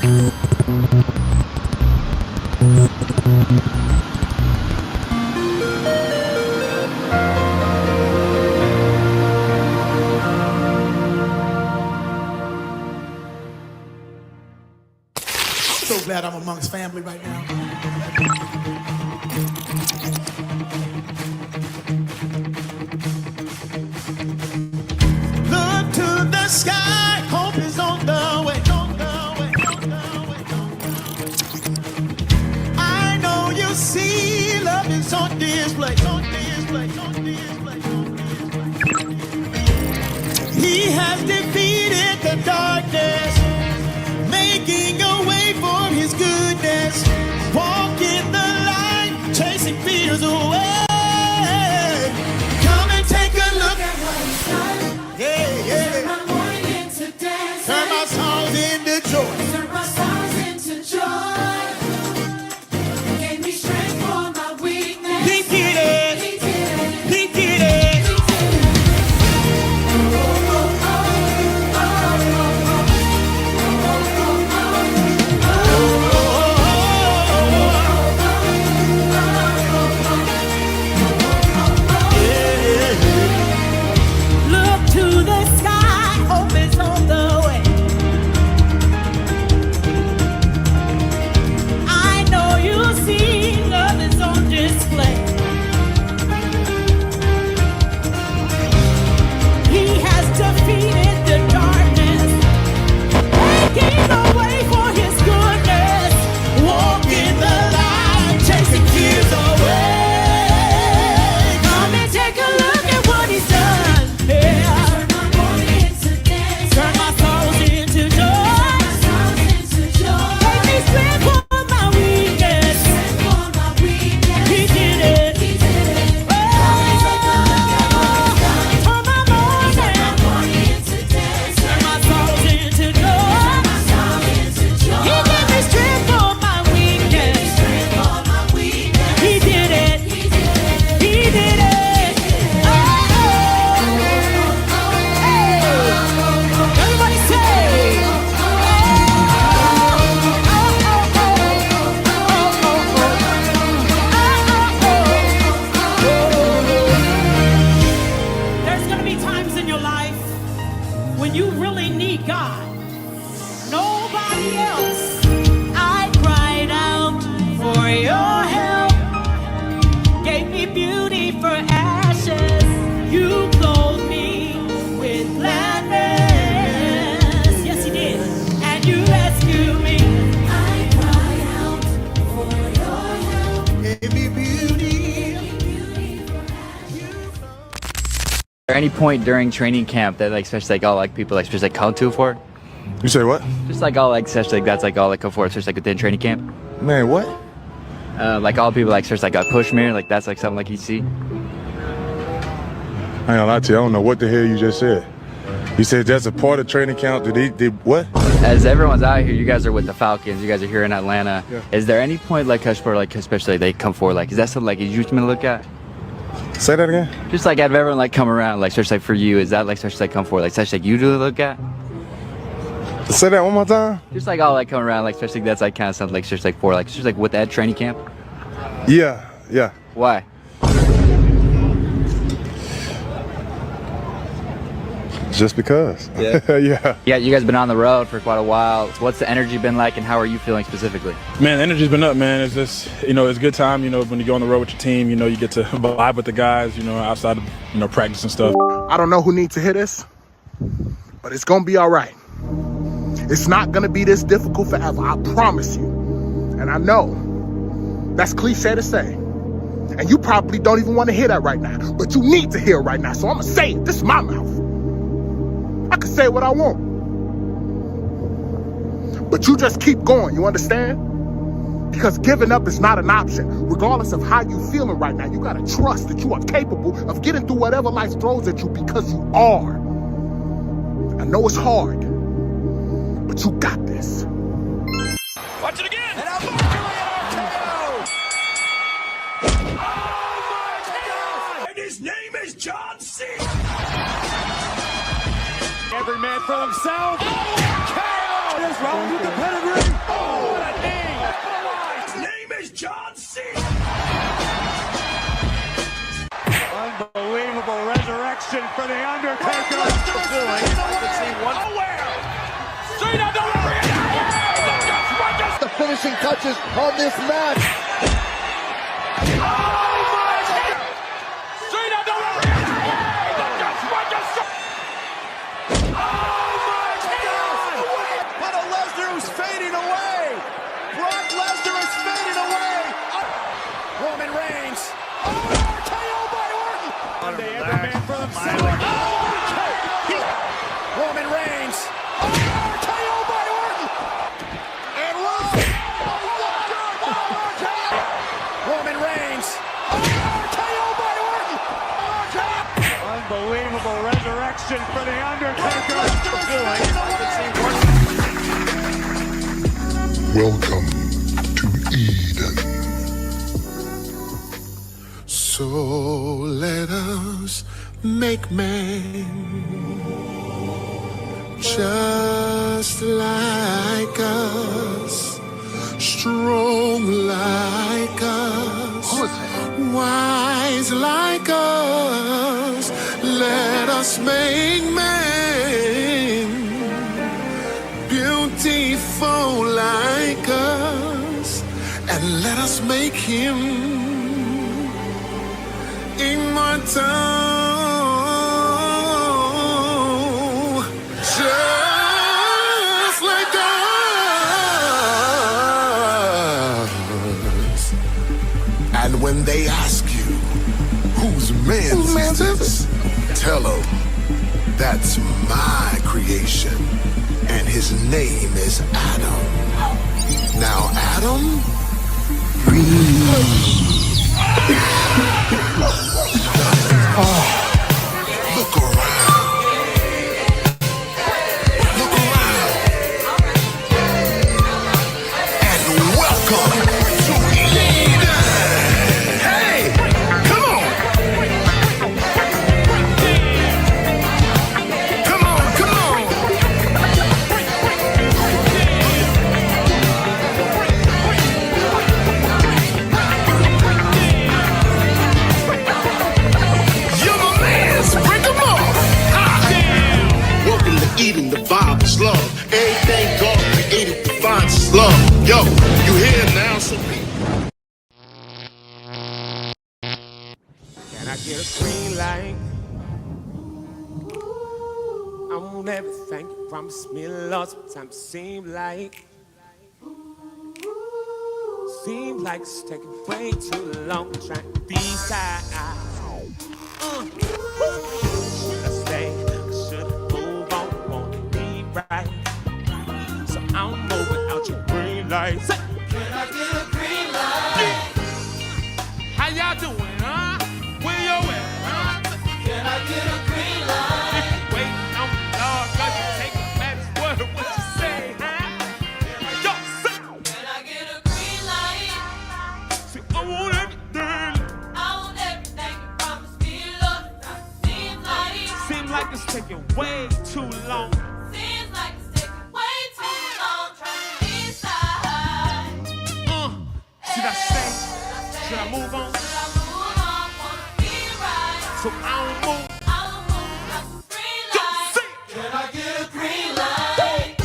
So glad I'm amongst family right now. Look to the sky, hope is on the way. I know you see love is on display. He has defeated the darkness, making a way for his goodness. Walk in the light, chasing fears away. Come and take a look at what he's done. Yeah. Turn my mourning into dance. Turn my songs into joy. Turn my songs into joy. Gave me strength for my weakness. He did it. He did it. Any point during training camp that, like, especially like all like people like especially like come to for? You say what? Just like all like especially like that's like all like come for, especially like within training camp. Man, what? Like all people like especially like got push me, like that's like something like you see. I ain't gonna lie to you, I don't know what the hell you just said. You said that's a part of training camp. Did what? As everyone's out here, you guys are with the Falcons. You guys are here in Atlanta. Yeah. Is there any point like for like especially they come forward, like is that something like you usually look at? Say that again? Just like have everyone like come around, like especially like for you, is that like especially like come forward, like especially like you do look at? Say that one more time? Just like all like come around, like especially that's like kind of something like just like for like just like with that training camp. Yeah. Why? Just because. Yeah. Yeah. You guys been on the road for quite a while. What's the energy been like, and how are you feeling specifically? Man, the energy's been up, man. It's just, it's a good time, when you go on the road with your team, you get to vibe with the guys, outside of, practice and stuff. I don't know who needs to hear this, but it's gonna be all right. It's not gonna be this difficult forever, I promise you. And I know that's cliche to say, and you probably don't even want to hear that right now, but you need to hear it right now, so I'm gonna say it. This is my mouth. I can say what I want. But you just keep going, you understand? Because giving up is not an option. Regardless of how you feeling right now, you gotta trust that you are capable of getting through whatever life throws at you, because you are. I know it's hard, but you got this. Watch it again! And unfortunately, RKO! Oh my God! And his name is John Zeke! Every man for himself. Oh, KO! What is wrong with the pedigree? Cena! Unbelievable resurrection for The Undertaker. Cena delivering it! The finishing touches on this match. Cena delivering it! But a Lesnar who's fading away. Brock Lesnar is fading away. Roman Reigns. KO by Orton. They have a man for themselves. Roman Reigns. KO by Orton. And Roman Reigns. KO by Orton. Unbelievable resurrection for The Undertaker. Welcome to Eden. So let us make man just like us, strong like us, wise like us. Let us make man beautiful like us, and let us make him immortal, just like us. And when they ask you, whose man is this? Tell them, that's my creation, and his name is Adam. Now, Adam, breathe. Look around. Look around. And welcome to Eden. Hey, come on. Come on, come on. You're my man's, break 'em off. Welcome to Eden, the vibe is love. Everything God created defines as love. Yo, you here now, so people. Can I get a green light? I want everything you promised me, Lord. Sometimes it seems like it's taking way too long trying to decide. Should I stay? Should I move on? Want to be right? So I'm moving out your green light. Say, Can I get a green light? how y'all doing, huh? Where you at, huh? Can I get a green light? If you waiting on the Lord, God, you take a man's word. What you say, huh? Yo, say, Can I get a green light? see, I want everything. I want everything you promised me, Lord. Seems like It's taking way too long. Seems like it's taking way too long trying to decide. Should I stay? Should I move on? Should I move on? Wanna be right. So I don't move. I'll move like a green Yo, light. see, Can I get a green light?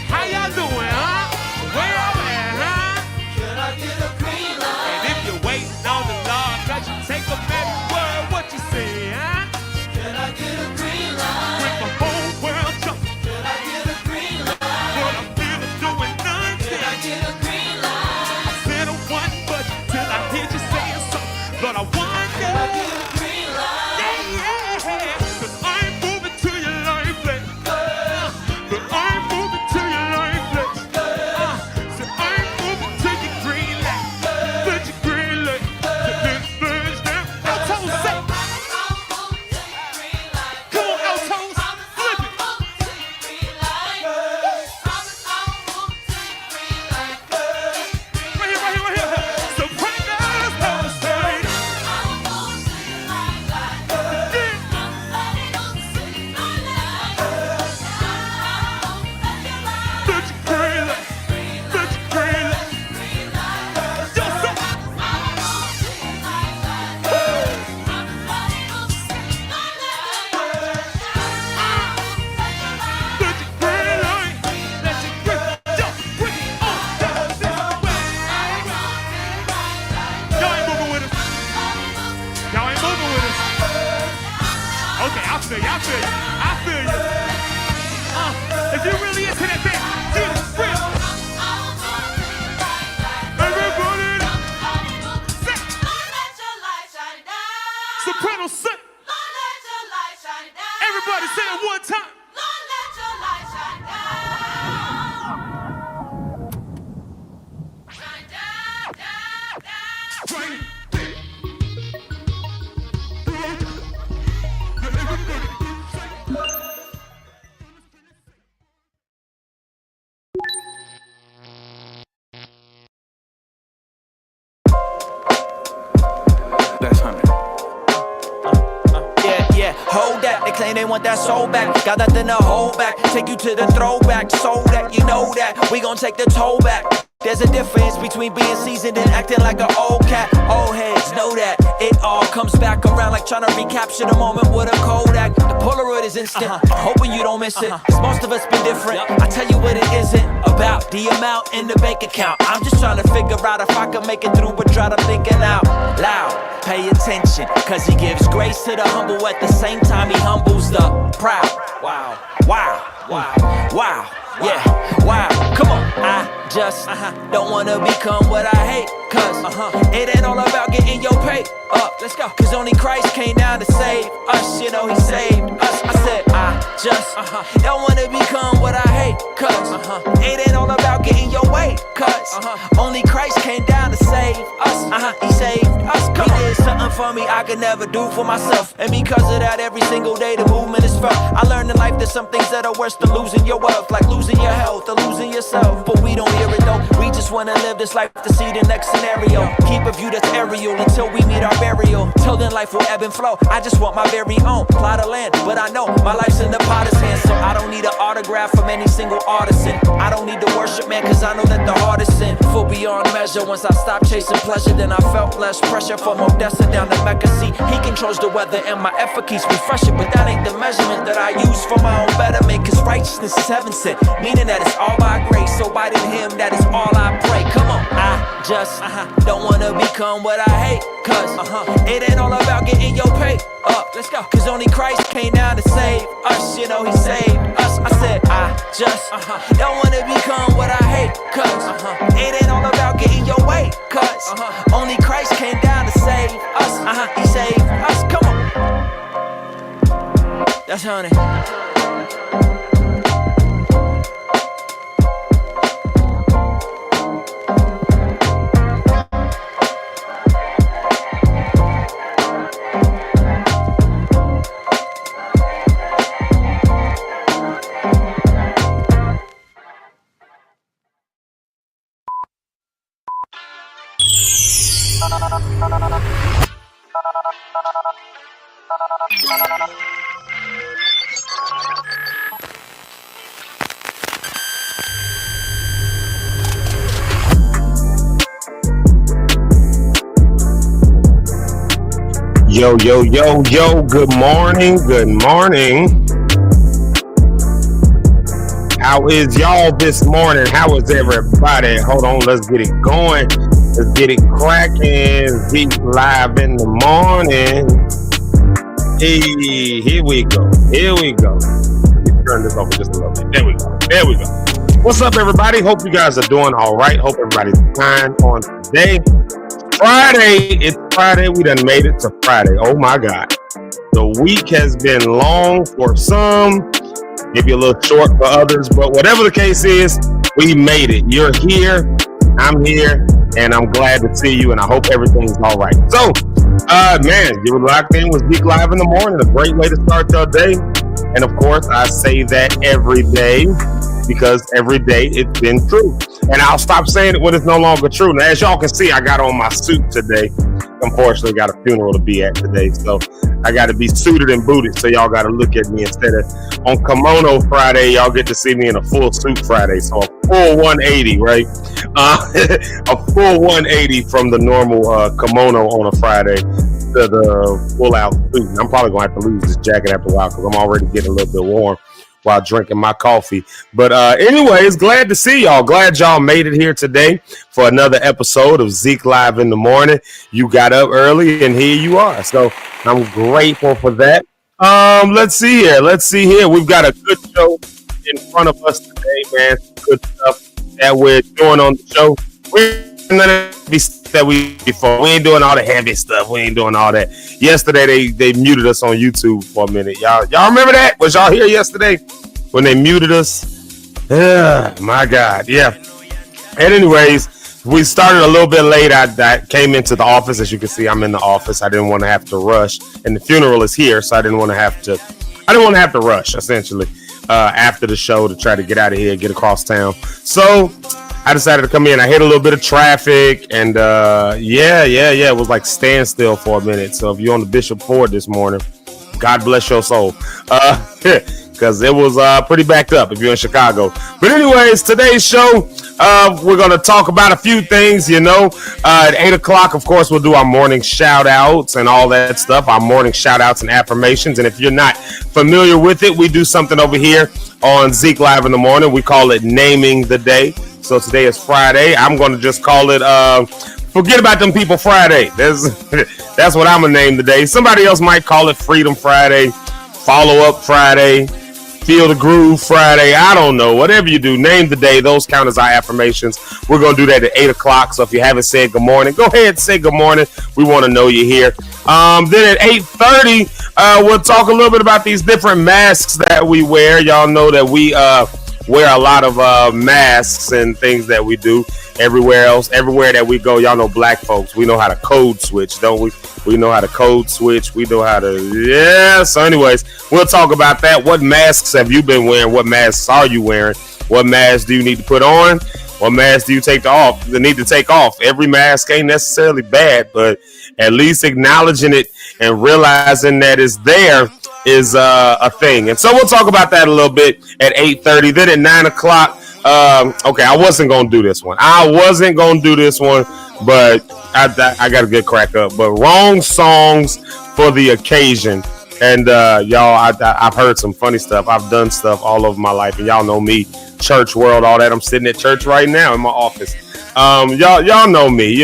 how y'all doing, huh? Where y'all at, huh? Can I get a green light? And if you're waiting on the Lord, God, you take a man's word. What you say, huh? Can I get a green light? With the whole world jumping. Can I get a green light? What I'm feeling, doing nothing. Can I get a green light? I said a one, but till I hear you saying something. But I wonder. Can I get a green light? Yeah. I feel you. I feel you. If you really into that thing, get it real. Everybody, sit. Soprano, sit. Everybody say it one time. Hold that, they claim they want that soul back. Got nothing to hold back. Take you to the throwback, so that you know that we gon' take the toll back. There's a difference between being seasoned and acting like an old cat. Old heads know that it all comes back around like trying to recapture the moment with a Kodak. The Polaroid is instant, hoping you don't miss it. Cause most of us been different. I tell you what it isn't about the amount in the bank account. I'm just trying to figure out if I can make it through, but try to thinking out loud. Pay attention, cause he gives grace to the humble at the same time he humbles the proud. Wow, wow, wow, wow. Yeah, wow, come on. I just don't wanna become what I hate. Cause it ain't all about getting your pay up. Let's go. Cause only Christ came down to save us. You know he saved us. I said I just don't wanna become what I hate. Cause it ain't all about getting your way. Cause only Christ came down to save us. He saved us. He did something for me I could never do for myself. And because of that, every single day the movement is felt. I learned in life there's some things that are worse than losing your wealth, like losing your health or losing yourself. But we don't hear it though. We just wanna live this life to see the next scenario. Keep a view that's aerial until we meet our burial. Till then life will ebb and flow. I just want my very own plot of land. But I know my life's in the potter's hands, so I don't need an autograph from any single artisan. I don't need to worship man, cause I know that the heart is sin. Full beyond measure. Once I stopped chasing pleasure, then I felt less pressure from Odessa down to Mecca. See, he controls the weather and my effort keeps me fresher. But that ain't the measurement that I use for my own betterment. Cause righteousness is heaven sent, meaning that it's all by grace. So by him, that is all I pray. Come on, I just don't wanna become what I hate. Cause it ain't all about getting your pay up. Let's go. Cause only Christ came down to save us. You know he saved us. I said I just don't wanna become what I hate. Cause it ain't all about getting your way. Cause only Christ came down to save us. He saved us. Come on. That's honey. Yo, yo, yo, yo, good morning, good morning. How is y'all this morning? How is everybody? Hold on, let's get it going. Let's get it cracking. Zeke live in the morning. Hey, here we go. Here we go. Let me turn this over just a little bit. There we go. There we go. What's up, everybody? Hope you guys are doing all right. Hope everybody's fine on today. Friday, it's Friday. We done made it to Friday. Oh my God. The week has been long for some, maybe a little short for others, but whatever the case is, we made it. You're here, I'm here, and I'm glad to see you, and I hope everything's all right. So, man, you were locked in with Zeke Live in the morning, a great way to start your day. And of course, I say that every day because every day it's been true. And I'll stop saying it when it's no longer true. Now, as y'all can see, I got on my suit today. Unfortunately, got a funeral to be at today, so I got to be suited and booted. So y'all got to look at me instead of on kimono Friday. Y'all get to see me in a full suit Friday, so a full 180, right? A full 180 from the normal kimono on a Friday to the full out suit. And I'm probably gonna have to lose this jacket after a while because I'm already getting a little bit warm while drinking my coffee. But anyways, glad to see y'all. Glad y'all made it here today for another episode of Zeke Live in the morning. You got up early and here you are. So I'm grateful for that. Let's see here. We've got a good show in front of us today, man. Some good stuff that we're doing on the show. We're gonna be that we before. We ain't doing all the heavy stuff. We ain't doing all that. Yesterday they muted us on YouTube for a minute. Y'all remember that? Was y'all here yesterday when they muted us? Yeah, my God. Yeah. And anyways, we started a little bit late. I came into the office. As you can see, I'm in the office. I didn't want to have to rush, and the funeral is here, so I didn't want to have to rush essentially after the show to try to get out of here, get across town. So I decided to come in. I hit a little bit of traffic, and it was like standstill for a minute. So if you're on the Bishop Ford this morning, God bless your soul. Because it was pretty backed up if you're in Chicago. But anyways, today's show, we're going to talk about a few things, At 8 o'clock, of course, we'll do our morning shout-outs and all that stuff, our morning shout-outs and affirmations. And if you're not familiar with it, we do something over here on Zeke Live in the Morning. We call it Naming the Day. So today is Friday. I'm going to just call it Forget About Them People Friday. That's what I'm going to name today. Somebody else might call it Freedom Friday, Follow Up Friday, Feel the Groove Friday. I don't know. Whatever you do, name the day. Those count as our affirmations. We're going to do that at 8 o'clock. So if you haven't said good morning, go ahead and say good morning. We want to know you're here. Then at 8:30, we'll talk a little bit about these different masks that we wear. Y'all know that we wear a lot of masks and things that we do everywhere that we go. Y'all know black folks, we know how to code switch, don't we? We know how to code switch. We know how to, so anyways, we'll talk about that. What masks have you been wearing? What masks are you wearing? What mask do you need to put on? What mask do you need to take off? Every mask ain't necessarily bad, but at least acknowledging it and realizing that it's there is a thing. And so we'll talk about that a little bit at 8:30. Then at 9 o'clock, I wasn't going to do this one, but I got a good crack up. But wrong songs for the occasion. And y'all, I've heard some funny stuff. I've done stuff all over my life, and y'all know me, church world, all that. I'm sitting at church right now in my office. Y'all know me,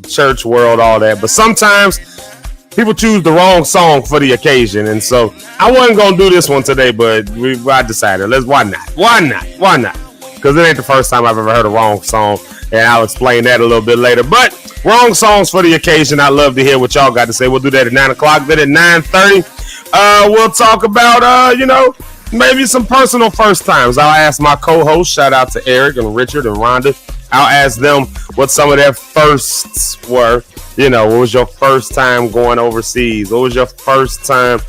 church world, all that. But sometimes people choose the wrong song for the occasion, and so I wasn't gonna do this one today, but I decided, why not? Because it ain't the first time I've ever heard a wrong song, and I'll explain that a little bit later. But wrong songs for the occasion, I love to hear what y'all got to say. We'll do that at 9 o'clock. Then at 9:30, we'll talk about maybe some personal first times. I'll ask my co-hosts, shout out to Eric and Richard and Rhonda, I'll ask them what some of their firsts were. What was your first time going overseas? What was your first time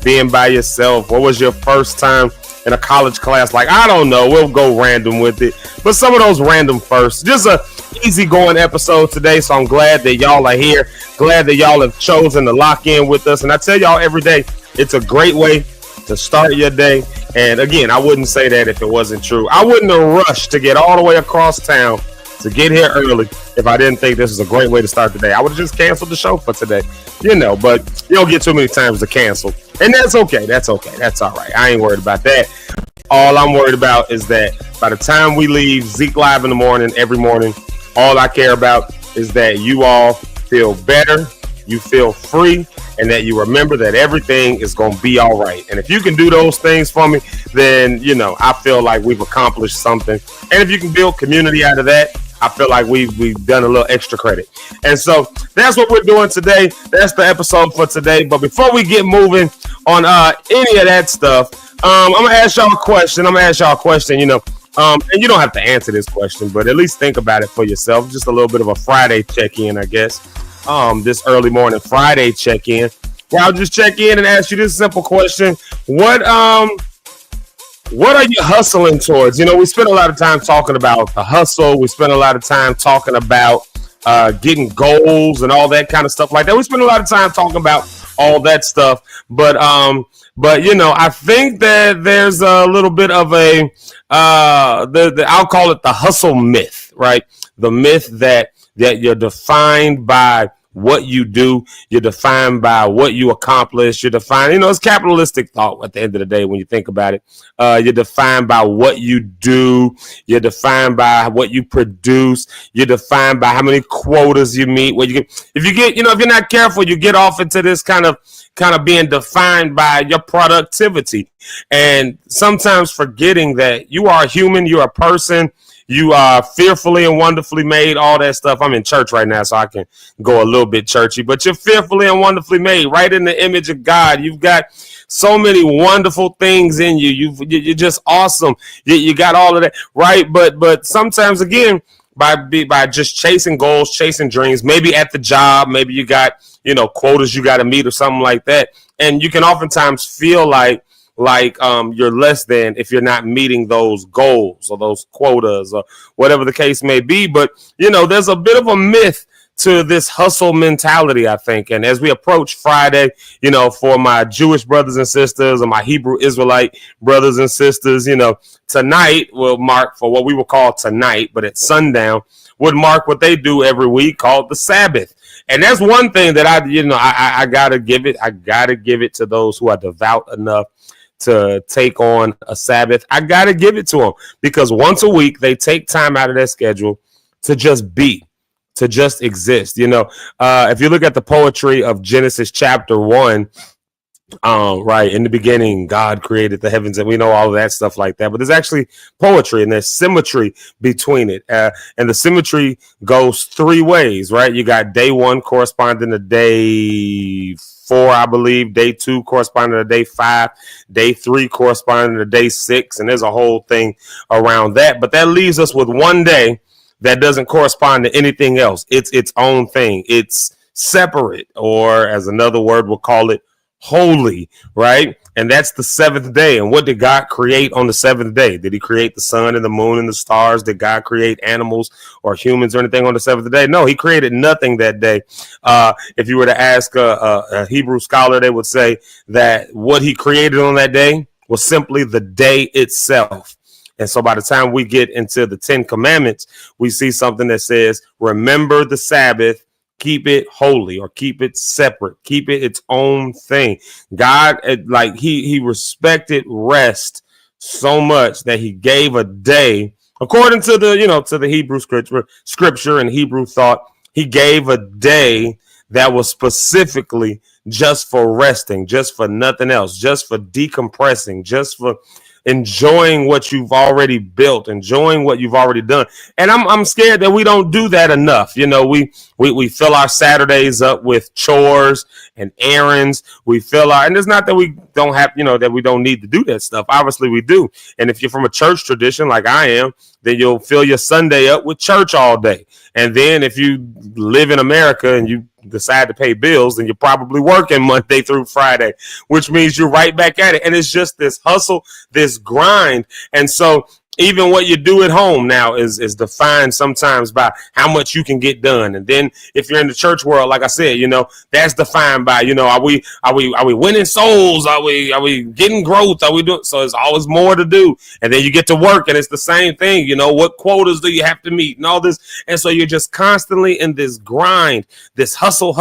being by yourself? What was your first time in a college class? Like, I don't know. We'll go random with it. But some of those random firsts. Just a easygoing episode today. So I'm glad that y'all are here. Glad that y'all have chosen to lock in with us. And I tell y'all every day, it's a great way to start your day. And again, I wouldn't say that if it wasn't true. I wouldn't have rushed to get all the way across town to get here early if I didn't think this was a great way to start the day. I would have just canceled the show for today, but you don't get too many times to cancel. And that's okay. That's all right. I ain't worried about that. All I'm worried about is that by the time we leave Zeke Live in the Morning, every morning, all I care about is that you all feel better, you feel free, and that you remember that everything is going to be all right. And if you can do those things for me, then, I feel like we've accomplished something. And if you can build community out of that, I feel like we've done a little extra credit. And so that's what we're doing today. That's the episode for today. But before we get moving on any of that stuff, I'm going to ask y'all a question. And you don't have to answer this question, but at least think about it for yourself. Just a little bit of a Friday check-in, I guess. This early morning Friday check-in, where I'll just check in and ask you this simple question. What are you hustling towards? We spend a lot of time talking about the hustle. We spend a lot of time talking about getting goals and all that kind of stuff like that. We spend a lot of time talking about all that stuff. But I think that there's a little bit of a I'll call it the hustle myth, right? The myth that you're defined by what you do. You're defined by what you accomplish. You're defined, it's capitalistic thought at the end of the day when you think about it. You're defined by what you do. You're defined by what you produce. You're defined by how many quotas you meet. If you're not careful, you get off into this kind of being defined by your productivity, and sometimes forgetting that you are a human, you're a person, you are fearfully and wonderfully made, all that stuff. I'm in church right now, so I can go a little bit churchy, but you're fearfully and wonderfully made, right in the image of God. You've got so many wonderful things in you. You're just awesome. You got all of that, right? But sometimes, again, by just chasing goals, chasing dreams, maybe at the job, maybe you got, quotas you got to meet or something like that. And you can oftentimes feel like you're less than if you're not meeting those goals or those quotas or whatever the case may be. But, there's a bit of a myth to this hustle mentality, I think. And as we approach Friday, for my Jewish brothers and sisters or my Hebrew Israelite brothers and sisters, tonight will mark for what we will call tonight, but at sundown would mark what they do every week called the Sabbath. And that's one thing that I gotta give it. I gotta give it to those who are devout enough to take on a Sabbath. I gotta give it to them because once a week they take time out of their schedule to just be, to just exist. If you look at the poetry of Genesis chapter 1, right in the beginning, God created the heavens, and we know all of that stuff like that. But there's actually poetry and there's symmetry between it. And the symmetry goes three ways, right? You got day 1 corresponding to day 4, I believe. Day 2 corresponding to day 5. Day 3 corresponding to day 6. And there's a whole thing around that. But that leaves us with one day that doesn't correspond to anything else. It's its own thing. It's separate, or as another word will call it, holy, right? And that's the 7th day. And what did God create on the 7th day? Did he create the sun and the moon and the stars? Did God create animals or humans or anything on the 7th day? No, he created nothing that day. If you were to ask a Hebrew scholar, they would say that what he created on that day was simply the day itself. And so by the time we get into the 10 commandments, we see something that says, remember the Sabbath, keep it holy, or keep it separate, keep it its own thing. God, he respected rest so much that he gave a day, according to the Hebrew scripture and Hebrew thought, he gave a day that was specifically just for resting, just for nothing else, just for decompressing, just for enjoying what you've already built, enjoying what you've already done. And I'm scared that we don't do that enough. We fill our Saturdays up with chores and errands. And it's not that we don't have, that we don't need to do that stuff. Obviously we do. And if you're from a church tradition like I am, then you'll fill your Sunday up with church all day. And then if you live in America and you decide to pay bills, then you're probably working Monday through Friday, which means you're right back at it. And it's just this hustle, this grind. And so even what you do at home now is defined sometimes by how much you can get done. And then if you're in the church world, like I said, that's defined by, are we winning souls? Are we getting growth? Are we doing? So there's always more to do. And then you get to work and it's the same thing. What quotas do you have to meet and all this? And so you're just constantly in this grind, this hustle.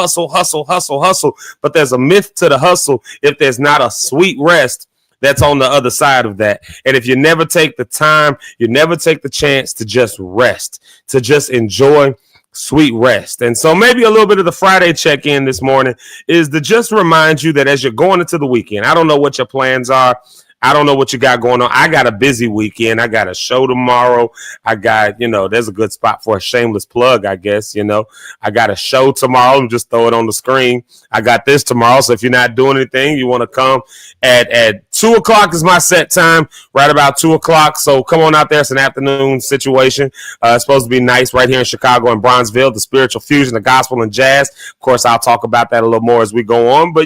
But there's a myth to the hustle if there's not a sweet rest that's on the other side of that. And if you never take the time, you never take the chance to just rest, to just enjoy sweet rest. And so maybe a little bit of the Friday check-in this morning is to just remind you that as you're going into the weekend, I don't know what your plans are. I don't know what you got going on. I got a busy weekend. I got a show tomorrow. I got, there's a good spot for a shameless plug, I guess. I got a show tomorrow. And just throw it on the screen. I got this tomorrow. So if you're not doing anything, you want to come at 2 o'clock is my set time, right about 2 o'clock. So come on out there. It's an afternoon situation. It's supposed to be nice right here in Chicago and Bronzeville, the spiritual fusion, the gospel and jazz. Of course, I'll talk about that a little more as we go on. But,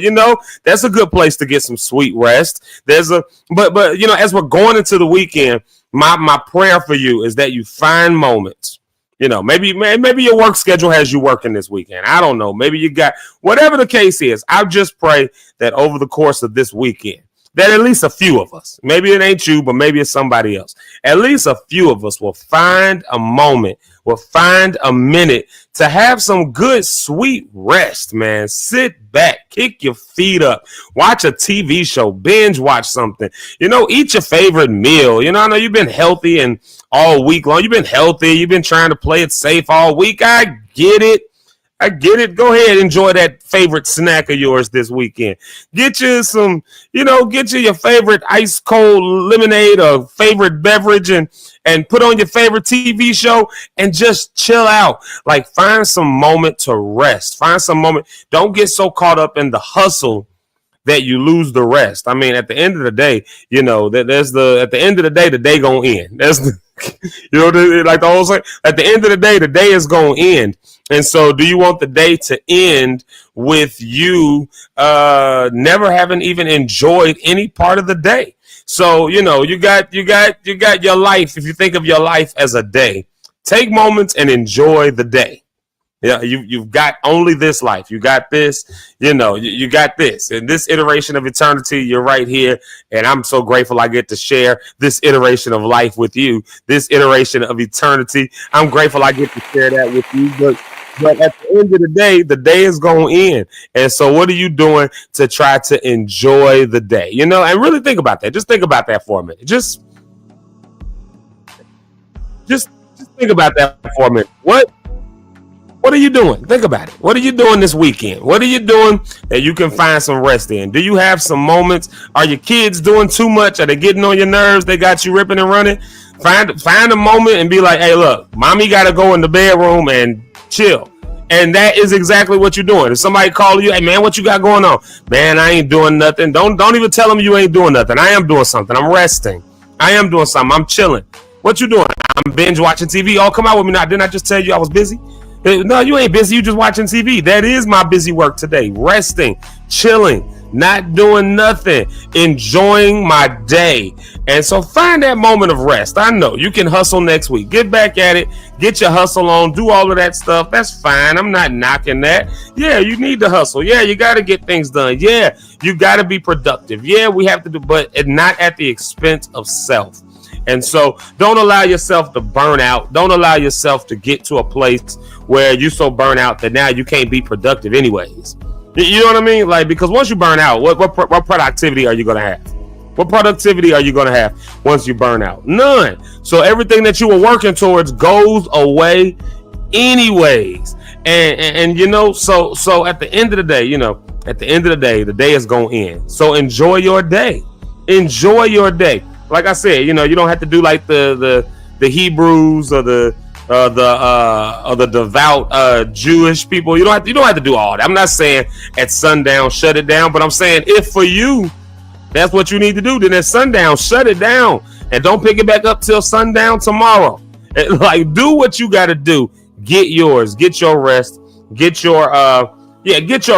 that's a good place to get some sweet rest. But as we're going into the weekend, my prayer for you is that you find moments. Maybe your work schedule has you working this weekend. I don't know. Maybe you got whatever the case is. I just pray that over the course of this weekend, that at least a few of us, maybe it ain't you, but maybe it's somebody else, at least a few of us will find a moment, will find a minute to have some good, sweet rest, man. Sit back, kick your feet up, watch a TV show, binge watch something, eat your favorite meal. I know you've been healthy and all week long. You've been healthy. You've been trying to play it safe all week. I get it. Go ahead, enjoy that favorite snack of yours this weekend. Get you some, get you your favorite ice cold lemonade or favorite beverage and put on your favorite TV show and just chill out. Like, find some moment to rest. Find some moment. Don't get so caught up in the hustle that you lose the rest. I mean, at the end of the day, at the end of the day, the day gonna end. That's like the whole saying. At the end of the day is gonna end. And so, do you want the day to end with you never having even enjoyed any part of the day? So, you got your life. If you think of your life as a day, take moments and enjoy the day. Yeah, you've got only this life. You got this, you got this. In this iteration of eternity, you're right here. And I'm so grateful I get to share this iteration of life with you, this iteration of eternity. I'm grateful I get to share that with you. But at the end of the day is going to end. And so what are you doing to try to enjoy the day? And really think about that. Just think about that for a minute. Just think about that for a minute. What are you doing? Think about it. What are you doing this weekend? What are you doing that you can find some rest in? Do you have some moments? Are your kids doing too much? Are they getting on your nerves? They got you ripping and running? Find a moment and be like, hey, look, mommy got to go in the bedroom and chill. And that is exactly what you're doing. If somebody calls you, hey, man, what you got going on? Man, I ain't doing nothing. Don't even tell them you ain't doing nothing. I am doing something. I'm resting. I am doing something. I'm chilling. What you doing? I'm binge watching TV. Oh, come out with me now. Didn't I just tell you I was busy? No, you ain't busy. You just watching TV. That is my busy work today. Resting, chilling, not doing nothing, enjoying my day. And so find that moment of rest. I know you can hustle next week. Get back at it. Get your hustle on. Do all of that stuff. That's fine. I'm not knocking that. Yeah, you need to hustle. Yeah, you got to get things done. Yeah, you got to be productive. Yeah, we have to do, but not at the expense of self. And so don't allow yourself to burn out. Don't allow yourself to get to a place where you're so burnt out that now you can't be productive anyways. You know what I mean? Like, because once you burn out, what productivity are you going to have? What productivity are you going to have once you burn out? None. So everything that you were working towards goes away anyways. And so at the end of the day, the day is going to end. So enjoy your day. Enjoy your day. Like I said, you don't have to do like the Hebrews or the devout Jewish people. You don't have to do all that. I'm not saying at sundown shut it down, but I'm saying if for you that's what you need to do, then at sundown shut it down and don't pick it back up till sundown tomorrow. Like, do what you got to do. Get yours. Get your rest. Get your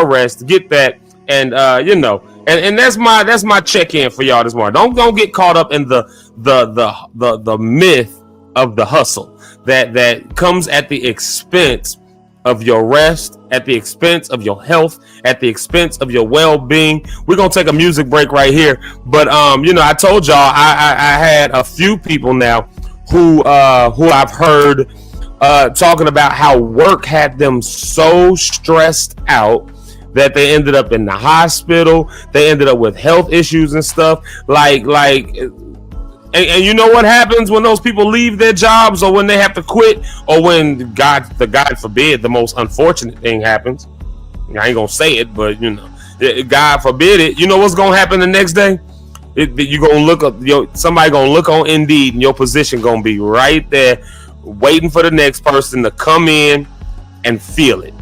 rest. Get that, and And that's my check-in for y'all this morning. Don't get caught up in the myth of the hustle that comes at the expense of your rest, at the expense of your health, at the expense of your well-being. We're gonna take a music break right here, but I told y'all I had a few people now who I've heard talking about how work had them so stressed out that they ended up in the hospital. They ended up with health issues and stuff. And you know what happens when those people leave their jobs, or when they have to quit, or when God forbid, the most unfortunate thing happens. I ain't gonna say it, but God forbid it. You know what's gonna happen the next day? You gonna look up. Somebody gonna look on Indeed, and your position gonna be right there, waiting for the next person to come in and feel it.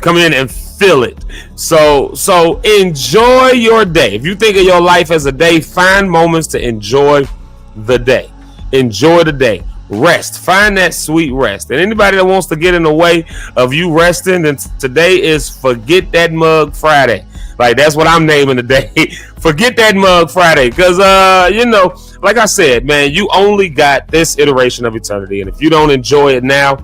Come in and feel it. So enjoy your day. If you think of your life as a day, find moments to enjoy the day. Enjoy the day. Rest. Find that sweet rest. And anybody that wants to get in the way of you resting, then today is Forget That Mug Friday. Like, that's what I'm naming the day. Forget That Mug Friday. Because, like I said, man, you only got this iteration of eternity. And if you don't enjoy it now,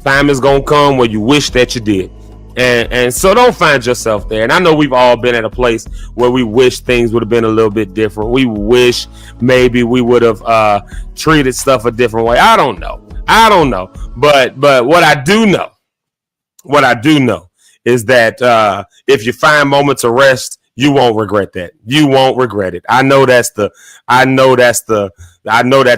time is going to come where you wish that you did. And so don't find yourself there. And I know we've all been at a place where we wish things would have been a little bit different. We wish maybe we would have treated stuff a different way. I don't know. But what I do know is that if you find moments of rest, you won't regret that. You won't regret it. I know that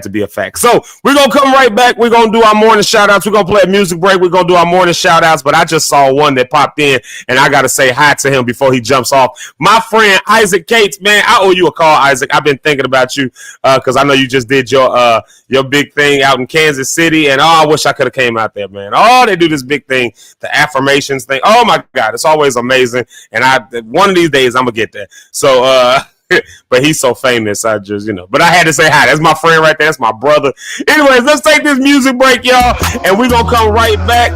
to be a fact. So we're going to come right back. We're going to do our morning shout outs. We're going to play a music break. We're going to do our morning shout outs. But I just saw one that popped in and I got to say hi to him before he jumps off. My friend, Isaac Cates, man, I owe you a call, Isaac. I've been thinking about you because I know you just did your big thing out in Kansas City. And I wish I could have came out there, man. They do this big thing, the Affirmations thing. Oh my God, it's always amazing. And one of these days I'm going to get there. So, but he's so famous, I just, but I had to say hi. That's my friend right there. That's my brother. Anyways, let's take this music break, y'all, and we're going to come right back.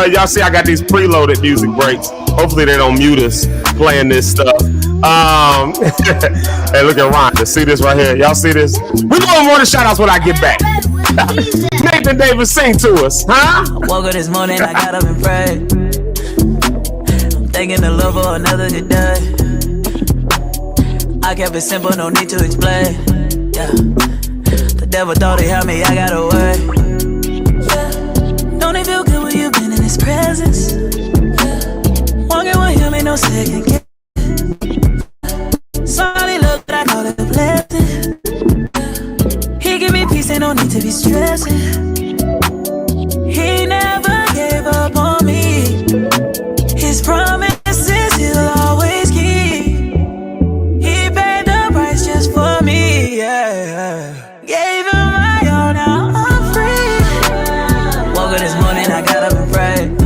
Y'all see I got these preloaded music breaks. Hopefully they don't mute us playing this stuff. Hey, look at Ron. See this right here? Y'all see this? We're going more than shout-outs when I get back. Nathan Davis, sing to us, huh? Woke up this morning, I got up and prayed. I'm thanking the Lord for another good day. I kept it simple, no need to explain. Yeah. The devil thought he had me, I got away. Yeah. Don't it feel good when you've been in his presence? Yeah. Walking with him ain't no second guess. Sorry, look, I call it a blessing. Yeah. He give me peace, ain't no need to be stressing. He never gave up on me. His promises he'll always keep. Just for me, yeah. Gave him my all, now I'm free. Woke up this morning, I got up and prayed.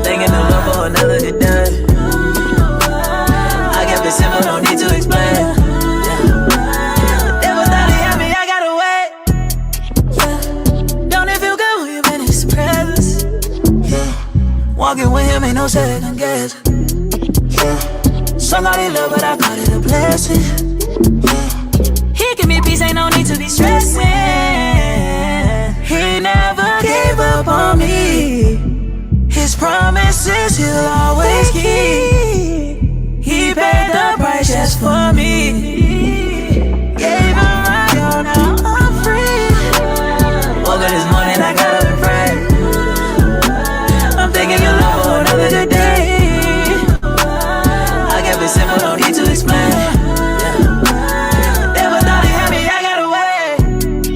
Thanking the Lord for another good day. I kept it simple, no need to explain. The devil thought he had me, I got away. Don't it feel good when you're in his presence? Walking with him ain't no second guess. Somebody love, but I call it a blessing. He give me peace, ain't no need to be stressing. He never gave up on me. His promises he'll always keep. He paid the price just for me. Gave him my all, now I'm free. Woke up this morning, I got up and prayed. I'm thanking your love for another good day. Simple, no need to explain. Yeah. Never thought he had me, I got with you.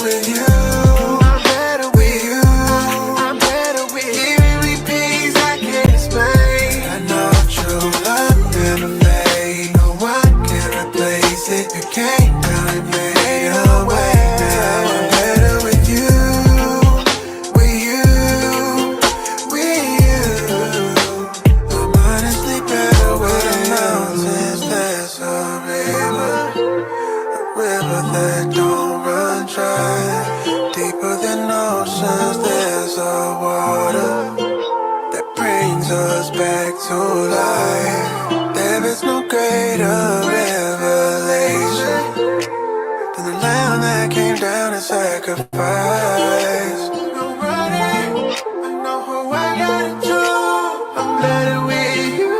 with you. I'm better with you. I'm better with you. Giving me peace I can't explain. I know true love never fade. No one can replace it. You can't really fade away. Now I'm better with you. With you. With you. I'm honestly better with the mountains. There's a river that don't run dry. Deeper than oceans, there's a water that brings us back to life. There is no greater revelation than the lamb that came down and sacrificed. I'm running, I know who I gotta do. I'm better with you.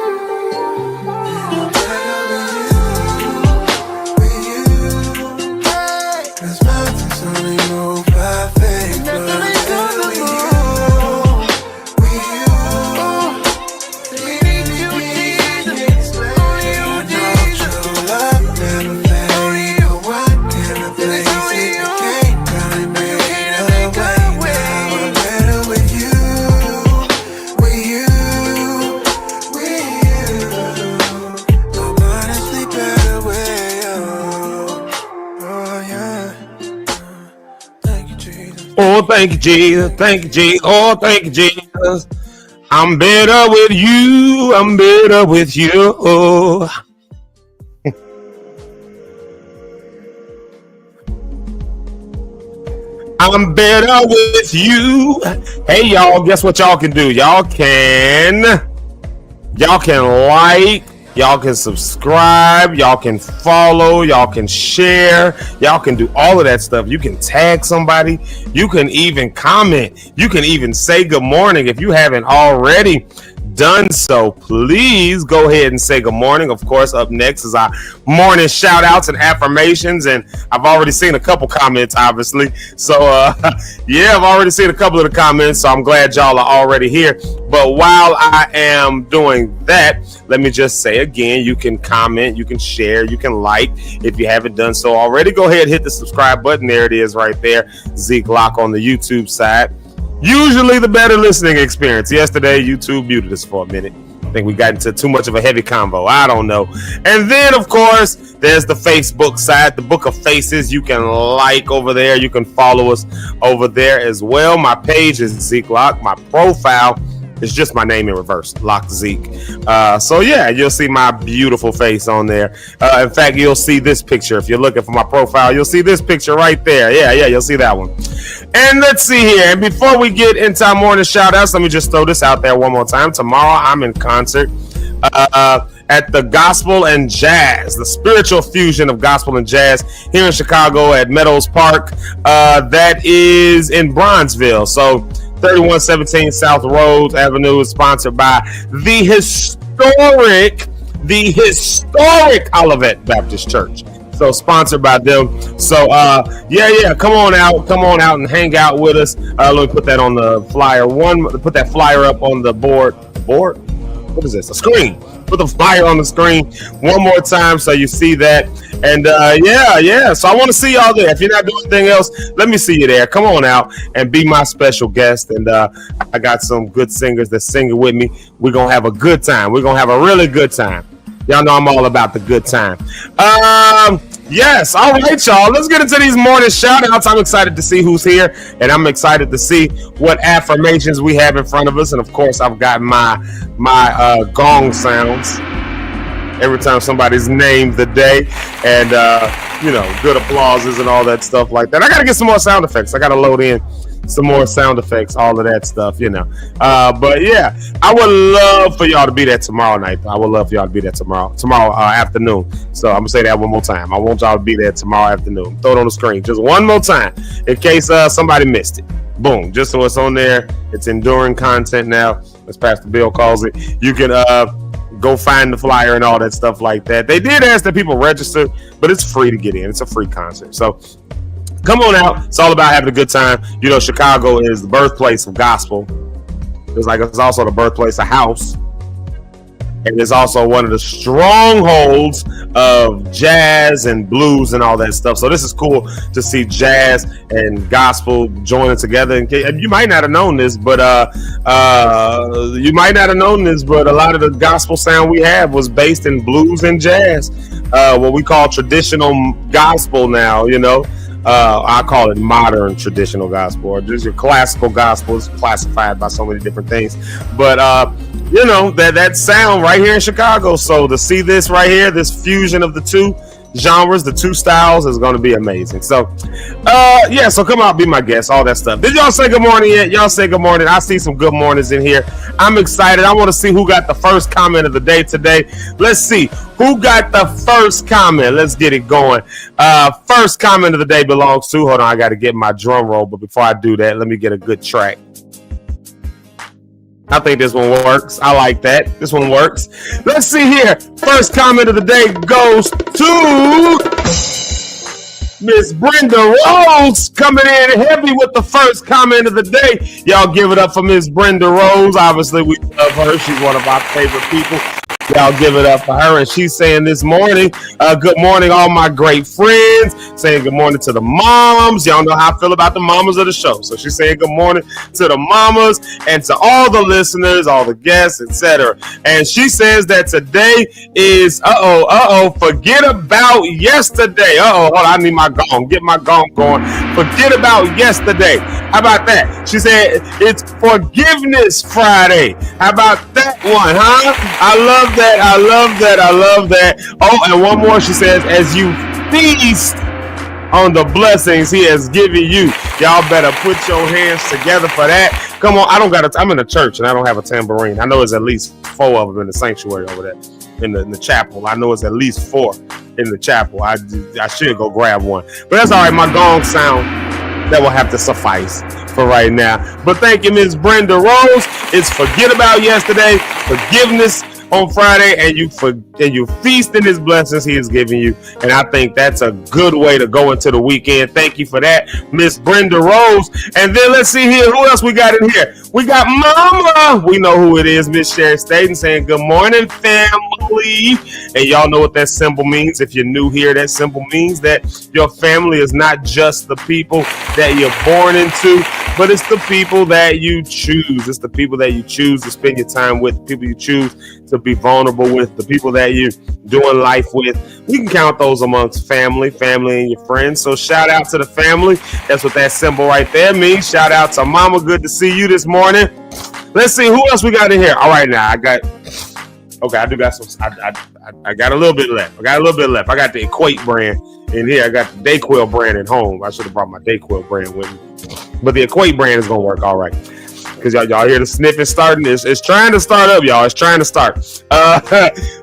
I'm better with you. Cause mountains only move by faith. But I'm better with you. With you. We need you, Jesus. Only you, Jesus. True love never fades. Only you. No one can replace it. You can't come and make it away. Now I'm better with you. With you. With you. I'm honestly better with you. Oh yeah. Thank you, Jesus. Oh, thank you, Jesus. Thank you, Jesus. Oh, thank you, Jesus. I'm better with you. I'm better with you. I'm better with you. Hey, y'all, guess what y'all can do? Y'all can like, y'all can subscribe, y'all can follow, y'all can share, y'all can do all of that stuff. You can tag somebody, you can even comment, you can even say good morning if you haven't already done so. Please go ahead and say good morning. Of course, up next is our morning shout outs and affirmations, and I've already seen a couple comments, obviously. So yeah, I've already seen a couple of the comments, so I'm glad y'all are already here. But while I am doing that, let me just say again, you can comment, you can share, you can like. If you haven't done so already, go ahead and hit the subscribe button. There it is right there. Zeke Locke on the YouTube side. Usually the better listening experience. Yesterday, YouTube muted us for a minute. I think we got into too much of a heavy combo. I don't know. And then, of course, there's the Facebook side, the Book of Faces. You can like over there. You can follow us over there as well. My page is Zeke Locke. My profile is just my name in reverse, Locke Zeke. So yeah, you'll see my beautiful face on there. In fact, you'll see this picture. If you're looking for my profile, you'll see this picture right there. Yeah, you'll see that one. And let's see here. And before we get into our morning shout outs, let me just throw this out there one more time. Tomorrow, I'm in concert at the Gospel and Jazz, the spiritual fusion of gospel and jazz here in Chicago at Meadows Park. That is in Bronzeville. So 3117 South Rhodes Avenue is sponsored by the historic Olivet Baptist Church. So sponsored by them. So yeah, come on out and hang out with us. Let me put that on the flyer. Put that flyer up on the board. What is this? A screen. Put the flyer on the screen one more time so you see that. And yeah. So I want to see y'all there. If you're not doing anything else, let me see you there. Come on out and be my special guest. And I got some good singers that sing with me. We're gonna have a good time. We're gonna have a really good time. Y'all know I'm all about the good time. Yes, all right, y'all. Let's get into these morning shout-outs. I'm excited to see who's here, and I'm excited to see what affirmations we have in front of us. And, of course, I've got my gong sounds every time somebody's named the day, and, good applauses and all that stuff like that. I got to get some more sound effects. I got to load in some more sound effects, all of that stuff, but yeah, I would love for y'all to be there tomorrow night. I would love for y'all to be there tomorrow afternoon. So I'm gonna say that one more time. I want y'all to be there tomorrow afternoon. Throw it on the screen just one more time in case somebody missed it. Boom, just so it's on there. It's enduring content now, as Pastor Bill calls it. You can go find the flyer and all that stuff like that. They did ask that people register, but it's free to get in. It's a free concert. So come on out. It's all about having a good time. Chicago is the birthplace of gospel. It's also the birthplace of house. and it's also one of the strongholds of jazz and blues and all that stuff. So this is cool to see jazz and gospel joining together. And you might not have known this, but a lot of the gospel sound we have was based in blues and jazz, what we call traditional gospel now. I call it modern traditional gospel, or just your classical gospel is classified by so many different things. But that sound right here in Chicago. So to see this right here, this fusion of the two genres, the two styles, is going to be amazing. So so come out, be my guest, all that stuff. Did y'all say good morning yet? Y'all say good morning. I see some good mornings in here. I'm excited. I want to see who got the first comment of the day today. Let's see who got the first comment. Let's get it going. First comment of the day belongs to, hold on, I got to get my drum roll, but before I do that, let me get a good track. I think this one works. I like that. This one works. Let's see here. First comment of the day goes to Miss Brenda Rose, coming in heavy with the first comment of the day. Y'all give it up for Miss Brenda Rose. Obviously, we love her. She's one of our favorite people. Y'all give it up for her. And she's saying this morning, good morning, all my great friends. Saying good morning to the moms. Y'all know how I feel about the mamas of the show. So she's saying good morning to the mamas and to all the listeners, all the guests, etc. And she says that today is, forget about yesterday. Hold on, I need my gong. Get my gong going. Forget about yesterday. How about that? She said it's Forgiveness Friday. How about that one, huh? I love that. I love that. Oh, and one more. She says, as you feast on the blessings he has given you, y'all better put your hands together for that. Come on, I'm in a church and I don't have a tambourine. I know there's at least 4 of them in the sanctuary over there in the chapel. I know it's at least 4 in the chapel. I should go grab one, but that's all right. My gong sound, that will have to suffice for right now. But thank you, Miss Brenda Rose. It's Forget About Yesterday, Forgiveness on Friday, and you feast in his blessings he has given you. And I think that's a good way to go into the weekend. Thank you for that, Miss Brenda Rose. And then let's see here, who else we got in here? We got Mama. We know who it is, Miss Sherry Staten, saying good morning, family. And y'all know what that symbol means. If you're new here, that symbol means that your family is not just the people that you're born into, but it's the people that you choose. It's the people that you choose to spend your time with, the people you choose to be vulnerable with, the people that you're doing life with. We can count those amongst family and your friends. So shout out to the family. That's what that symbol right there means. Shout out to Mama. Good to see you this morning. Let's see who else we got in here. All right, now I got a little bit left. I got the Equate brand in here. I got the Dayquil brand at home. I should have brought my Dayquil brand with me, but the Equate brand is gonna work all right. Because y'all hear the sniffing starting. It's trying to start up, y'all. It's trying to start.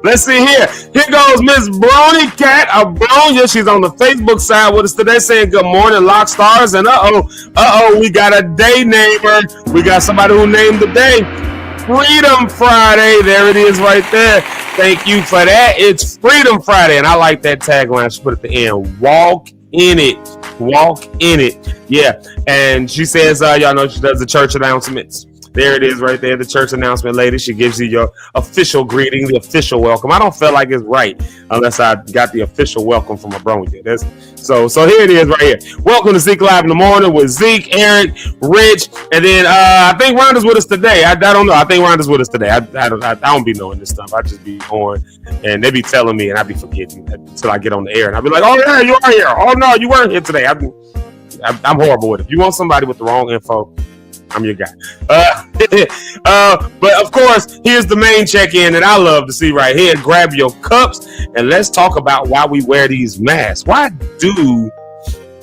Let's see here. Here goes Miss Brony Cat Abronia. She's on the Facebook side with us today, saying good morning, Lock Stars. And we got a day namer. We got somebody who named the day Freedom Friday. There it is right there. Thank you for that. It's Freedom Friday. And I like that tagline she put at the end. Walk in it. Yeah. And she says, y'all know she does the church announcements. There it is right there, the church announcement lady. She gives you your official greeting, the official welcome. I don't feel like it's right unless I got the official welcome from a Bronya. So here it is right here. Welcome to Zeke Live in the Morning with Zeke, Eric, Rich, and then I think Rhonda's with us today. I don't know. I think Rhonda's with us today. I don't be knowing this stuff. I just be on, and they be telling me, and I be forgetting until I get on the air, and I be like, oh yeah, you are here. Oh no, you weren't here today. I'm horrible with it. If you want somebody with the wrong info, I'm your guy. But of course, here's the main check-in that I love to see right here. Grab your cups and let's talk about why we wear these masks. Why do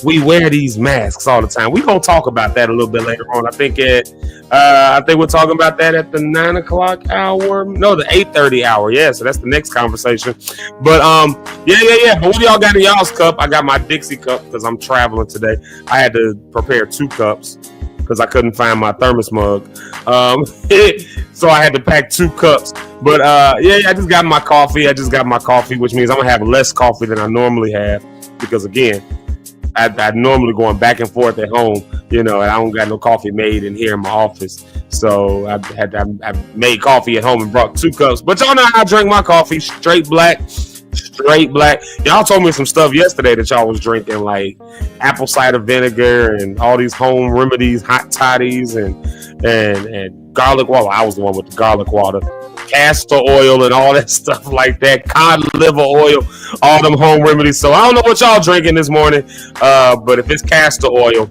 we wear these masks all the time? We're gonna talk about that a little bit later on. I think we're talking about that at the 9 o'clock hour. No, the 8:30 hour. Yeah, so that's the next conversation. But yeah. But what y'all got in y'all's cup? I got my Dixie cup because I'm traveling today. I had to prepare 2 cups because I couldn't find my thermos mug. So I had to pack 2 cups. But I just got my coffee. Which means I'm gonna have less coffee than I normally have because again, I normally going back and forth at home, and I don't got no coffee made in here in my office. So I made coffee at home and brought 2 cups. But y'all know how I drink my coffee, straight black. Y'all told me some stuff yesterday that y'all was drinking, like apple cider vinegar and all these home remedies, hot toddies and garlic water. I was the one with the garlic water, castor oil and all that stuff like that, cod liver oil, all them home remedies. So I don't know what y'all drinking this morning, but if it's castor oil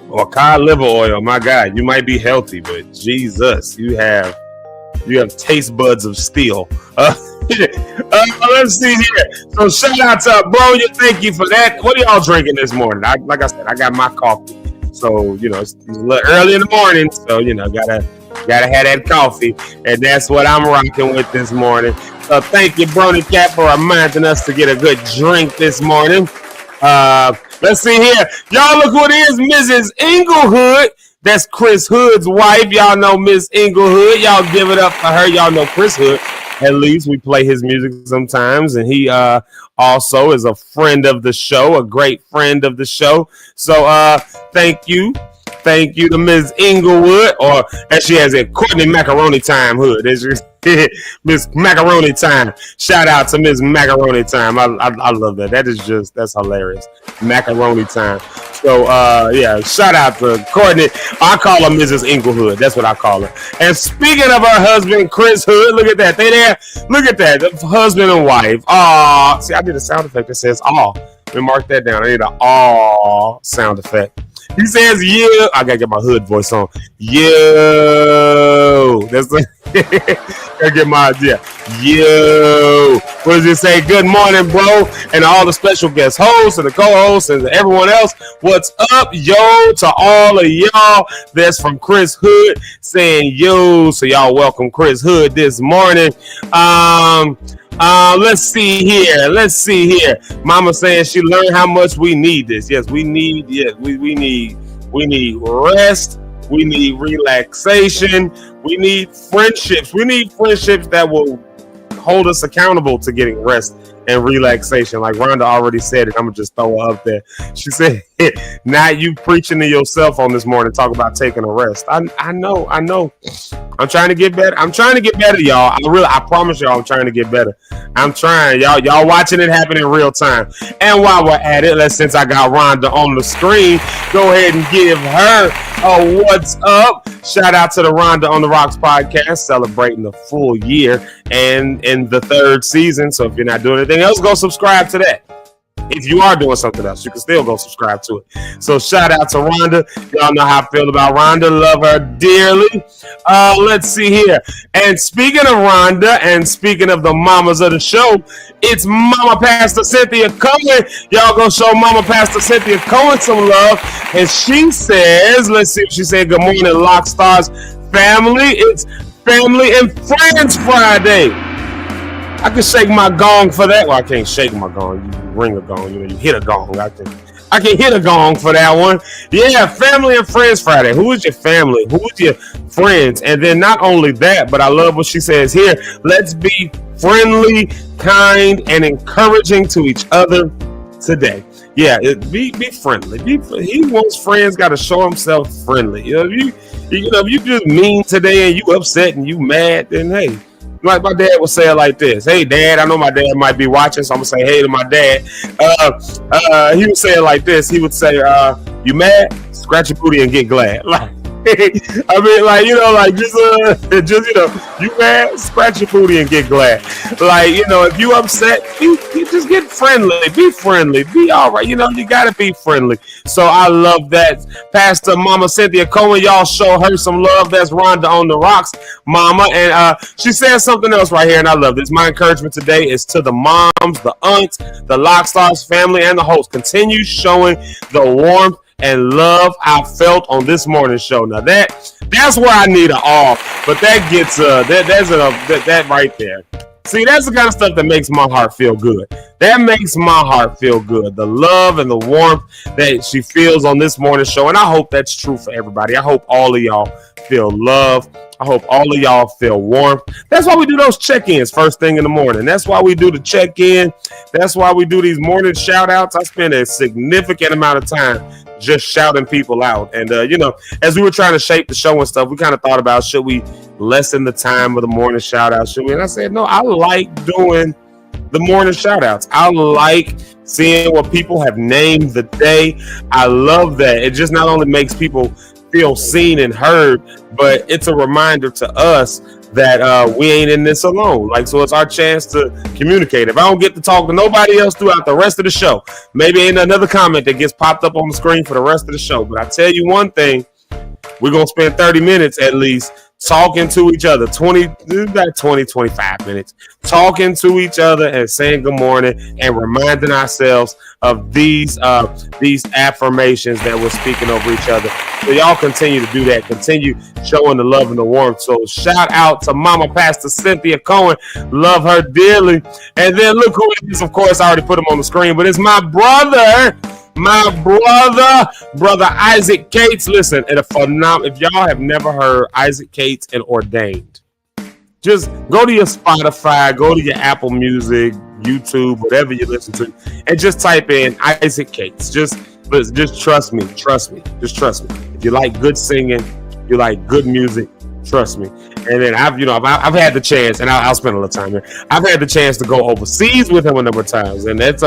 or cod liver oil, my God, you might be healthy, but Jesus, you have taste buds of steel. Let's see here. So shout out to Bronya. Thank you for that. What are y'all drinking this morning? Like I said, I got my coffee. So, it's a little early in the morning. So, gotta have that coffee. And that's what I'm rocking with this morning. So thank you, Brony Cat, for reminding us to get a good drink this morning. Let's see here. Y'all look who it is, Mrs. Inglehood. That's Chris Hood's wife. Y'all know Miss Inglehood. Y'all give it up for her. Y'all know Chris Hood. At least we play his music sometimes. And he also is a friend of the show, a great friend of the show. So thank you. Thank you to Ms. Inglewood, or as she has it, Courtney Macaroni Time Hood. Miss Macaroni Time. Shout out to Miss Macaroni Time. I love that. That's hilarious. Macaroni Time. So yeah, shout out to Courtney. I call her Mrs. Inglehood. That's what I call her. And speaking of her husband, Chris Hood, look at that. They there. Look at that. The husband and wife. Aw. See, I did a sound effect that says aw. Let me mark that down. I need an aw sound effect. He says, yeah. I gotta get my hood voice on. Yo. That's like, I get my idea. Yo. What does it say? Good morning, bro. And all the special guest hosts and the co-hosts and everyone else. What's up, yo, to all of y'all? That's from Chris Hood saying yo. So y'all welcome Chris Hood this morning. Let's see here. Mama saying she learned how much we need this. Yes, we need rest. We need relaxation. We need friendships. We need friendships that will hold us accountable to getting rest and relaxation. Like Rhonda already said it. I'm going to just throw her up there. She said, not you preaching to yourself on this morning, talk about taking a rest. I know. I'm trying to get better. Y'all. I promise y'all I'm trying to get better. I'm trying. Y'all watching it happen in real time. And while we're at it, since I got Rhonda on the screen, go ahead and give her a what's up. Shout out to the Rhonda on the Rocks podcast, celebrating the full year and in the 3rd season. So if you're not doing anything else, go subscribe to that. If you are doing something else, you can still go subscribe to it. So shout out to Rhonda. Y'all know how I feel about Rhonda. Love her dearly. Let's see here. And speaking of Rhonda and speaking of the mamas of the show, it's Mama Pastor Cynthia Cohen. Y'all go show Mama Pastor Cynthia Cohen some love. And she says, let's see what she said. Good morning, Lock Stars family. It's Family and Friends Friday. I can shake my gong for that. Well, I can't shake my gong. You ring a gong. You hit a gong. I can hit a gong for that one. Yeah, Family and Friends Friday. Who is your family? Who is your friends? And then not only that, but I love what she says here. Let's be friendly, kind, and encouraging to each other today. Yeah, be friendly. He wants friends. Got to show himself friendly. If you just mean today and you upset and you mad, then hey. Like my dad would say it like this. Hey, Dad, I know my dad might be watching, so I'm going to say hey to my dad. He would say it like this. He would say, you mad? Scratch your booty and get glad. Like, I mean, like, you mad? Scratch your booty and get glad. Like, if you upset, you just get friendly. Be friendly. Be all right. You got to be friendly. So I love that. Pastor Mama Cynthia Cohen, y'all show her some love. That's Rhonda on the Rocks, Mama. And she says something else right here, and I love this. My encouragement today is to the moms, the aunts, the Lock Stars family, and the host. Continue showing the warmth and love I felt on this morning show. Now that's where I need an off, but that gets that right there. See, that's the kind of stuff that makes my heart feel good. That makes my heart feel good. The love and the warmth that she feels on this morning show. And I hope that's true for everybody. I hope all of y'all feel love. I hope all of y'all feel warmth. That's why we do those check-ins first thing in the morning. That's why we do the check-in. That's why we do these morning shout-outs. I spend a significant amount of time just shouting people out. And, as we were trying to shape the show and stuff, we kind of thought about, should we lessen the time of the morning shout-out? Should we? And I said, no, I like doing the morning shout-outs. I like seeing what people have named the day. I love that. It just not only makes people feel seen and heard, but it's a reminder to us that we ain't in this alone. Like, so it's our chance to communicate. If I don't get to talk to nobody else throughout the rest of the show, maybe ain't another comment that gets popped up on the screen for the rest of the show. But I tell you one thing, we're going to spend 30 minutes at least talking to each other, 25 minutes, talking to each other and saying good morning and reminding ourselves of these affirmations that we're speaking over each other. So y'all continue to do that. Continue showing the love and the warmth. So shout out to Mama Pastor Cynthia Cohen. Love her dearly. And then look who it is. Of course, I already put him on the screen, but it's my brother. Brother Isaac Cates. Listen, if y'all have never heard Isaac Cates and Ordained, just go to your Spotify, go to your Apple Music, YouTube, whatever you listen to, and just type in Isaac Cates. Just trust me. Just trust me. If you like good singing, you like good music, trust me. And then I've had the chance, and I'll spend a little time here. I've had the chance to go overseas with him a number of times, and that's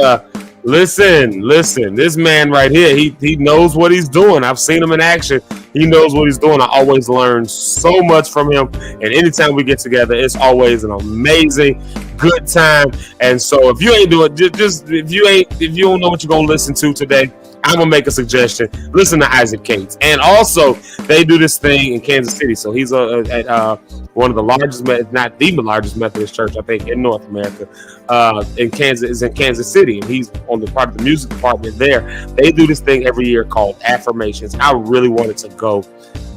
Listen, this man right here, he knows what he's doing. I've seen him in action. He knows what he's doing. I always learn so much from him. And anytime we get together, it's always an amazing, good time. And so if you ain't doing if you don't know what you're gonna listen to today, I'm gonna make a suggestion. Listen to Isaac Cates. And also, they do this thing in Kansas City. So he's at one of the largest, not the largest Methodist church, I think, in North America. In Kansas City, and he's on the part of the music department there. They do this thing every year called Affirmations. I really wanted to go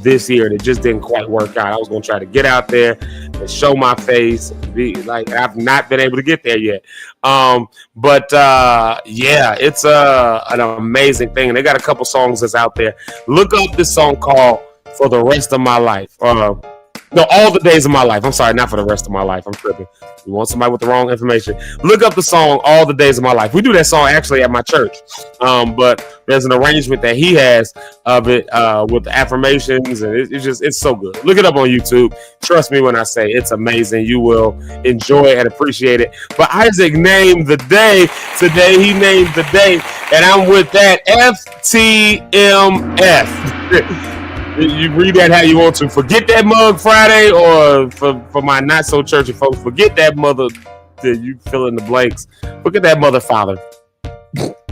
this year, and it just didn't quite work out. I was going to try to get out there and show my face. I've not been able to get there yet. But it's an amazing thing. And they got a couple songs that's out there. Look up this song called For the Rest of My Life. No, All the Days of My Life. I'm sorry, not For the Rest of My Life. I'm tripping. You want somebody with the wrong information? Look up the song All the Days of My Life. We do that song actually at my church. But there's an arrangement that he has of it with the affirmations, and it's so good. Look it up on YouTube. Trust me when I say it's amazing. You will enjoy it and appreciate it. But Isaac named the day today. He named the day, and I'm with that FTMF. You read that how you want to. Forget that mug Friday, or for my not so churchy folks, forget that mother. You fill in the blanks. Forget that mother father.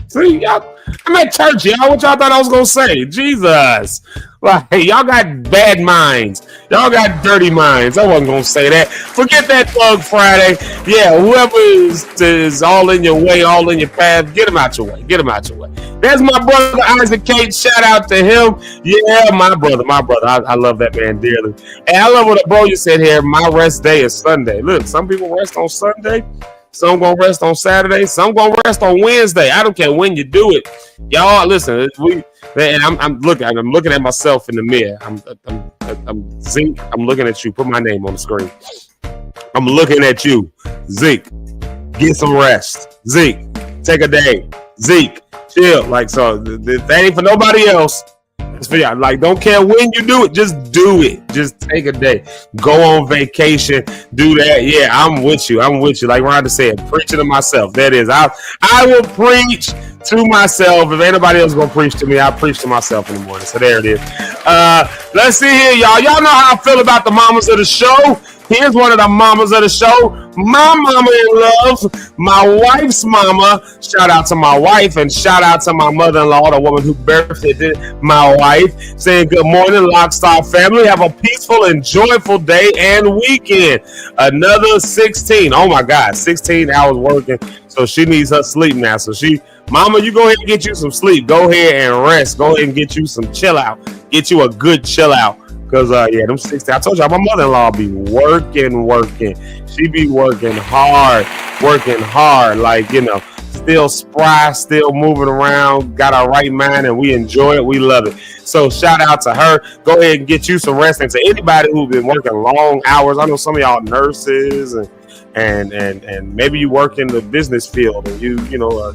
See, y'all, I'm at church, y'all. What y'all thought I was gonna say? Jesus, like y'all got bad minds. Y'all got dirty minds. I wasn't gonna say that. Forget that Thug Friday. Yeah, whoever is all in your way, all in your path, get him out your way. Get him out your way. There's my brother Isaac Cates. Shout out to him. Yeah, my brother. I love that man dearly. And I love what the bro you said here. My rest day is Sunday. Look, some people rest on Sunday. Some gonna rest on Saturday. Some gonna rest on Wednesday. I don't care when you do it. Y'all listen. I'm looking at myself in the mirror. I'm Zeke. I'm looking at you. Put my name on the screen. I'm looking at you, Zeke. Get some rest, Zeke. Take a day, Zeke. Chill. Like, so that ain't for nobody else. It's for y'all. Like, don't care when you do it. Just do it. Just take a day. Go on vacation. Do that. Yeah, I'm with you. Like Rhonda said, preaching to myself. That is. I will preach to myself. If anybody else gonna preach to me, I'll preach to myself in the morning. So there it is. Let's see here, y'all. Y'all know how I feel about the mamas of the show. Here's one of the mamas of the show. My mama in love, my wife's mama. Shout out to my wife, and shout out to my mother-in-law, the woman who birthed my wife. Saying good morning, Lockstar family. Have a peaceful and joyful day and weekend. Another 16. Oh my God, 16 hours working. So she needs her sleep now. So mama, you go ahead and get you some sleep. Go ahead and rest. Go ahead and get you some chill out. Get you a good chill out. Cause yeah, them 60. I told y'all my mother-in-law be working. She be working hard, like, you know, still spry, still moving around, got our right mind, and we enjoy it. We love it. So shout out to her. Go ahead and get you some rest. And to anybody who's been working long hours, I know some of y'all nurses and maybe you work in the business field and you know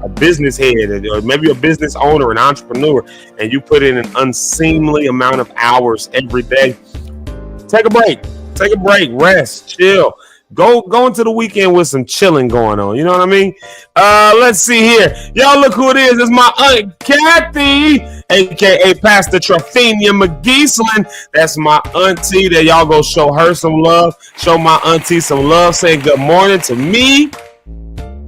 a business head or maybe a business owner, an entrepreneur, and you put in an unseemly amount of hours every day. Take a break, rest, chill. Go into the weekend with some chilling going on. You know what I mean? Let's see here. Y'all look who it is. It's my Aunt Kathy, aka Pastor Trophinia McGeeslin. That's my auntie. That y'all go show her some love. Show my auntie some love. Say good morning to me.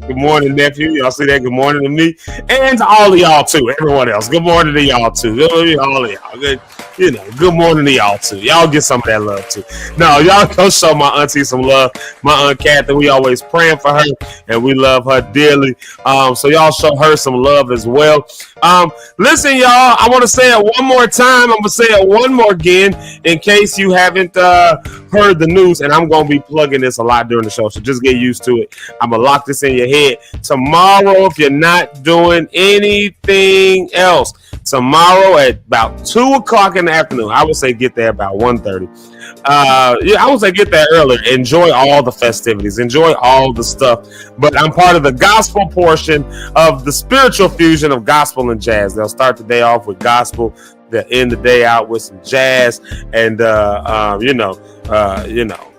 Good morning, nephew. Y'all see that? Good morning to me. And to all of y'all too. Everyone else. Good morning to y'all too. Good morning to all of y'all. Good. You know, good morning to y'all too. Y'all get some of that love too. No, y'all go show my auntie some love. My Aunt Kathy, we always praying for her and we love her dearly. So y'all show her some love as well. Listen, y'all, I want to say it one more time. I'm gonna say it one more again in case you haven't heard the news, and I'm gonna be plugging this a lot during the show. So just get used to it. I'm gonna lock this in your head. Tomorrow, if you're not doing anything else, tomorrow at about 2:00 in the afternoon, I would say get there about 1:30. Yeah, I would say get there earlier. Enjoy all the festivities. Enjoy all the stuff. But I'm part of the gospel portion of the spiritual fusion of gospel and jazz. They'll start the day off with gospel. They'll end the day out with some jazz. And,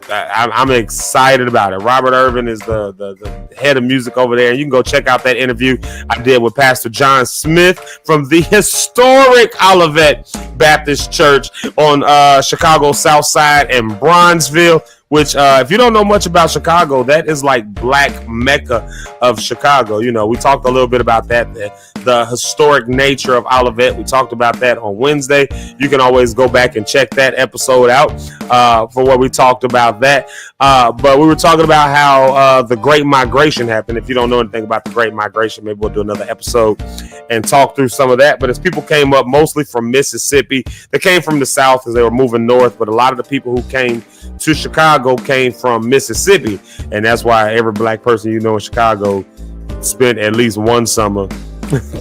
I'm excited about it. Robert Irvin is the head of music over there. You can go check out that interview I did with Pastor John Smith from the historic Olivet Baptist Church on Chicago South Side and Bronzeville, which if you don't know much about Chicago, that is like Black Mecca of Chicago. You know, we talked a little bit about that, the historic nature of Olivet. We talked about that on Wednesday. You can always go back and check that episode out for what we talked about that. But we were talking about how the Great Migration happened. If you don't know anything about the Great Migration, maybe we'll do another episode and talk through some of that. But as people came up mostly from Mississippi, they came from the South as they were moving north. But a lot of the people who came to Chicago came from Mississippi. And that's why every black person you know in Chicago spent at least one summer,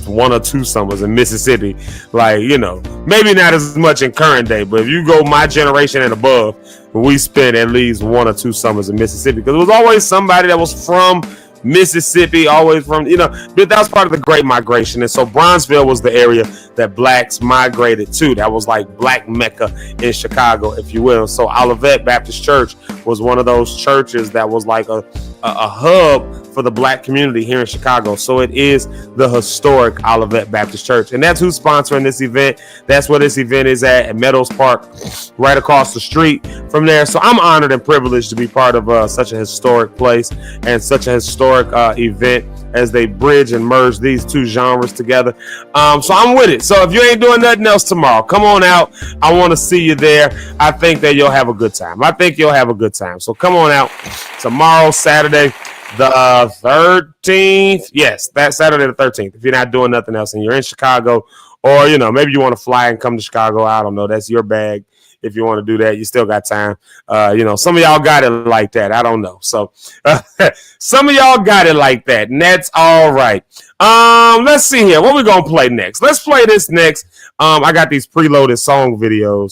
one or two summers in Mississippi. Like, you know, maybe not as much in current day, but if you go my generation and above, we spent at least one or two summers in Mississippi because it was always somebody that was from Mississippi, always from, you know, but that was part of the Great Migration. And so Bronzeville was the area that blacks migrated to. That was like Black Mecca in Chicago, if you will. So Olivet Baptist Church was one of those churches that was like a hub for the black community here in Chicago. So it is the historic Olivet Baptist Church. And that's who's sponsoring this event. That's where this event is at Meadows Park, right across the street from there. So I'm honored and privileged to be part of such a historic place and such a historic event as they bridge and merge these two genres together. So I'm with it. So if you ain't doing nothing else tomorrow, come on out. I want to see you there. I think that you'll have a good time. So come on out tomorrow, Saturday, the 13th. Yes, that's Saturday the 13th. If you're not doing nothing else and you're in Chicago, or, you know, maybe you want to fly and come to Chicago. I don't know. That's your bag. If you want to do that, you still got time. You know, some of y'all got it like that. I don't know. So some of y'all got it like that, and that's all right. Let's see here. What we going to play next? Let's play this next. I got these preloaded song videos.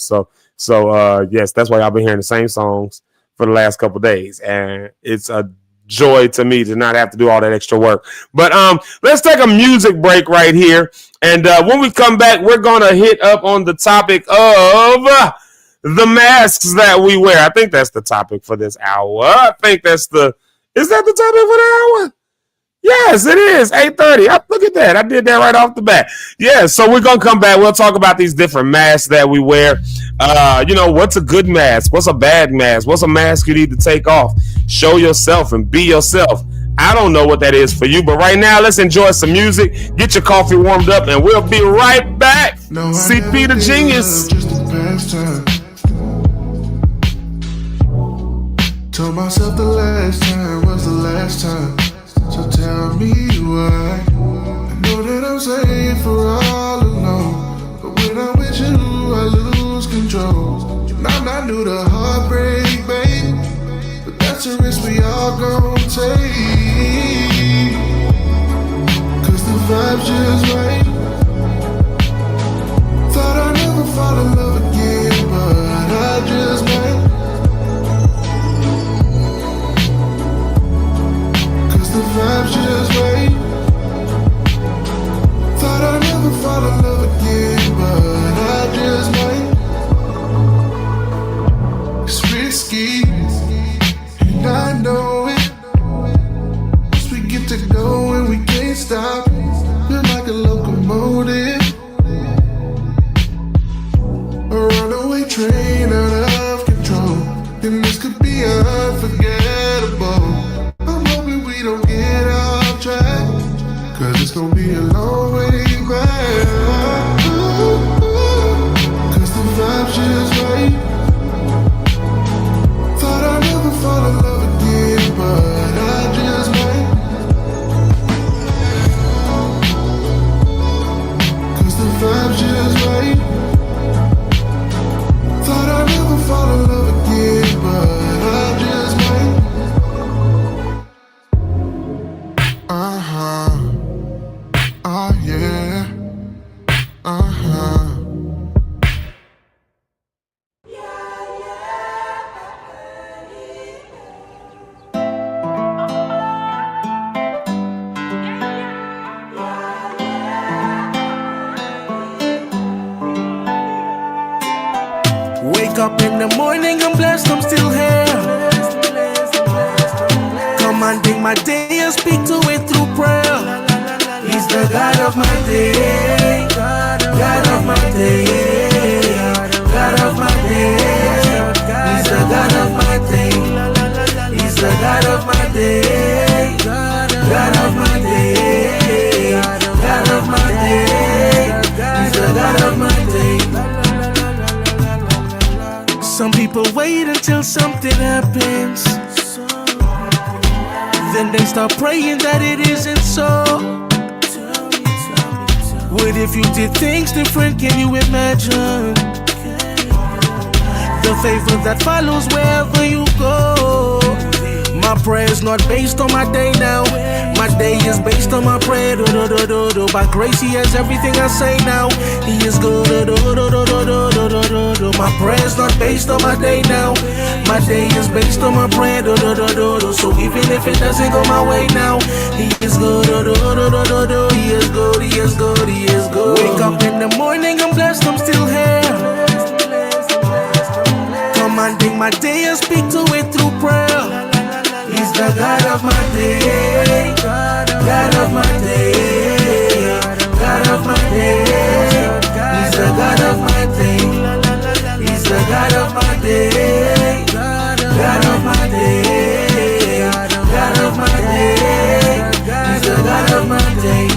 So yes, that's why y'all been hearing the same songs for the last couple days. And it's a joy to me to not have to do all that extra work. But let's take a music break right here. And when we come back, we're going to hit up on the topic of the masks that we wear. I think that's the topic for this hour. Is that the topic for the hour? Yes, it is. 8:30. Look at that. I did that right off the bat. Yeah, so we're going to come back. We'll talk about these different masks that we wear. You know, what's a good mask? What's a bad mask? What's a mask you need to take off? Show yourself and be yourself. I don't know what that is for you, but right now, let's enjoy some music. Get your coffee warmed up, and we'll be right back. No, CP the Genius. Just a pastime. Told myself the last time was the last time. So tell me why. I know that I'm safe for all alone, but when I'm with you, I lose control. I'm not new to heartbreak, babe, but that's a risk we all gon' take. Cause the vibe's just right. Thought I'd never fall in love again, but I just might. Cause the vibe's just right. Thought I'd never fall in love again, but I just might. It's risky, and I know it. Once we get to go and we can't stop, we're like a locomotive, a runaway train out of control. And this could be unforgettable. I'm hoping we don't get off track, cause it's gonna be a long way back. Cause the vibe's just right. Thought I'd never fall in love again, but I just might. Cause the vibe's just right. Thought I'd never fall in love again, but I just might. Uh-huh. Oh yeah. Uh-huh. Wake up in the morning, I'm blessed, I'm still here. Commanding my day and speak to it through prayer. He's the God of my day, God of my day, God of my day. He's the God of my day, He's the God of my day, God of my day, God of my day. He's the God of my day. Some people wait until something happens, then they start praying that it isn't so. What if you did things different, can you imagine? The favor that follows wherever you go. My prayer is not based on my day now. My day is based on my prayer. By grace he has everything I say now. He is good. My prayer is not based on my day now. My day is based on my prayer. So even if it doesn't go my way now, he is good. He is good. He is good. He is good. Wake up in the morning, I'm blessed, I'm still here. Commanding my day and speak to it through prayer. He's the God of my day, God of my day, God of my day. He's the God of my day, He's the God of my day, God of my day, God of my day. He's the God of my day.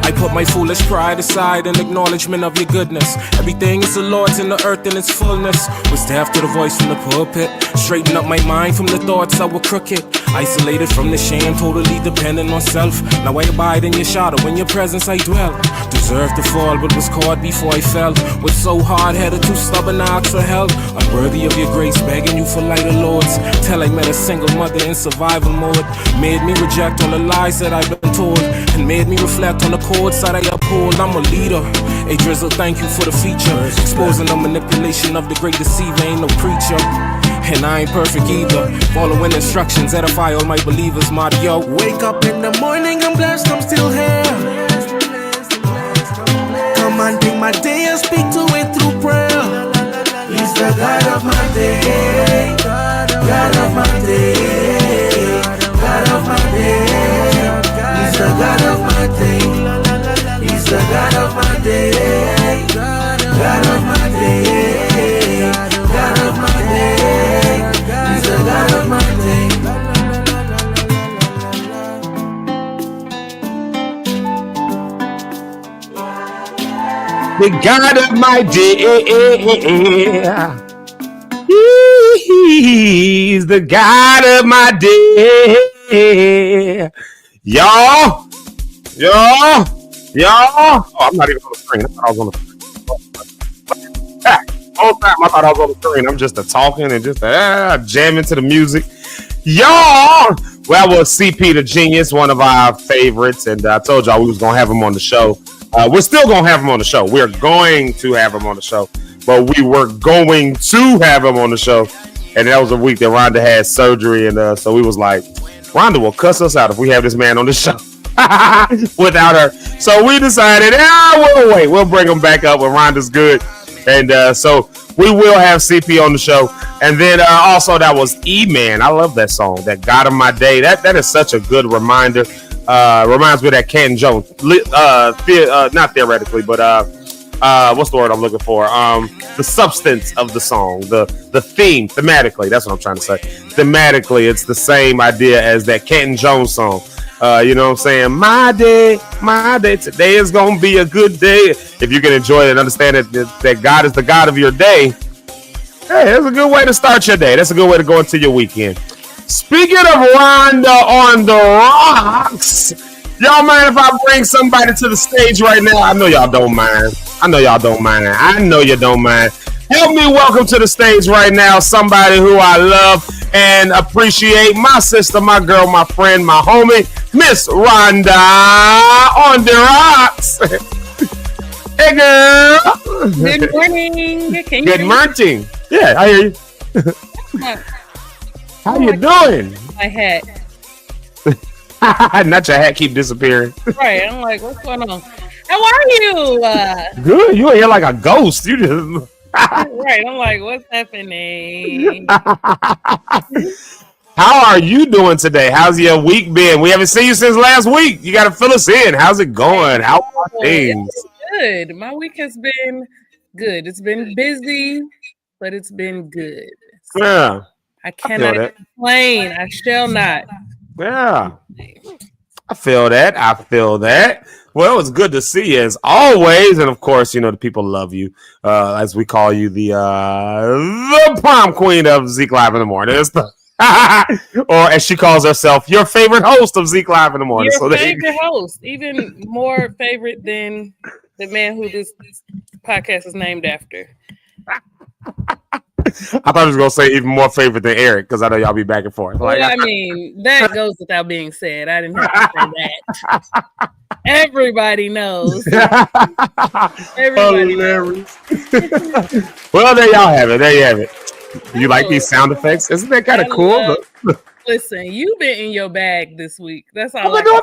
I put my foolish pride aside in acknowledgement of your goodness. Everything is the Lord's in the earth in its fullness. Was deaf to the voice from the pulpit. Straighten up my mind from the thoughts that were crooked. Isolated from the shame, totally dependent on self. Now I abide in your shadow, in your presence I dwell. Deserved to fall, but was caught before I fell. Was so hard-headed, too stubborn to ask for help. Unworthy of your grace, begging you for lighter loads. Till I met a single mother in survival mode. Made me reject all the lies that I've been told, and made me reflect on the codes that I uphold. I'm a leader. Hey Drizzle, thank you for the feature. Exposing the manipulation of the great deceiver, ain't no preacher. And I ain't perfect either. Following instructions, edify all my believers, Mario. Wake up in the morning, I'm blessed, I'm still here. Commanding my day and speak to it through prayer. He's the God of my day, God of my day, God of my day. He's the God of my day, He's the God of my day, God of my day, God of my day. He's the God of my day. The God of my day. He's the God of my day. Y'all. Oh, I'm not even on the screen. I thought I was on the screen. whole time I thought I was on the screen. I'm just talking and just jamming to the music. Y'all, well, that was CP the Genius, one of our favorites, and I told y'all we was gonna have him on the show. We're still gonna have him on the show. We're going to have him on the show, but we were going to have him on the show, and that was a week that Rhonda had surgery, and so we was like, Rhonda will cuss us out if we have this man on the show without her. So we decided, we'll wait. We'll bring him back up when Rhonda's good, and so we will have CP on the show. And then also that was E-Man. I love that song, that God of My Day. That is such a good reminder. Reminds me of that Canton Jones. Not theoretically, but what's the word I'm looking for? The substance of the song, the theme, thematically. That's what I'm trying to say. Thematically, it's the same idea as that Canton Jones song. You know what I'm saying? My day, today is going to be a good day. If you can enjoy it and understand that God is the God of your day, hey, that's a good way to start your day. That's a good way to go into your weekend. Speaking of Rhonda on the rocks, y'all mind if I bring somebody to the stage right now? I know y'all don't mind. I know you don't mind. Help me welcome to the stage right now somebody who I love and appreciate. My sister, my girl, my friend, my homie, Miss Rhonda on the rocks. Hey, girl. Good morning. Good morning. Yeah, I hear you. How you doing? My hat. Not your hat keep disappearing. Right. I'm like, what's going on? How are you? Good. You ain't here like a ghost. You just... Right. I'm like, what's happening? How are you doing today? How's your week been? We haven't seen you since last week. You got to fill us in. How's it going? How are things? Good. My week has been good. It's been busy, but it's been good. So Yeah. I cannot complain. I shall not. Yeah. I feel that. Well, it's good to see you as always. And of course, you know, the people love you. As we call you the prom queen of Zeke Live in the Morning. Or as she calls herself, your favorite host of Zeke Live in the Morning. Your favorite host, even more favorite than the man who this podcast is named after. I thought I was going to say even more favorite than Eric, because I know y'all be back and forth. Well, I mean, that goes without being said. I didn't have to say that. Everybody knows. Everybody knows. Well, there y'all have it. You like these sound effects? Isn't that kind of cool? Listen, you've been in your bag this week. That's all I can say.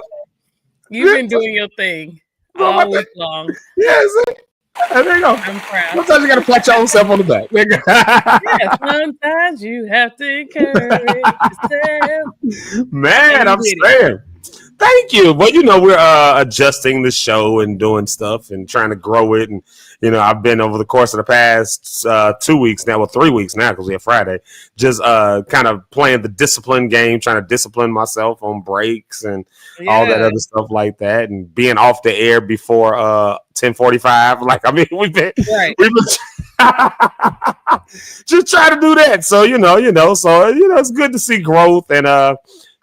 You've been doing your thing all week long. Yes. There you go. I'm proud. Sometimes you got to pat your own self on the back. Yeah, sometimes you have to encourage yourself. Man, I'm saying. Thank you. Well, you know, we're adjusting the show and doing stuff and trying to grow it. And, you know, I've been over the course of the past 2 weeks now, 3 weeks now, because we have Friday, just kind of playing the discipline game, trying to discipline myself on breaks and all that other stuff like that, and being off the air before 10:45. Like, I mean, we've been just trying to do that. So, it's good to see growth and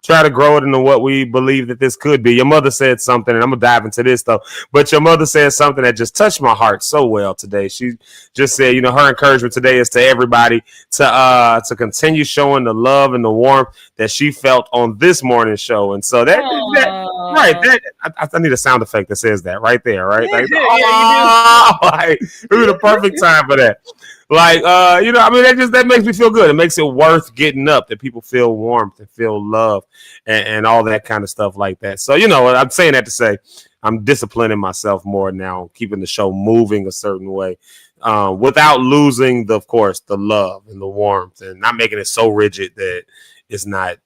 try to grow it into what we believe that this could be. Your mother said something, and I'm going to dive into this, though. But your mother said something that just touched my heart so well today. She just said, her encouragement today is to everybody to continue showing the love and the warmth that she felt on this morning show. And so I need a sound effect that says that right there, right? Like, it was the perfect time for that. Like, that makes me feel good. It makes it worth getting up, that people feel warmth and feel love and all that kind of stuff like that. So, I'm saying that to say I'm disciplining myself more now, keeping the show moving a certain way without losing, of course, the love and the warmth and not making it so rigid that it's not,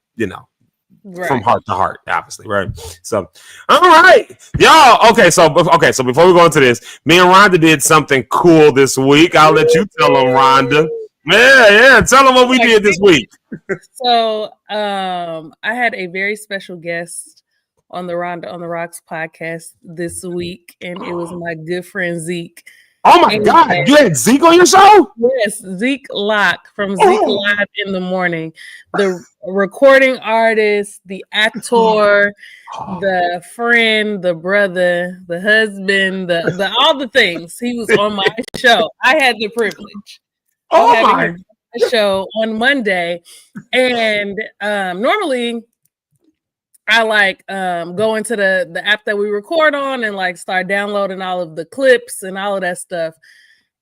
from heart to heart, obviously, right? So, all right, y'all. Okay, so before we go into this, me and Rhonda did something cool this week. I'll let you tell them, Rhonda. Yeah. Tell them what we did this week. So, I had a very special guest on the Rhonda on the Rocks podcast this week, and it was my good friend Zeke. Oh my God! You had Zeke on your show? Yes, Zeke Locke from Zeke Live in the Morning, the recording artist, the actor, the friend, the brother, the husband, the all the things. He was on my show. I had the privilege. Oh my! A show on Monday, and normally I like go into the app that we record on and like start downloading all of the clips and all of that stuff.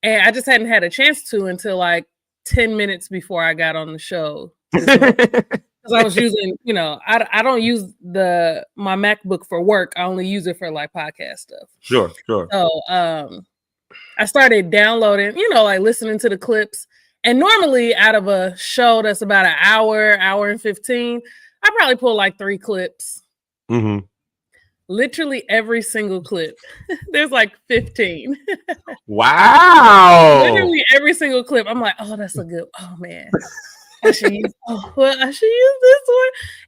And I just hadn't had a chance to until like 10 minutes before I got on the show. Because I was using, I don't use my MacBook for work. I only use it for like podcast stuff. Sure. So I started downloading, like listening to the clips. And normally out of a show that's about an hour and 15, I probably pull like 3 clips. Mm-hmm. Literally every single clip. There's like 15. Wow. Literally every single clip. I'm like, oh, that's a good, oh man. I should use this one.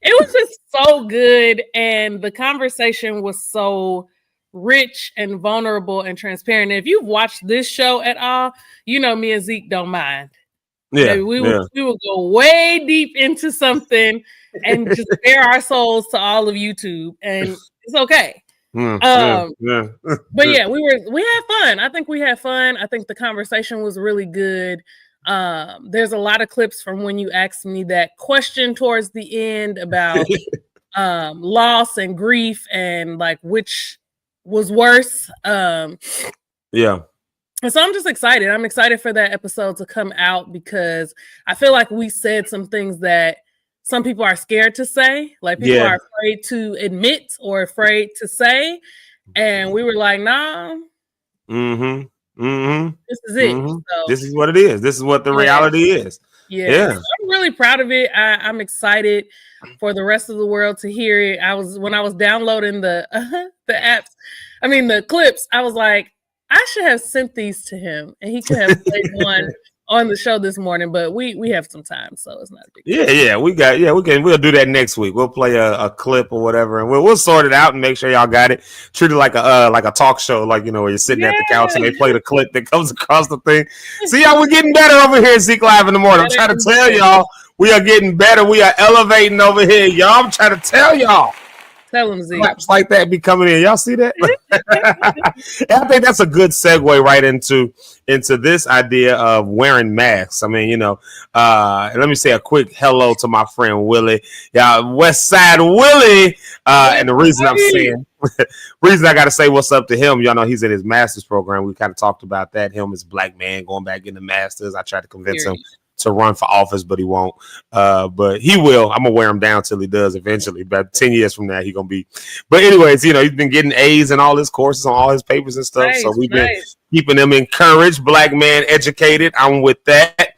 It was just so good. And the conversation was so rich and vulnerable and transparent. And if you've watched this show at all, me and Zeke don't mind. Yeah, we will go way deep into something and just bare our souls to all of YouTube, and it's okay. But yeah, we had fun. I think we had fun. I think the conversation was really good. There's a lot of clips from when you asked me that question towards the end about loss and grief and like which was worse. Yeah. And so I'm just excited. I'm excited for that episode to come out because I feel like we said some things that some people are scared to say. Like people are afraid to admit or afraid to say. And we were like, nah. Mm-hmm. Mm-hmm. This is it. Mm-hmm. So, this is what it is. This is what the reality is. Yeah. So I'm really proud of it. I'm excited for the rest of the world to hear it. When I was downloading the apps, the clips, I was like, I should have sent these to him and he could have played one on the show this morning, but we have some time, so it's not a big deal. We'll do that next week. We'll play a clip or whatever, and we'll sort it out and make sure y'all got it. Treat it like a talk show, like where you're sitting at the couch and they play the clip that comes across the thing. See how we're getting better over here at Zeke Live in the morning. I'm trying to tell y'all, we are getting better. We are elevating over here, y'all. I'm trying to tell y'all. Tell them, Zeke. Claps like that be coming in. Y'all see that? I think that's a good segue right into this idea of wearing masks. Let me say a quick hello to my friend Willie. West Side Willie. And the reason I'm saying, reason I got to say what's up to him, y'all know he's in his master's program. We kind of talked about that. Him as black man going back into masters. I tried to convince him to run for office, but he won't. But he will. I'm gonna wear him down till he does eventually. About 10 years from now, he gonna be. But anyways, he's been getting A's in all his courses on all his papers and stuff. So we've been keeping him encouraged, black man educated. I'm with that.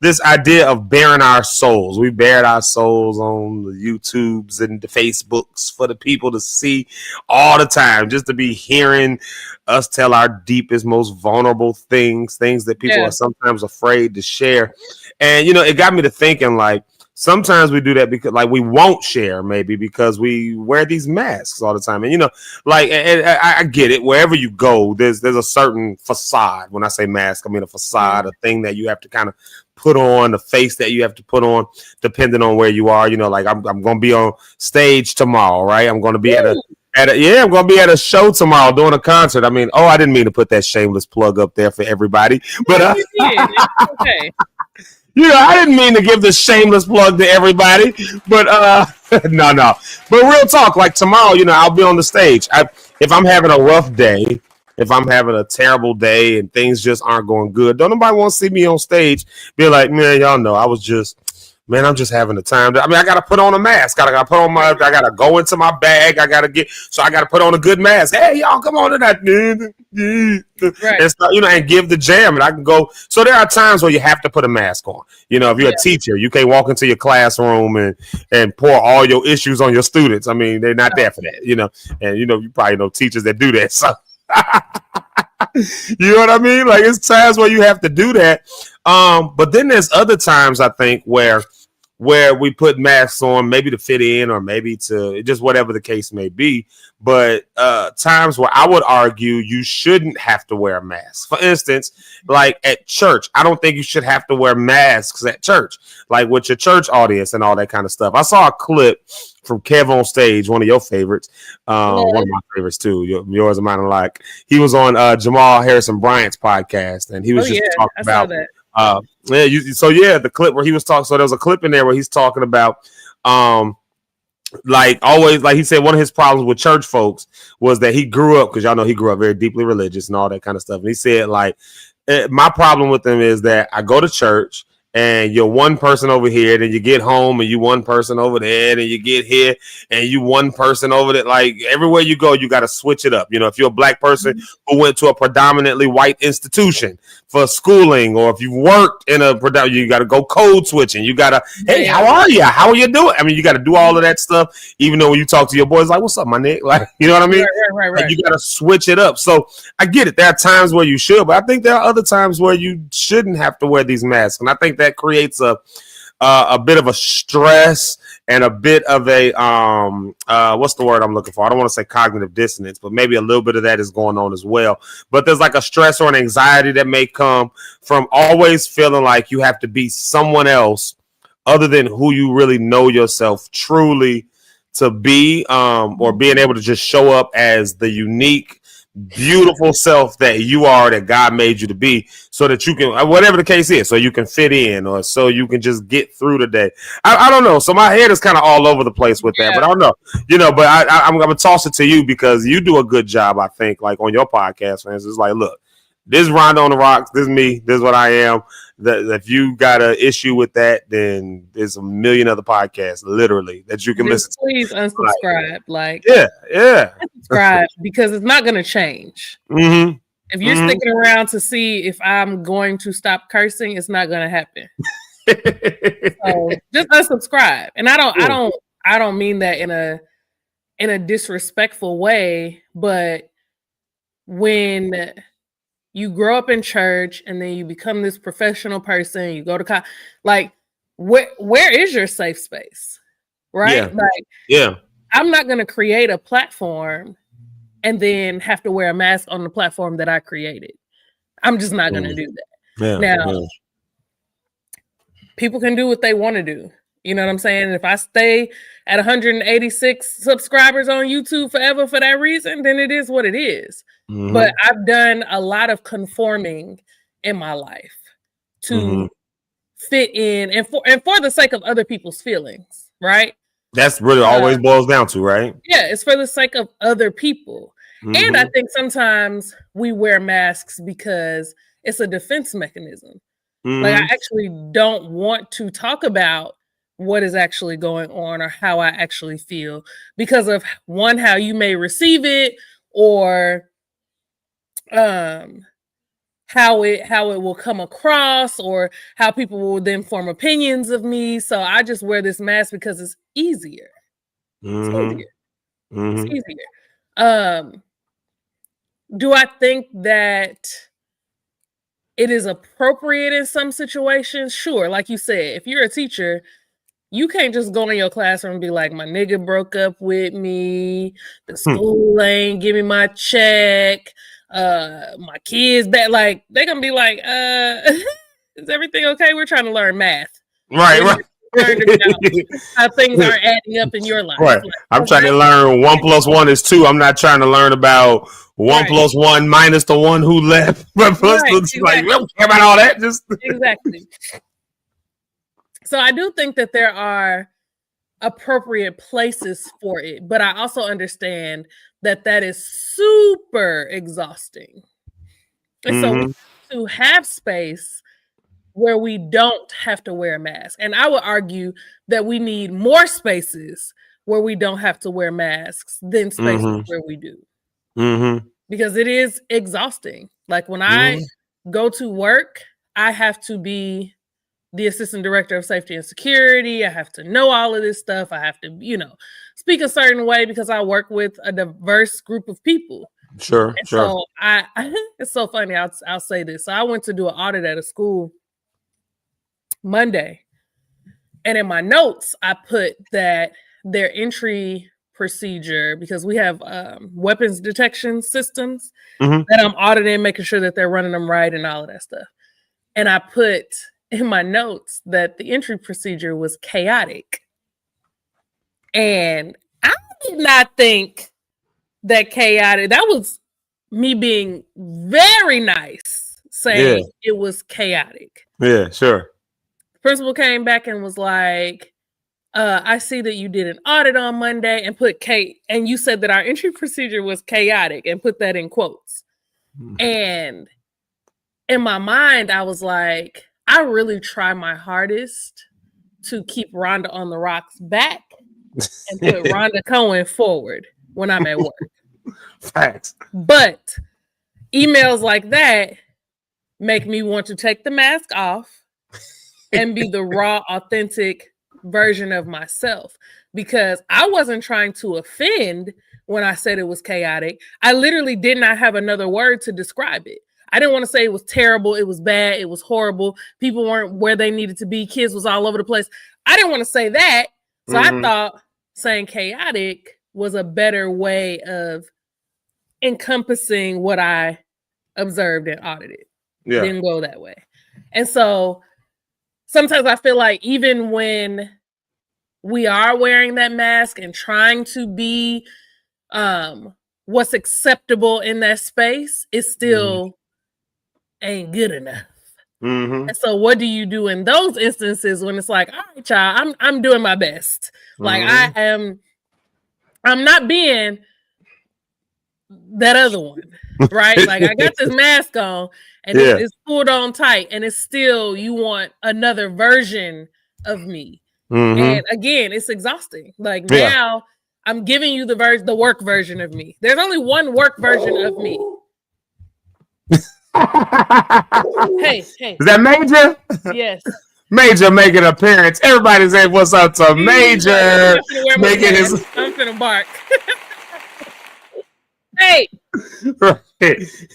This idea of bearing our souls. We bared our souls on the YouTubes and the Facebooks for the people to see all the time, just to be hearing us tell our deepest, most vulnerable things that people are sometimes afraid to share. And, it got me to thinking, like, sometimes we do that because, like, we won't share maybe because we wear these masks all the time. And, and I get it. Wherever you go, there's a certain facade. When I say mask, I mean a facade, a thing that you have to kind of put on, the face that you have to put on, depending on where you are. Like I'm going to be on stage tomorrow, right? I'm going to be I'm going to be at a show tomorrow doing a concert. I didn't mean to put that shameless plug up there for everybody, but okay. I didn't mean to give the shameless plug to everybody, but no. But real talk, like tomorrow, I'll be on the stage. If I'm having a rough day, if I'm having a terrible day and things just aren't going good, don't nobody want to see me on stage be like, man, y'all know I'm just having the time. I got to put on a mask. I got to go into my bag. I got to put on a good mask. Hey, y'all, come on to that. Right. And start, and give the jam. And I can go. So there are times where you have to put a mask on. If you're a teacher, you can't walk into your classroom and pour all your issues on your students. They're not there for that, and, you probably know teachers that do that. So, you know what I mean? Like, it's times where you have to do that. But then there's other times, I think, where where we put masks on, maybe to fit in or maybe to just whatever the case may be. But times where I would argue you shouldn't have to wear a mask. For instance, like at church, I don't think you should have to wear masks at church, like with your church audience and all that kind of stuff. I saw a clip from Kev on Stage, one of your favorites, one of my favorites too, yours and mine alike. He was on Jamal Harrison Bryant's podcast, and he was talking about that. The clip where he was talking. So there was a clip in there where he's talking about, like always, like he said, one of his problems with church folks was that he grew up, because y'all know he grew up very deeply religious and all that kind of stuff. And he said, like, my problem with them is that I go to church and you're one person over here, then you get home and you one person over there, then you get here and you one person over there. Like everywhere you go, you got to switch it up. You know, if you're a black person who went to a predominantly white institution for schooling, or if you worked in a you got to go code switching. You got to, hey, how are you? How are you doing? I mean, you got to do all of that stuff, even though when you talk to your boys, like, what's up, my nigga? Like, you know what I mean? Right. Like, you got to switch it up. So I get it. There are times where you should, but I think there are other times where you shouldn't have to wear these masks. And I think that creates a bit of a stress and a bit of a what's the word I'm looking for? I don't want to say cognitive dissonance, but maybe a little bit of that is going on as well. But there's like a stress or an anxiety that may come from always feeling like you have to be someone else other than who you really know yourself truly to be, or being able to just show up as the unique, beautiful self that you are, that God made you to be, so that you can, whatever the case is, so you can fit in, or so you can just get through the day. I don't know. So my head is kind of all over the place with that, but I don't know, but I'm going to toss it to you because you do a good job, I think, like on your podcast, for instance. It's like, look, this is Rondo on the Rocks. This is me. This is what I am. If you got an issue with that, then there's a million other podcasts, literally, that you can listen to. Please unsubscribe. Unsubscribe because it's not going to change. Mm-hmm. If you're sticking around to see if I'm going to stop cursing, it's not going to happen. So just unsubscribe. And I don't mean that in a disrespectful way, but when you grow up in church and then you become this professional person, you go to college, like where is your safe space? Right? I'm not going to create a platform and then have to wear a mask on the platform that I created. I'm just not going to do that. People can do what they want to do. You know what I'm saying? If I stay at 186 subscribers on YouTube forever for that reason, then it is what it is. Mm-hmm. But I've done a lot of conforming in my life to fit in and for the sake of other people's feelings, right? That's really always boils down to, right? Yeah, it's for the sake of other people. Mm-hmm. And I think sometimes we wear masks because it's a defense mechanism. Mm-hmm. Like I actually don't want to talk about what is actually going on or how I actually feel because of one, how you may receive it, or how it will come across, or how people will then form opinions of me. So I just wear this mask because it's easier. Mm-hmm. It's easier. Do I think that it is appropriate in some situations? Sure. Like you said, if you're a teacher, you can't just go in your classroom and be like, my nigga broke up with me, the school ain't give me my check, my kids back. Like, they're gonna be like, is everything okay? We're trying to learn math. Right. How things are adding up in your life. Right. Like, I'm trying to learn 1 + 1 is 2. I'm not trying to learn about 1 + 1 minus the one who left. Exactly. Like, we don't care about all that. Just exactly. So I do think that there are appropriate places for it, but I also understand that that is super exhausting. And so we have to have space where we don't have to wear a mask. And I would argue that we need more spaces where we don't have to wear masks than spaces where we do. Because it is exhausting. Like when I go to work, I have to be the assistant director of safety and security. I have to know all of this stuff. I have to, speak a certain way because I work with a diverse group of people. Sure. So it's so funny. I'll say this. So I went to do an audit at a school Monday, And in my notes, I put that their entry procedure, because we have weapons detection systems that I'm auditing, making sure that they're running them right and all of that stuff. And I put in my notes that the entry procedure was chaotic. And I did not think that chaotic, that was me being very nice, saying it was chaotic. Yeah, sure. The principal came back and was like, I see that you did an audit on Monday and put and you said that our entry procedure was chaotic and put that in quotes. And in my mind, I was like, I really try my hardest to keep Rhonda on the rocks back and put Rhonda Cohen forward when I'm at work. Facts. But emails like that make me want to take the mask off and be the raw, authentic version of myself, because I wasn't trying to offend when I said it was chaotic. I literally did not have another word to describe it. I didn't want to say it was terrible, it was bad, it was horrible, people weren't where they needed to be, kids was all over the place. I didn't want to say that. So I thought saying chaotic was a better way of encompassing what I observed and audited. Yeah. Didn't go that way. And so sometimes I feel like even when we are wearing that mask and trying to be what's acceptable in that space, it still ain't good enough. And so what do you do in those instances when it's like, all right, child, I'm doing my best. Like I'm not being that other one, right? Like I got this mask on and it's pulled on tight, and it's still, you want another version of me. And again, it's exhausting. Like now I'm giving you the work version of me. There's only one work version of me. Hey. Is that Major? Yes. Major making an appearance. Everybody say what's up to Major. Making his. I'm finna bark. Hey.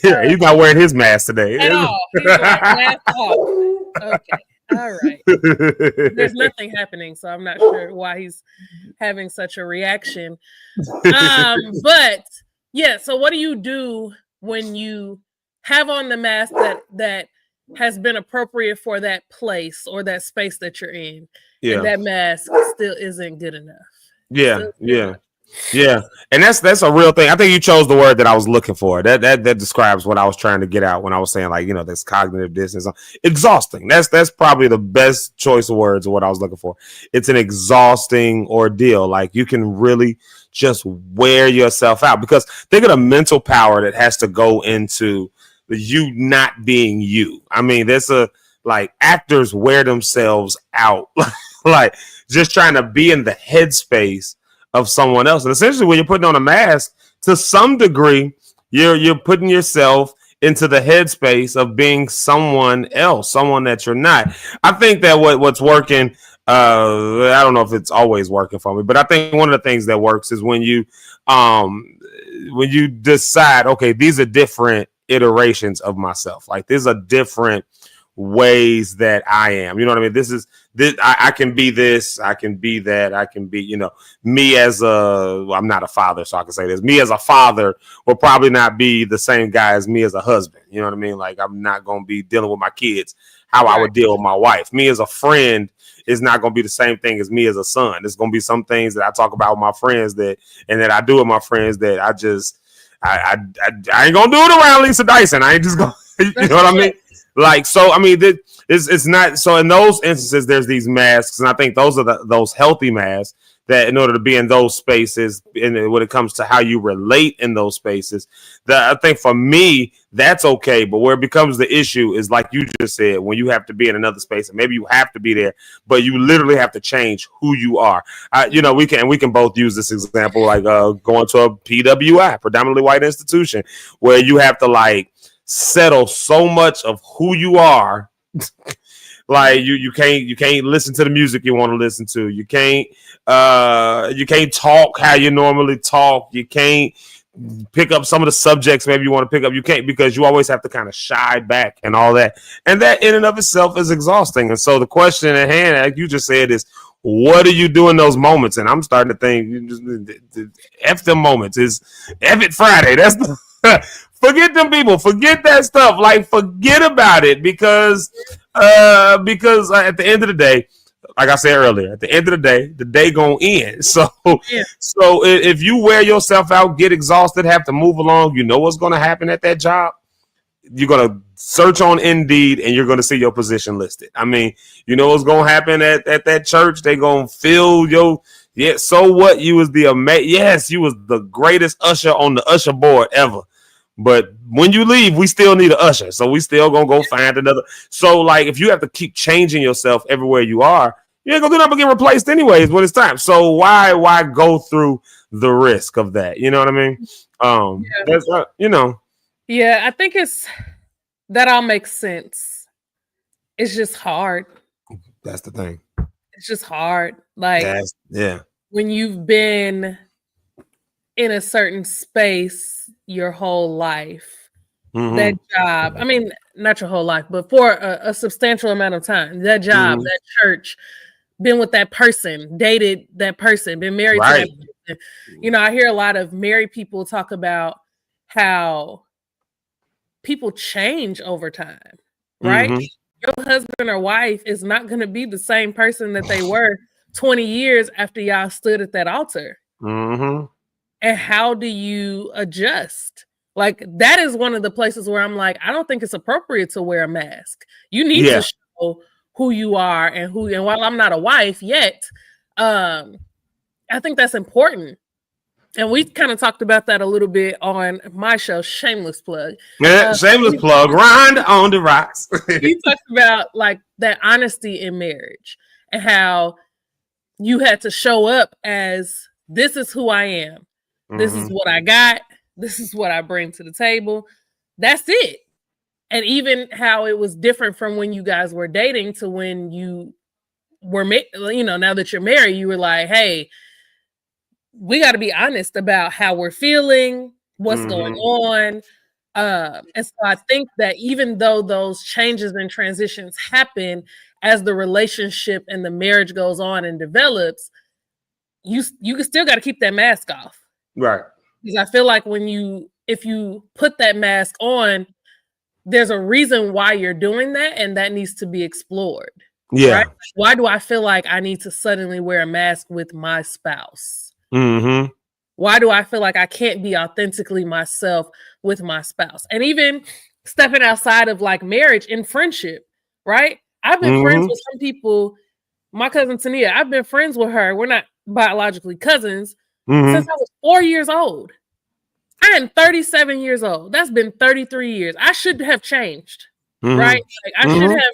Yeah, he's not wearing his mask today. At all. He's like, mask off. Okay. All right. There's nothing happening, so I'm not sure why he's having such a reaction. But yeah, so what do you do when you have on the mask that has been appropriate for that place or that space that you're in, and that mask still isn't good enough? Yeah, and that's a real thing. I think you chose the word that I was looking for. That describes what I was trying to get out when I was saying, like, you know, this cognitive dissonance. Exhausting. That's probably the best choice of words of what I was looking for. It's an exhausting ordeal. Like, you can really just wear yourself out, because think of the mental power that has to go into you not being you. I mean, there's actors wear themselves out, like just trying to be in the headspace of someone else. And essentially, when you're putting on a mask, to some degree, you're putting yourself into the headspace of being someone else, someone that you're not. I think that what's working, I don't know if it's always working for me, but I think one of the things that works is when you decide, okay, these are different iterations of myself. Like, these are different ways that I am. You know what I mean? This I can be this, I can be that, I can be, you know, me as I'm not a father, so I can say this. Me as a father will probably not be the same guy as me as a husband. You know what I mean? Like, I'm not going to be dealing with my kids how I would deal with my wife. Me as a friend is not going to be the same thing as me as a son. There's going to be some things that I talk about with my friends that I do with my friends that I ain't going to do it around Lisa Dyson. I ain't just going to, you know what I mean? Like, so, I mean, it's not, so in those instances, there's these masks, and I think those are those healthy masks that in order to be in those spaces, and when it comes to how you relate in those spaces, that I think for me, that's okay. But where it becomes the issue is, like you just said, when you have to be in another space, and maybe you have to be there, but you literally have to change who you are. You know, we can both use this example, like going to a PWI, predominantly white institution, where you have to, like, settle so much of who you are. Like, you can't listen to the music you want to listen to. You can't talk how you normally talk. You can't pick up some of the subjects maybe you want to pick up. You can't, because you always have to kind of shy back and all that. And that in and of itself is exhausting. And so the question at hand, like you just said, is what do you do in those moments? And I'm starting to think, F them moments is F it Friday. That's the forget them people. Forget that stuff. Like, forget about it, because at the end of the day, like I said earlier, at the end of the day gonna end. So if you wear yourself out, get exhausted, have to move along, you know what's gonna happen at that job. You're gonna search on Indeed and you're gonna see your position listed. I mean, you know what's gonna happen at that church. They gonna fill your so what? You was you was the greatest usher on the usher board ever. But when you leave, we still need an usher. So we still gonna go find another. So like, if you have to keep changing yourself everywhere you are, you ain't gonna do nothing but get replaced anyways when it's time. So why go through the risk of that? You know what I mean? That's Yeah, I think that all makes sense. It's just hard. That's the thing. It's just hard. Like, when you've been in a certain space your whole life, that job, I mean, not your whole life, but for a substantial amount of time, that job, that church, been with that person, dated that person, been married to that person. You know, I hear a lot of married people talk about how people change over time, right? Your husband or wife is not going to be the same person that they were 20 years after y'all stood at that altar. And how do you adjust? Like, that is one of the places where I'm like, I don't think it's appropriate to wear a mask. You need to show who you are and while I'm not a wife yet, I think that's important. And we kind of talked about that a little bit on my show, Shameless Plug. Shameless plug, Grind on the Rocks. We talked about like that honesty in marriage and how you had to show up as, this is who I am. This is what I got. This is what I bring to the table. That's it. And even how it was different from when you guys were dating to when you were, now that you're married, you were like, hey, we got to be honest about how we're feeling, what's going on. And so I think that even though those changes and transitions happen as the relationship and the marriage goes on and develops, you still got to keep that mask off. Right. Because I feel like if you put that mask on, there's a reason why you're doing that, and that needs to be explored. Yeah. Right? Why do I feel like I need to suddenly wear a mask with my spouse? Why do I feel like I can't be authentically myself with my spouse? And even stepping outside of like marriage in friendship, right? I've been friends with some people. My cousin Tania, I've been friends with her. We're not biologically cousins since I was 4 years old. I am 37 years old. That's been 33 years. I should have changed, right? Like, I should have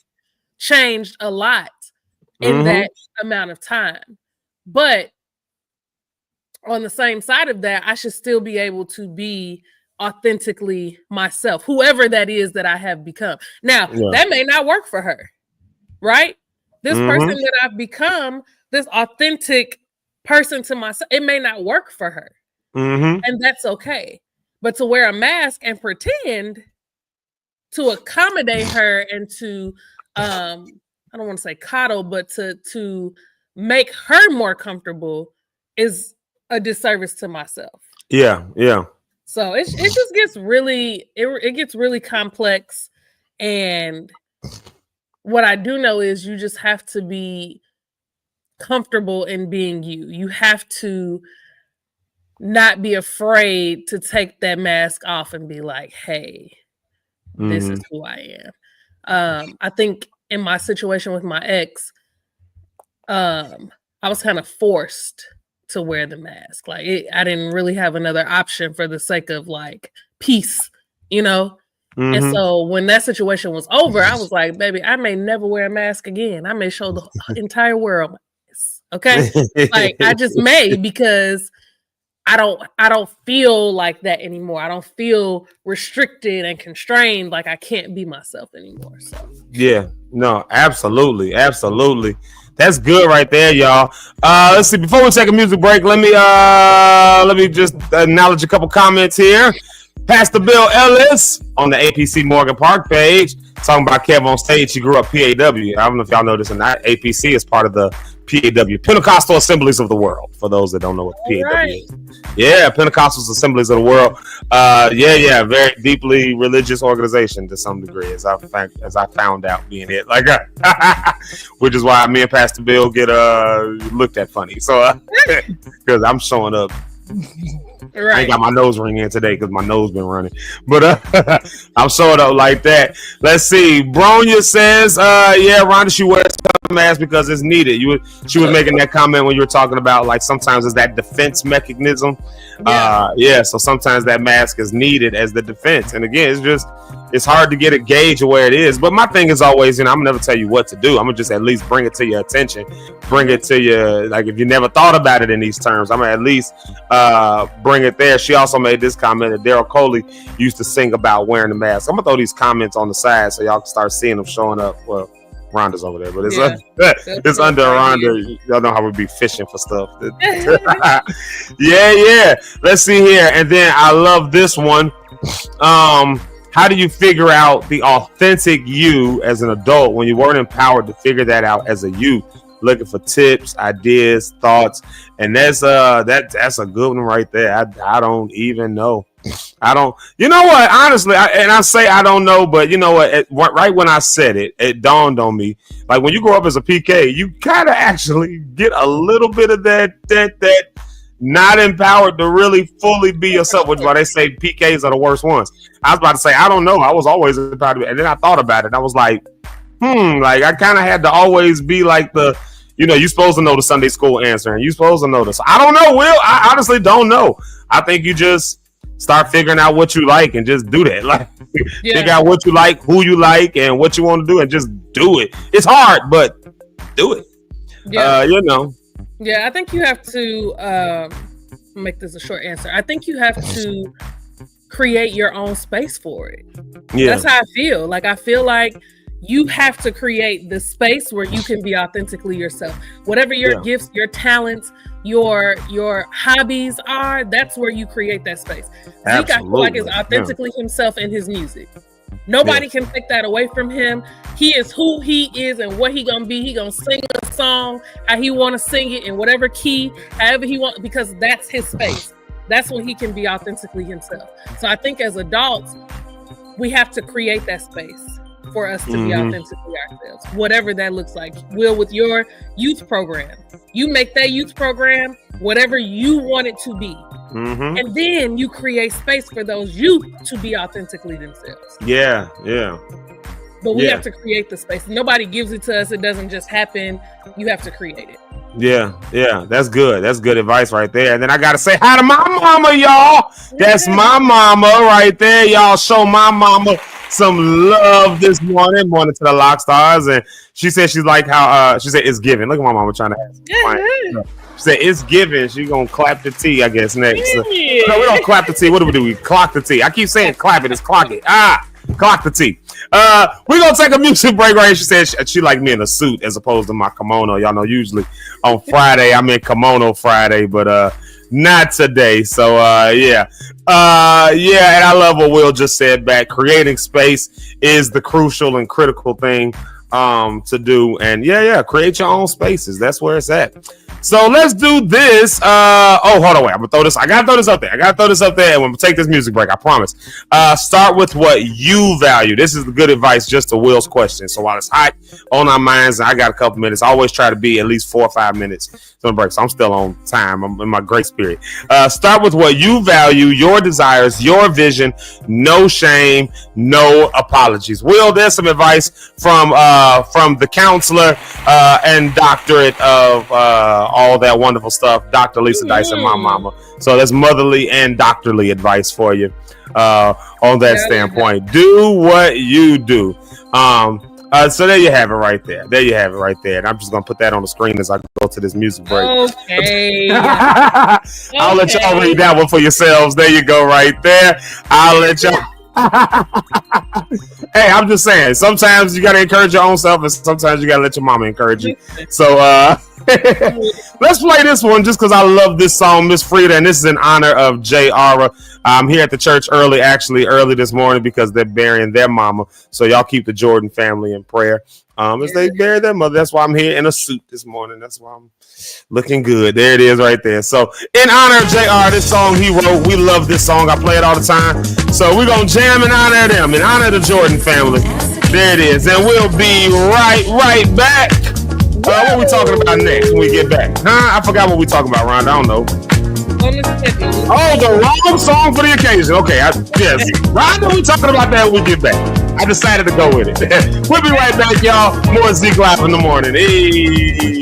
changed a lot in that amount of time. But on the same side of that, I should still be able to be authentically myself, whoever that is that I have become. Now, that may not work for her, right? This person that I've become, this authentic person to myself, it may not work for her. And that's okay. But to wear a mask and pretend to accommodate her and to, I don't want to say coddle, but to make her more comfortable is a disservice to myself. Yeah. So it just gets really, it gets really complex. And what I do know is you just have to be comfortable in being you. You have to not be afraid to take that mask off and be like, hey, this is who I am. I think in my situation with my ex, I was kind of forced to wear the mask. Like, I didn't really have another option for the sake of like peace, you know? And so when that situation was over, I was like, baby, I may never wear a mask again. I may show the entire world my face. Okay. Like, I just may, because I don't feel like that anymore. I don't feel restricted and constrained. Like, I can't be myself anymore. So yeah. No, absolutely. That's good right there, y'all. Let's see. Before we take a music break, let me just acknowledge a couple comments here. Pastor Bill Ellis on the APC Morgan Park page talking about Kev on stage. He grew up PAW. I don't know if y'all know this or not. APC is part of the PAW, Pentecostal Assemblies of the World. For those that don't know what the PAW is, yeah, Pentecostal Assemblies of the World. Yeah, very deeply religious organization to some degree, as I found out being it, like, which is why me and Pastor Bill get looked at funny. So because I'm showing up. Right. I ain't got my nose ring in today because my nose been running, but I'm showing up like that. Let's see. Bronya says, yeah, Rhonda, she wears a mask because it's needed. She was making that comment when you were talking about, like, sometimes it's that defense mechanism. Yeah. So sometimes that mask is needed as the defense. And again, it's hard to get a gauge of where it is. But my thing is always, I'm gonna never tell you what to do. I'm gonna just at least bring it to your attention, bring it to you. Like, if you never thought about it in these terms, I'm gonna at least bring it there. She also made this comment that Daryl Coley used to sing about wearing the mask. I'm gonna throw these comments on the side so y'all can start seeing them showing up. Well, Rhonda's over there, but it's under Rhonda. Y'all know how we be fishing for stuff. Yeah. Let's see here. And then I love this one. How do you figure out the authentic you as an adult when you weren't empowered to figure that out as a youth? Looking for tips, ideas, thoughts, and that's a good one right there. I don't even know. I don't. You know what? Honestly, I say I don't know, but you know what? Right when I said it, it dawned on me. Like, when you grow up as a PK, you kind of actually get a little bit of that not empowered to really fully be yourself, which is why they say PKs are the worst ones. I was about to say, I don't know. I was always empowered to be, and then I thought about it, and I was like, like, I kind of had to always be like you're supposed to know the Sunday school answer, and you're supposed to know this. I don't know, Will. I honestly don't know. I think you just start figuring out what you like and just do that. Like, figure out what you like, who you like, and what you want to do, and just do it. It's hard, but do it. Yeah. Yeah, I think you have to make this a short answer. I think you have to create your own space for it. Yeah. That's how I feel. Like, I feel like you have to create the space where you can be authentically yourself. Whatever your gifts, your talents, your hobbies are, that's where you create that space. Zeke, I feel like, is authentically himself in his music. Nobody can take that away from him. He is who he is and what he gonna be. He gonna sing a song how he want to sing it in whatever key, however he want, because that's his space. That's when he can be authentically himself. So I think as adults, we have to create that space for us to be authentically ourselves, whatever that looks like. Will, with your youth program, you make that youth program whatever you want it to be. And then you create space for those youth to be authentically themselves. Yeah. But we have to create the space. Nobody gives it to us. It doesn't just happen. You have to create it. Yeah. That's good. That's good advice right there. And then I got to say hi to my mama, y'all. That's my mama right there. Y'all show my mama some love this morning. Morning to the Lock Stars. And she said she's like how she said it's giving. Look at my mama trying to ask. She said it's giving. She gonna clap the T, I guess, next. No, we don't clap the T. What do? We clock the T. I keep saying clap it. It's clock it. Clock the T. We're gonna take a music break right here. She said she like me in a suit as opposed to my kimono. Y'all know usually on Friday I'm in kimono Friday, but not today. So yeah. And I love what Will just said back. Creating space is the crucial and critical thing to do. And create your own spaces. That's where it's at. So let's do this. Hold on, wait. I'm gonna throw this. I gotta throw this up there. And when we take this music break, I promise. Start with what you value. This is the good advice just to Will's question. So while it's hot on our minds, and I got a couple minutes, I always try to be at least 4 or 5 minutes to the break. So I'm still on time. I'm in my great spirit. Start with what you value, your desires, your vision. No shame, no apologies. Will, there's some advice from the counselor and doctorate of all that wonderful stuff, Dr. Lisa Dyson, my mama. So that's motherly and doctorly advice for you on that standpoint. Do what you do. So there you have it right there. And I'm just gonna put that on the screen as I go to this music break. Okay. I'll let y'all read that one for yourselves. There you go, right there. I'll let y'all. Hey, I'm just saying. Sometimes you gotta encourage your own self, and sometimes you gotta let your mama encourage you. So let's play this one just because I love this song, Miss Frida, and this is in honor of Jay Ara. I'm here at the church early this morning because they're burying their mama. So y'all keep the Jordan family in prayer. As they bury their mother. That's why I'm here in a suit this morning. That's why I'm looking good. There it is right there. So in honor of JR, this song he wrote, we love this song. I play it all the time. So we're going to jam in honor of them, in honor of the Jordan family. There it is. And we'll be right back. What are we talking about next when we get back? I forgot what we talking about, Rhonda. I don't know. Oh, the wrong song for the occasion. Okay, yes. Rhonda, we talking about that when we get back. I decided to go with it. We'll be right back, y'all. More Zeke Live in the morning. Hey.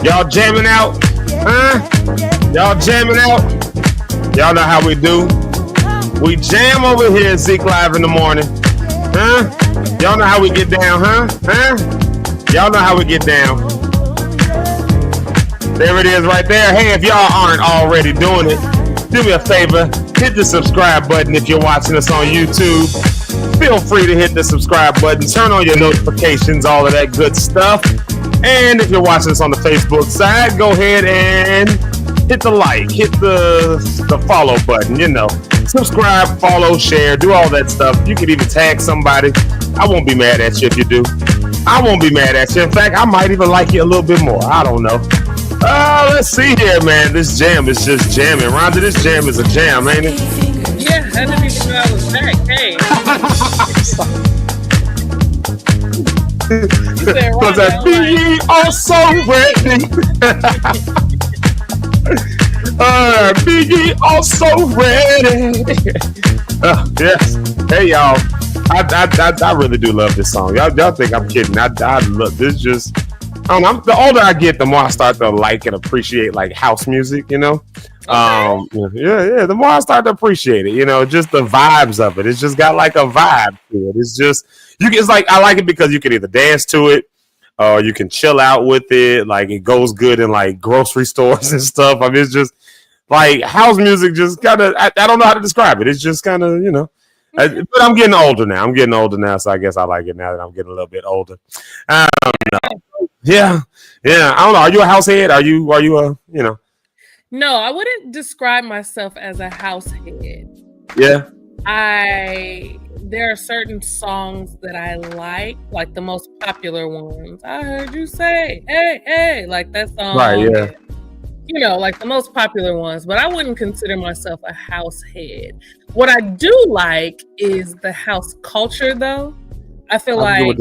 Y'all jamming out? Huh? Y'all jamming out? Y'all know how we do. We jam over here at Zeke Live in the morning. Huh? Y'all know how we get down, huh? Huh? Y'all know how we get down. There it is right there. Hey, if y'all aren't already doing it, do me a favor. Hit the subscribe button if you're watching us on YouTube. Feel free to hit the subscribe button. Turn on your notifications, all of that good stuff. And if you're watching us on the Facebook side, go ahead and hit the like, hit the follow button, you know. Subscribe, follow, share, do all that stuff. You can even tag somebody. I won't be mad at you if you do. I won't be mad at you. In fact, I might even like you a little bit more. I don't know. Let's see here, man. This jam is just jamming. Rhonda, this jam is a jam, ain't it? Yeah, I didn't even know I was back. Hey. Was that be also ready? Be ye also ready? Yes. Hey, y'all. I really do love this song. Y'all think I'm kidding? I love this. Just I don't know. The older I get, the more I start to like and appreciate like house music. You know. Yeah. The more I start to appreciate it, you know, just the vibes of it. It's just got like a vibe to it. It's just it's like I like it because you can either dance to it or you can chill out with it. Like it goes good in like grocery stores and stuff. I mean, it's just like house music. Just kind of I don't know how to describe it. It's just kind of but I'm getting older now. So I guess I like it now that I'm getting a little bit older. I don't know. Yeah. I don't know. Are you a house head? Are you a No, I wouldn't describe myself as a house head. Yeah. There are certain songs that I like the most popular ones. I heard you say, hey, like that song. Right, yeah. You know, like the most popular ones, but I wouldn't consider myself a house head. What I do like is the house culture, though. I feel like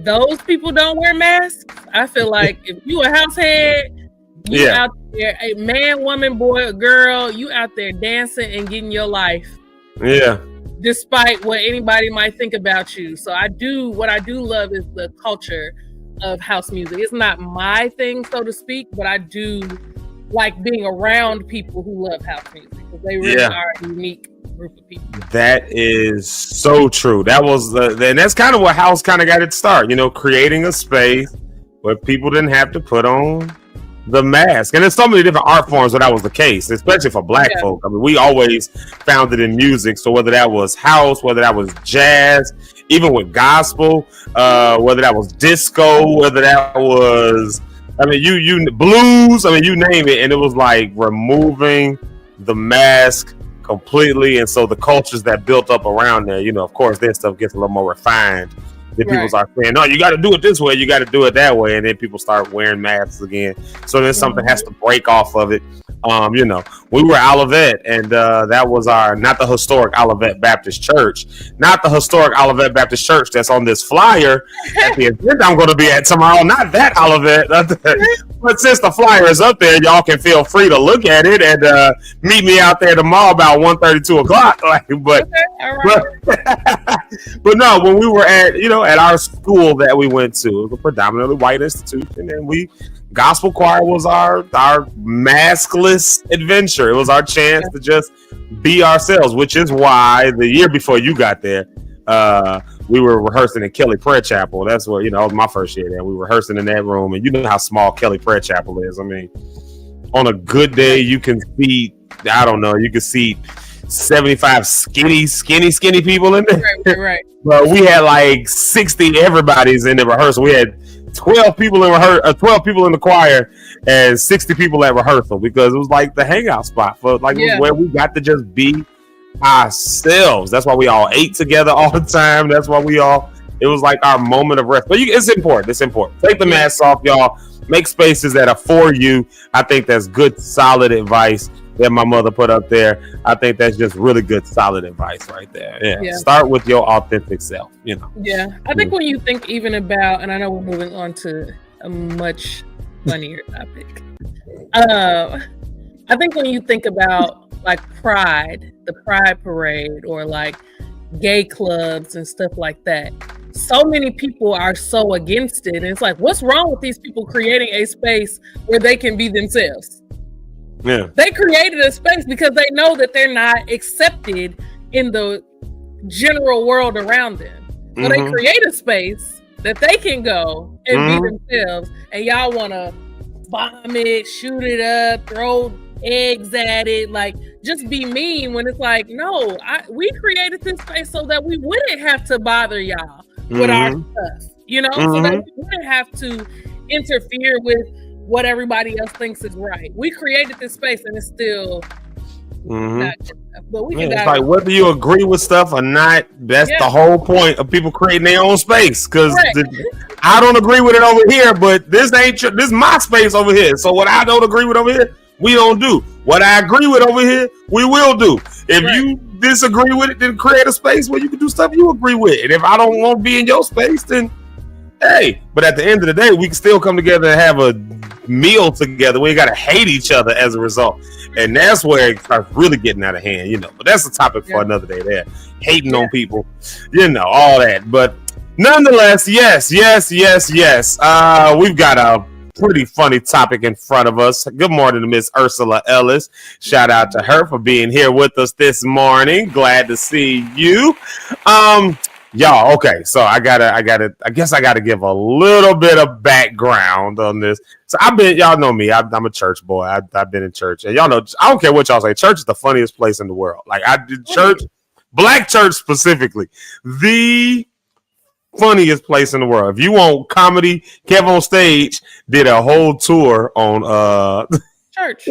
those people don't wear masks. I feel like if you a house head, you out there, a man, woman, boy, or girl, you out there dancing and getting your life. Yeah. Despite what anybody might think about you. So what I do love is the culture of house music. It's not my thing, so to speak, but I do like being around people who love house music because they really are a unique group of people. That is so true. That was and that's kind of what house kind of got its start, creating a space where people didn't have to put on the mask. And there's so many different art forms where that was the case, especially for black folk. I mean, we always found it in music. So whether that was house, whether that was jazz, even with gospel, whether that was disco, whether that was, you blues, you name it. And it was like removing the mask completely. And so the cultures that built up around there, of course, their stuff gets a little more refined. Then people start saying, no, you got to do it this way. You got to do it that way. And then people start wearing masks again. So then something has to break off of it. We were Olivet, and that was not the historic Olivet Baptist Church, not the historic Olivet Baptist Church that's on this flyer at the event I'm going to be at tomorrow. Not that Olivet. But since the flyer is up there, y'all can feel free to look at it and meet me out there tomorrow about 1:30, 2 o'clock. But no, when we were at our school that we went to, it was a predominantly white institution, and gospel choir was our maskless adventure. It was our chance to just be ourselves, which is why the year before you got there, we were rehearsing in Kelly Prayer Chapel. That's where, that was my first year there. We were rehearsing in that room, and you know how small Kelly Prayer Chapel is. I mean, on a good day, you can see 75 skinny people in there. Right. But we had like 60 everybody's in the rehearsal. We had 12 people in 12 people in the choir and 60 people at rehearsal because it was like the hangout spot for where we got to just be ourselves. That's why we all ate together all the time. That's why it was like our moment of rest. But it's important. Take the mask off, y'all. Make spaces that are for you. I think that's good, solid advice that my mother put up there. I think that's just really good, solid advice right there. Yeah. Start with your authentic self, Yeah. I think when you think even about, and I know we're moving on to a much funnier topic. I think when you think about like Pride, the Pride Parade, or like gay clubs and stuff like that, so many people are so against it. And it's like, what's wrong with these people creating a space where they can be themselves? Yeah. They created a space because they know that they're not accepted in the general world around them. So they create a space that they can go and be themselves. And y'all want to bomb it, shoot it up, throw eggs at it, like just be mean when it's like, no, we created this space so that we wouldn't have to bother y'all with our stuff, you know, so that we wouldn't have to interfere with what everybody else thinks is right. We created this space and it's still not good enough. But we can like whether you agree with stuff or not, that's the whole point of people creating their own space. Because I don't agree with it over here, but this is my space over here. So what I don't agree with over here, we don't do. What I agree with over here, we will do. If you disagree with it, then create a space where you can do stuff you agree with. And if I don't want to be in your space, then hey. But at the end of the day, we can still come together and have a meal together. We ain't got to hate each other as a result. And that's where it starts really getting out of hand, you know. But that's a topic for another day there. Hating on people, you know, all that. But nonetheless, yes. We've got a pretty funny topic in front of us. Good morning to Miss Ursula Ellis. Shout out to her for being here with us this morning. Glad to see you. Y'all, okay, so I guess I gotta give a little bit of background on this. So y'all know me, I'm a church boy. I've been in church, and y'all know, I don't care what y'all say, church is the funniest place in the world. Like, I did church, black church specifically, the funniest place in the world. If you want comedy, Kev on Stage did a whole tour on church.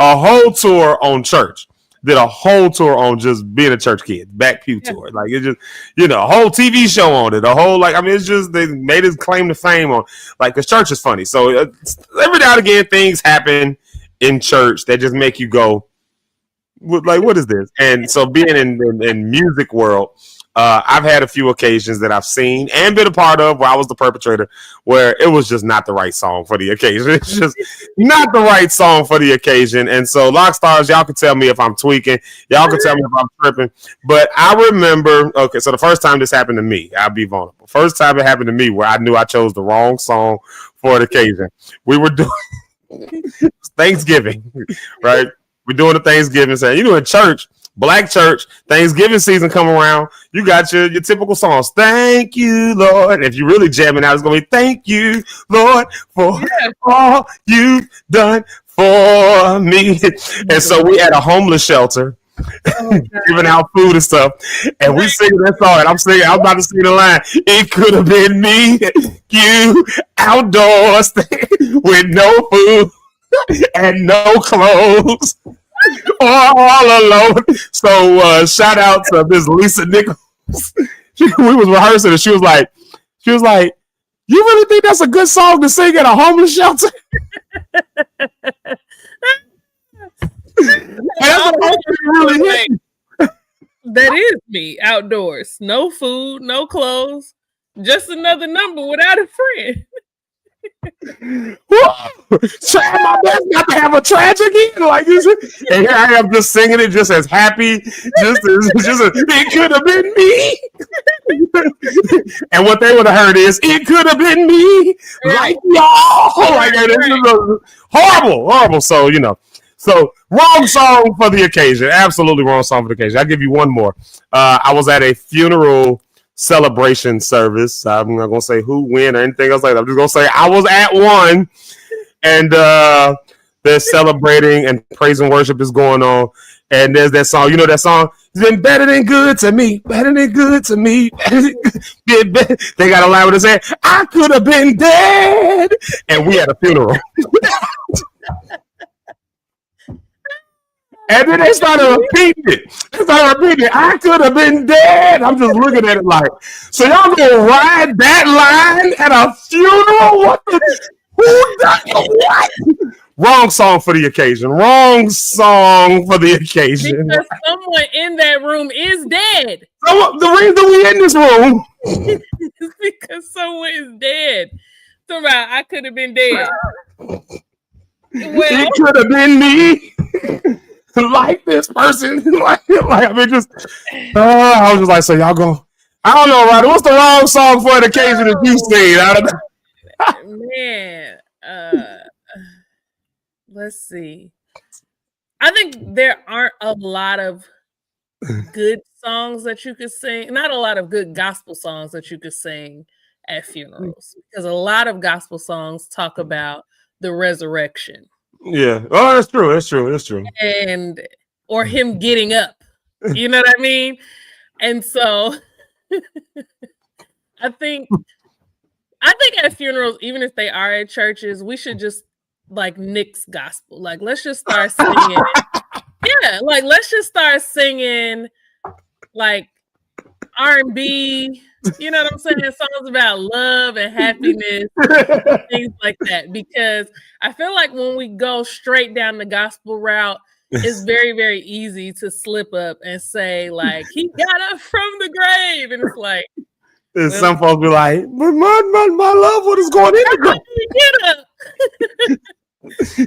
A whole tour on church. Did a whole tour on just being a church kid, back pew tour. Like, it just, you know, a whole TV show on it. A whole, like, I mean, it's just, they made his claim to fame on, like, because church is funny. So every now and again, things happen in church that just make you go, like, what is this? And so being in music world, I've had a few occasions that I've seen and been a part of where I was the perpetrator, where it was just not the right song for the occasion. It's just not the right song for the occasion. And so, Lock Stars, y'all can tell me if I'm tweaking. Y'all can tell me if I'm tripping. But I remember, okay, so the first time this happened to me, I'll be vulnerable. First time it happened to me where I knew I chose the wrong song for the occasion. We were doing Thanksgiving, right? We're doing the Thanksgiving saying, you know, in church, black church, Thanksgiving season come around, you got your typical songs. Thank you, Lord. If you're really jamming out, it's going to be thank you, Lord, for all you've done for me. And so we at a homeless shelter, giving out food and stuff, and we singing that song, and I'm about to sing the line, it could have been me, you, outdoors, with no food and no clothes. All alone. So shout out to Miss Lisa Nichols. We was rehearsing and she was like, you really think that's a good song to sing at a homeless shelter? That is me, outdoors. No food, no clothes, just another number without a friend. Trying my best not to have a tragedy like this, and here I am just singing it just as happy, just as it could have been me. And what they would have heard is it could have been me, like y'all, like that. Horrible. So you know, wrong song for the occasion, absolutely wrong song for the occasion. I'll give you one more. I was at a funeral celebration service. I'm not gonna say who, when, or anything else like that. I'm just gonna say I was at one, and they're celebrating and praise and worship is going on. And there's that song. You know that song? It's been better than good to me. Better than good to me. They got a line with it saying, I could have been dead. And we had a funeral. And then they started repeating it. I could have been dead. I'm just looking at it like, so y'all gonna ride that line at a funeral? What? Who does what? Wrong song for the occasion. Because someone in that room is dead. The reason we in this room is because someone is dead. Somebody, I could have been dead. It could have been me. Like this person, like I mean, just I was just like, so y'all go. I don't know, Ryder. What's the wrong song for an occasion that you sing? I don't know. Man, let's see. I think there aren't a lot of good songs that you could sing. Not a lot of good gospel songs that you could sing at funerals, because a lot of gospel songs talk about the resurrection. Yeah. Oh, that's true. That's true. That's true. And or him getting up. You know what I mean? And so I think at funerals, even if they are at churches, we should just like nix gospel. Like, let's just start singing. Yeah, like let's just start singing like R&B, you know what I'm saying? Songs about love and happiness, things like that. Because I feel like when we go straight down the gospel route, it's very, very easy to slip up and say, like, he got up from the grave. And it's like, and some folks be like, but my loved one is going in the grave. Get up. He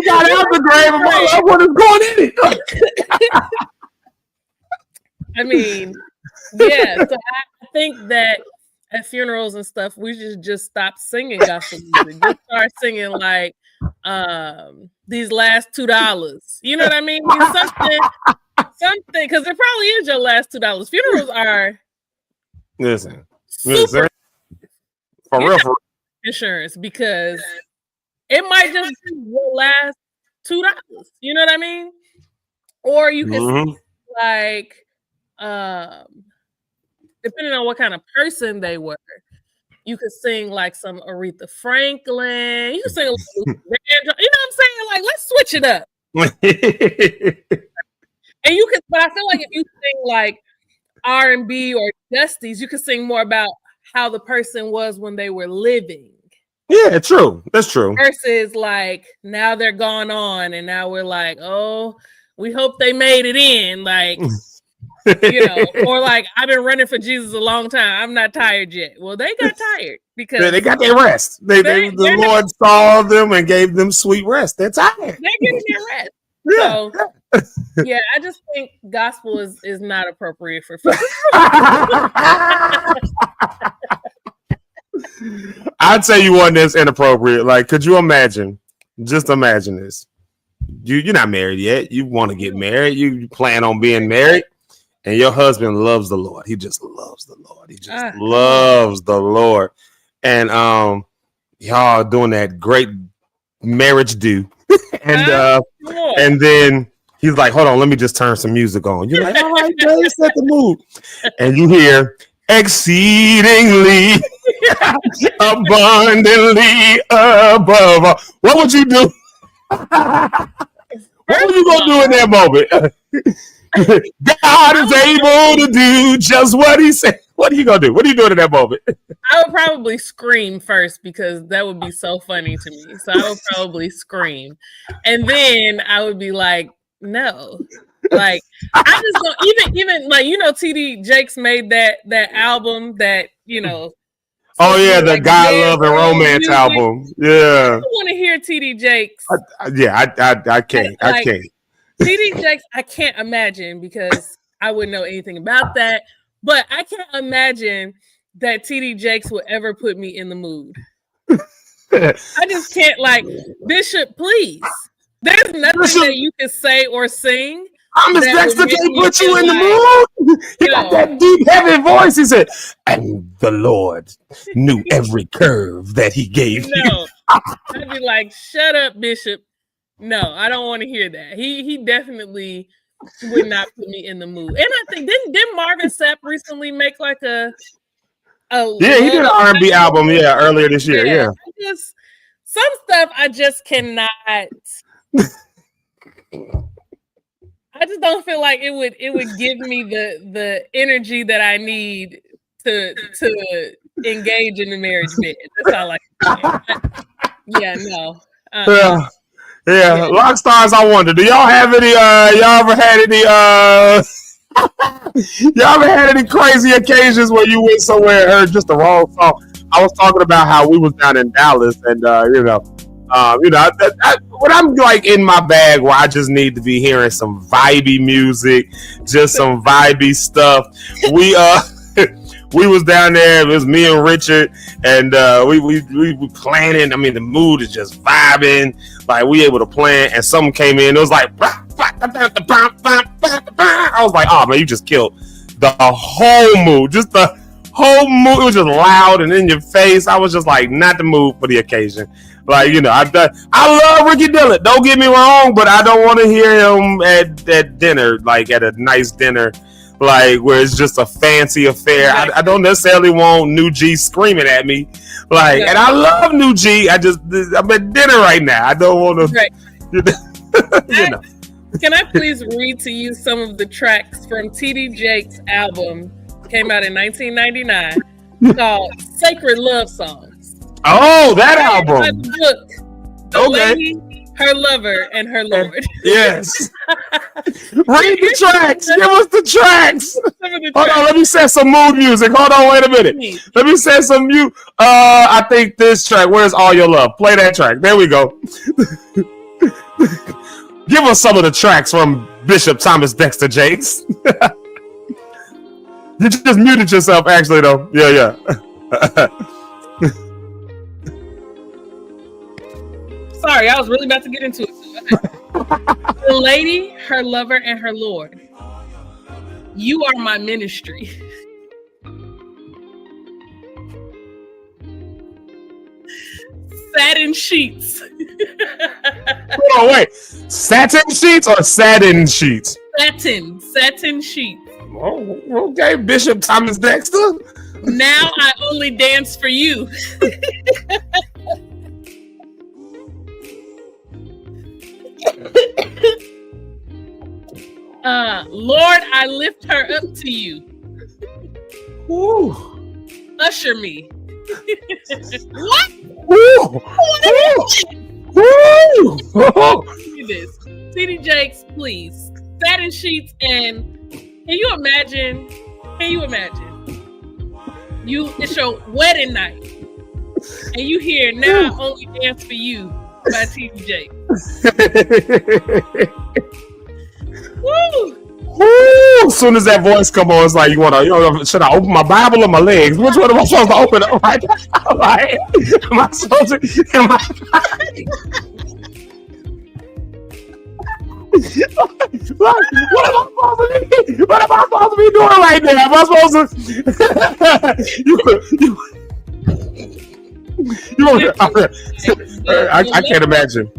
got out the grave and my loved one is going in it. I mean, yeah, so I think that at funerals and stuff, we should just stop singing gospel music. Just start singing like these last $2. You know what I mean? Something, because it probably is your last $2. Funerals are listen super for real, for insurance, because it might just be your last $2. You know what I mean? Or you can say, like depending on what kind of person they were, you could sing like some Aretha Franklin. You can sing, you know what I'm saying? Like, let's switch it up. And you could, but I feel like if you sing like R&B or Dusties, you could sing more about how the person was when they were living. Yeah, true. That's true. Versus like now they're gone on, and now we're like, oh, we hope they made it in. Like, you know, or like, I've been running for Jesus a long time. I'm not tired yet. Well, they got tired because they got their rest. The Lord saw them and gave them sweet rest. They're tired. They're getting their rest. Yeah. So, yeah, I just think gospel is not appropriate for funerals. I'd say you one that's inappropriate. Like, could you imagine? Just imagine this. You're not married yet. You want to get married. You plan on being married. And your husband loves the Lord. He just loves the Lord. He just loves the Lord. And y'all doing that great marriage do. And then he's like, hold on, let me just turn some music on. You're like, all right, babe, set the mood. And you hear exceedingly abundantly above all. What would you do? What would you gonna do in that moment? God is able to do just what he said. What are you gonna do? What are you doing in that moment? I would probably scream first, because that would be so funny to me. So I would probably scream, and then I would be like, no, like I just don't even like, you know, TD Jakes made that album that, you know. Oh yeah, the like God, Love, and Romance music album. Yeah, I want to hear TD Jakes. I can't. Like, I can't. TD Jakes, I can't imagine, because I wouldn't know anything about that. But I can't imagine that TD Jakes would ever put me in the mood. I just can't. Like, Bishop, please. There's nothing that you can say or sing. Miss Dexter can't put you in the mood. He got that deep, heavy voice. He said, and the Lord knew every curve that he gave you. I'd be like, shut up, Bishop. No, I don't want to hear that. He definitely would not put me in the mood. And I think didn't Marvin Sapp recently make like a he did an R&B album earlier this year. Yeah. Just some stuff I just cannot. I just don't feel like it would give me the energy that I need to engage in the marriage bed. That's all I can say. Yeah, no. Yeah, rock stars. I wonder, do y'all have any? Y'all ever had any crazy occasions where you went somewhere and heard just the wrong song? I was talking about how we was down in Dallas, and when I'm like in my bag where I just need to be hearing some vibey music, just some vibey stuff. we was down there. It was me and Richard, and we planning. I mean, the mood is just vibing. Like we able to plan, and someone came in. It was like, I was like, oh man, you just killed the whole mood. Just the whole mood. It was just loud and in your face. I was just like, not the mood for the occasion. Like, you know, I love Ricky Dillon. Don't get me wrong, but I don't want to hear him at dinner, like at a nice dinner, like where it's just a fancy affair. I don't necessarily want New G screaming at me, like, and I love New G. I'm at dinner right now. I don't want to. Right. You know. Can I please read to you some of the tracks from TD Jakes' album? Came out in 1999, called "Sacred Love Songs." Oh, that album. Book, the Lady, Her Lover, and Her Lord. Yes. Read the tracks. Give us the tracks. Hold on, let me set some mood music. Hold on, wait a minute. Let me set some mute. I think this track, Where's All Your Love? Play that track. There we go. Give us some of the tracks from Bishop Thomas Dexter Jakes. You just muted yourself, actually, though. Yeah. Sorry, I was really about to get into it. The Lady, Her Lover, and Her Lord. You Are My Ministry. Satin Sheets. Oh, wait. Satin sheets or satin sheets? Satin sheets. Oh, okay, Bishop Thomas Dexter. Now I Only Dance for You. Lord, I Lift Her Up to You. Ooh. Usher Me. What? Ooh. Ooh. Do this. TD Jakes, please. Satin Sheets, and can you imagine? It's your wedding night, and you hear Now I Only Dance for You by TD Jakes. Woo! Woo! As soon as that voice come on, it's like should I open my Bible or my legs? Which one am I supposed to open up right now? Like, am I supposed to? What am I supposed to be doing right now? Am I supposed to? I can't imagine.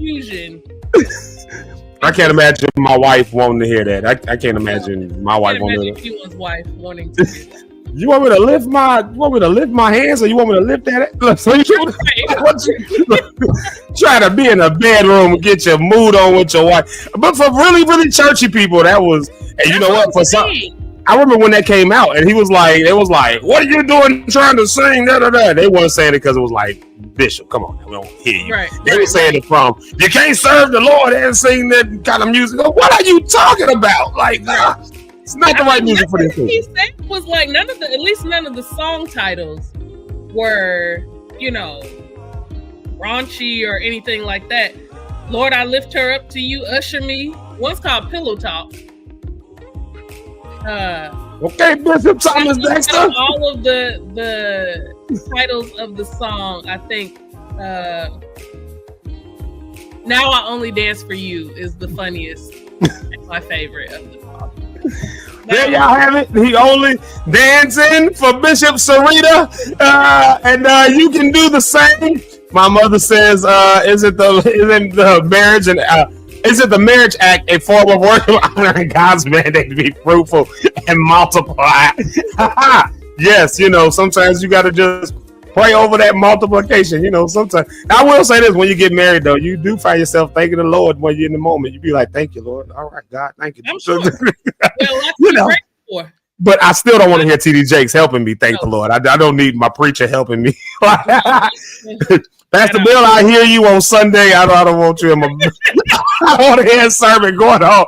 I can't imagine my wife wanting to hear that. I can't imagine my wife wanting to hear that. Wife wanting to hear that. You want me to lift my hands, or you want me to lift that? So try to be in a bedroom and get your mood on with your wife. But for really, really churchy people, that was. And you know what? For some, I remember when that came out, and it was like, "What are you doing trying to sing?" Da, da, da. They weren't saying it because it was like, Bishop, come on, we don't hear you. They were saying it from, you can't serve the Lord and sing that kind of music. What are you talking about? Like, it's not the right music for this thing. He said was like none of the song titles were, raunchy or anything like that. Lord, I Lift Her Up to You, Usher Me. One's called Pillow Talk. Okay, Bishop Thomas Dexter. All of the titles of the song, I think. Now I Only Dance for You is the funniest and my favorite of the song. There y'all have it. He only dancing for Bishop Sarita, and you can do the same. My mother says, "Isn't the marriage and isn't the marriage act a form of work of honoring God's mandate to be fruitful and multiply?" Yes, sometimes you got to just pray over that multiplication. Sometimes I will say this: when you get married, though, you do find yourself thanking the Lord when you're in the moment. You be like, "Thank you, Lord. All right, God, thank you." I'm sure. But I still don't want to hear TD Jakes helping me thank the Lord. I don't need my preacher helping me. Pastor Bill, I hear you on Sunday. I don't want you in my. I want to hear a sermon going on.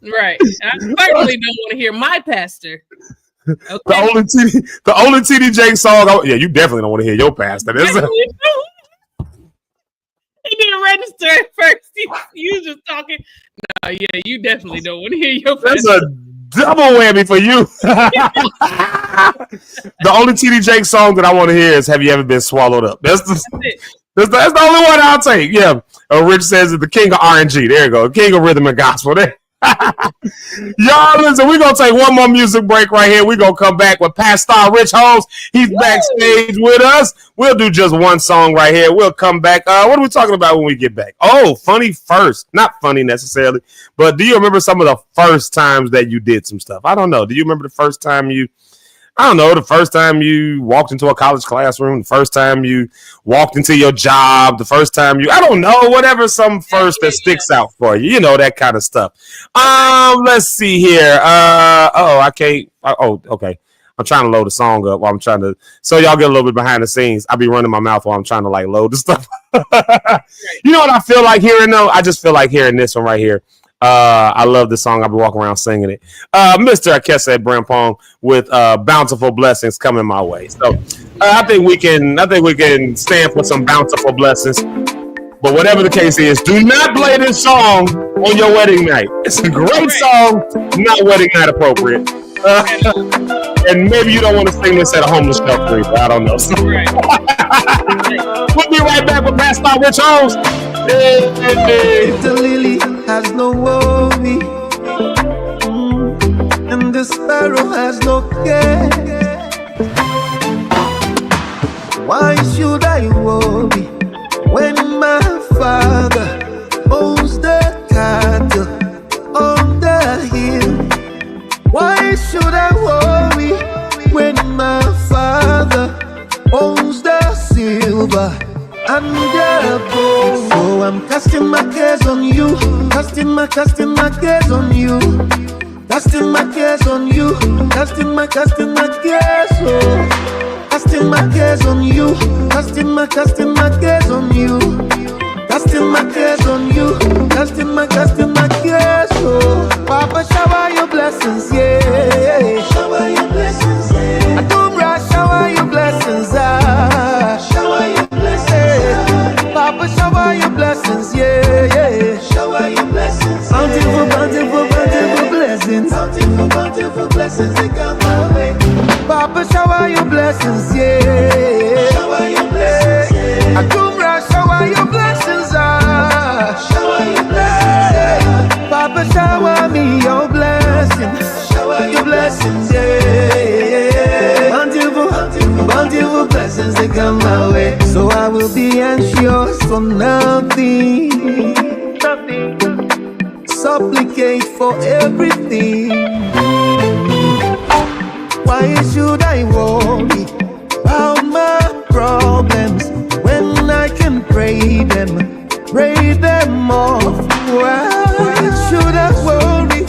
Right. I certainly don't want to hear my pastor. Okay. The only TD Jakes song. You definitely don't want to hear your pastor. He didn't register at first. You was just talking. No, yeah, you definitely don't want to hear your pastor. There's a Double whammy for you. The only TD Jakes song that I want to hear is "Have You Ever Been Swallowed Up?" That's the only one I'll take. Yeah. Rich says it's the king of R&G. There you go. King of rhythm and gospel. There. Y'all listen, we're gonna take one more music break right here. We're gonna come back with Pastor Rich Holmes. He's backstage with us. We'll do just one song right here. We'll come back. What are we talking about when we get back? Oh, funny first. Not funny necessarily, but do you remember some of the first times that you did some stuff? I don't know. Do you remember the first time the first time you walked into a college classroom, the first time you walked into your job, the first time I don't know, whatever some first that sticks out for you, that kind of stuff. Let's see here. I can't. Okay. I'm trying to load the song up while I'm trying to, so y'all get a little bit behind the scenes. I'll be running my mouth while I'm trying to load the stuff. You know what I feel like hearing though? I just feel like hearing this one right here. I love this song. I'll be walking around singing it. Mr. Akesa Brempong with bountiful blessings coming my way. So I think we can stand for some bountiful blessings. But whatever the case is, do not play this song on your wedding night. It's a great song, not wedding night appropriate. And maybe you don't want to sing this at a homeless shelter, but I don't know. So. We'll be right back with Pastor Rich Holmes. If the lily has no worry, and the sparrow has no care, why should I worry when my Father owns the cattle on the hill? Why should I worry when my Father owns the silver and the gold? So I'm casting my cares on you, casting my cares on you, casting my cares on you, casting my cares, oh, casting my cares on you, casting my cares on you, casting my cares on you, casting my cares, oh. Papa, shower your blessings, yeah. Shower your blessings, yeah. Adumra, shower your blessings, ah. Shower your blessings, yeah. Papa, shower your blessings, yeah. Shower your blessings, yeah. Bountiful blessings. Bountiful blessings, they come my way. Papa, shower your blessings, yeah. Shower your blessings, yeah. Adumra, shower your blessings, ah. Shower your blessings, yeah. Papa, shower me your blessings. Shower your blessings, yeah. Bountiful blessings, they come my way. So I will be anxious for nothing. Supplicate for everything. Why should I worry about my problems when I can pray them off? Why should I worry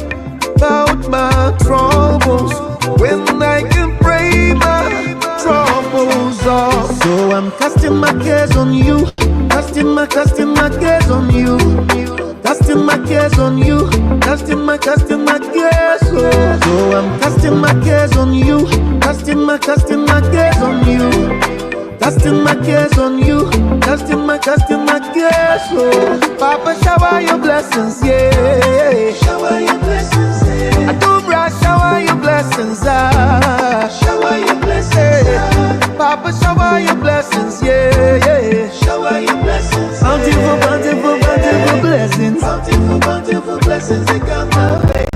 about my troubles when I can pray my troubles off? So I'm casting my cares on you, casting my cares on you, casting my cares on you, casting my cares, oh. So I'm casting my cares on you, casting my cares on you, casting my cares on you, casting my cares, oh. Papa, shower your blessings, yeah. Shower your blessings, yeah. Adumra, shower your blessings, ah. Shower your blessings, yeah. Papa, shower your blessings, yeah. Shower your blessings, bountiful blessings. Bountiful blessings, they come my way.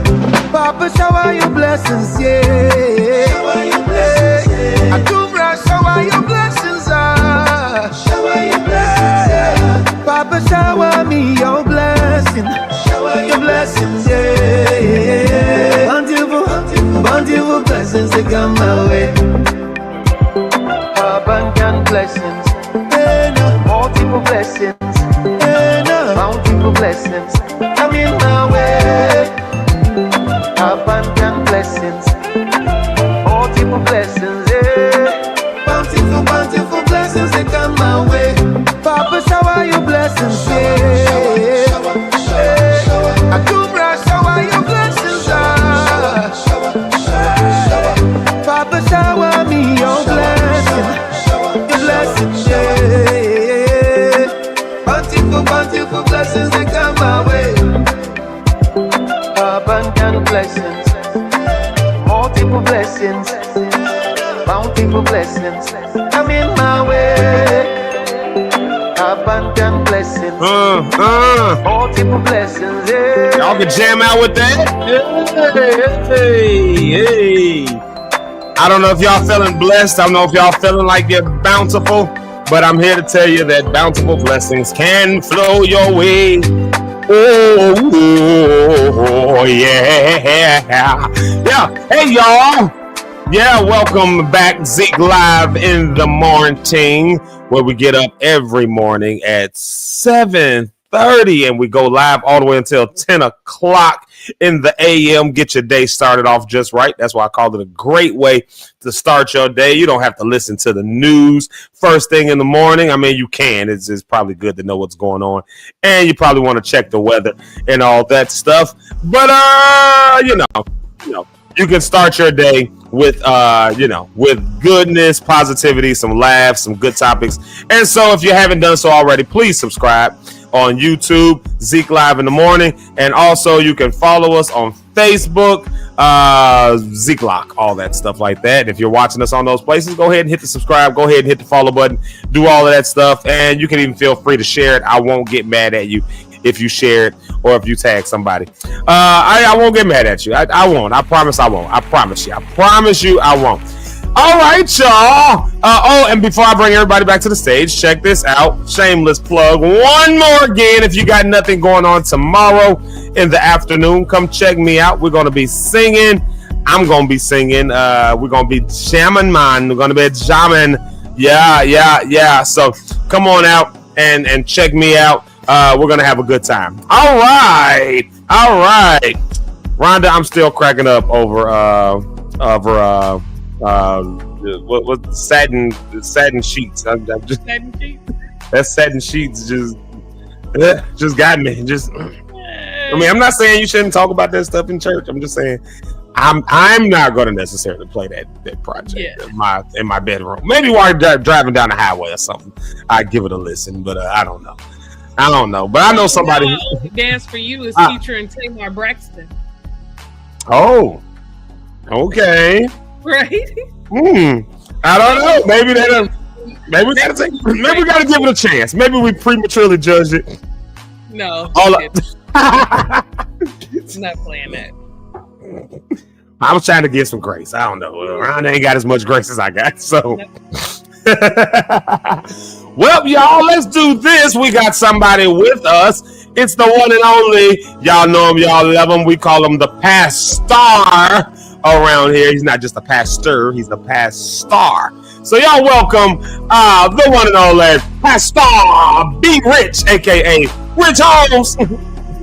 Papa, shower your blessings, yeah. Shower your blessings, yeah. Adumra, shower your blessings, ah. Shower your blessings, yeah. Papa, shower me your blessing. Shower your blessings, yeah. Bountiful blessings, they come my way. Abundant blessings, multiple blessings, bountiful blessings coming my way. Abundant blessings, multiple blessings, yeah. Bountiful blessings, they come my way. Papa, shower your blessings, yeah. Akubra, shower your blessings, ah. Papa, shower me your blessings, yeah. Bountiful blessings, they come my way. Abundant blessings, Bountiful blessings, bountiful blessings. I'm in my way. Abundant blessings, multiple blessings. Yeah. Y'all can jam out with that. Hey. I don't know if y'all feeling blessed. I don't know if y'all feeling like you're bountiful, but I'm here to tell you that bountiful blessings can flow your way. Oh yeah. Yeah. Hey, y'all. Yeah, welcome back. Zeke live in the morning, where we get up every morning at 7:30 and we go live all the way until 10 o'clock in the AM. Get your day started off just right. That's why I call it a great way to start your day. You don't have to listen to the news first thing in the morning. I mean, you can. It's probably good to know what's going on. And you probably want to check the weather and all that stuff. But, you know, you can start your day with with goodness, positivity, some laughs, some good topics. And so if you haven't done so already, please subscribe on YouTube, Zeke Live in the Morning. And also you can follow us on Facebook, Zeke Lock, all that stuff like that. If you're watching us on those places, go ahead and hit the subscribe, go ahead and hit the follow button, do all of that stuff. And you can even feel free to share it. I won't get mad at you if you share it or if you tag somebody. I won't get mad at you. I won't. I promise I won't. I promise you. I promise you I won't. All right, y'all. And before I bring everybody back to the stage, check this out. Shameless plug. One more again. If you got nothing going on tomorrow in the afternoon, come check me out. We're going to be singing. I'm going to be singing. We're going to be jamming, man. We're going to be jamming. Yeah. So come on out and check me out. We're going to have a good time. All right. Rhonda, I'm still cracking up over what satin sheets. I'm just Satin sheets? That satin sheets just got me. I mean, I'm not saying you shouldn't talk about that stuff in church. I'm just saying I'm not going to necessarily play that project in my bedroom. Maybe while driving down the highway or something, I'd give it a listen. But I don't know. But I know somebody. Dance for You is featuring Tamar Braxton. Oh, okay. Right? I don't know. Maybe we gotta give it a chance. Maybe we prematurely judged it. No. It's not playing that. I was trying to get some grace. I don't know. Ron ain't got as much grace as I got. So, well, y'all, let's do this. We got somebody with us. It's the one and only. Y'all know him. Y'all love him. We call him the pastor around here. He's not just a pastor. He's the pastor. So y'all welcome the one and only Pastor B. Rich, a.k.a. Rich Holmes.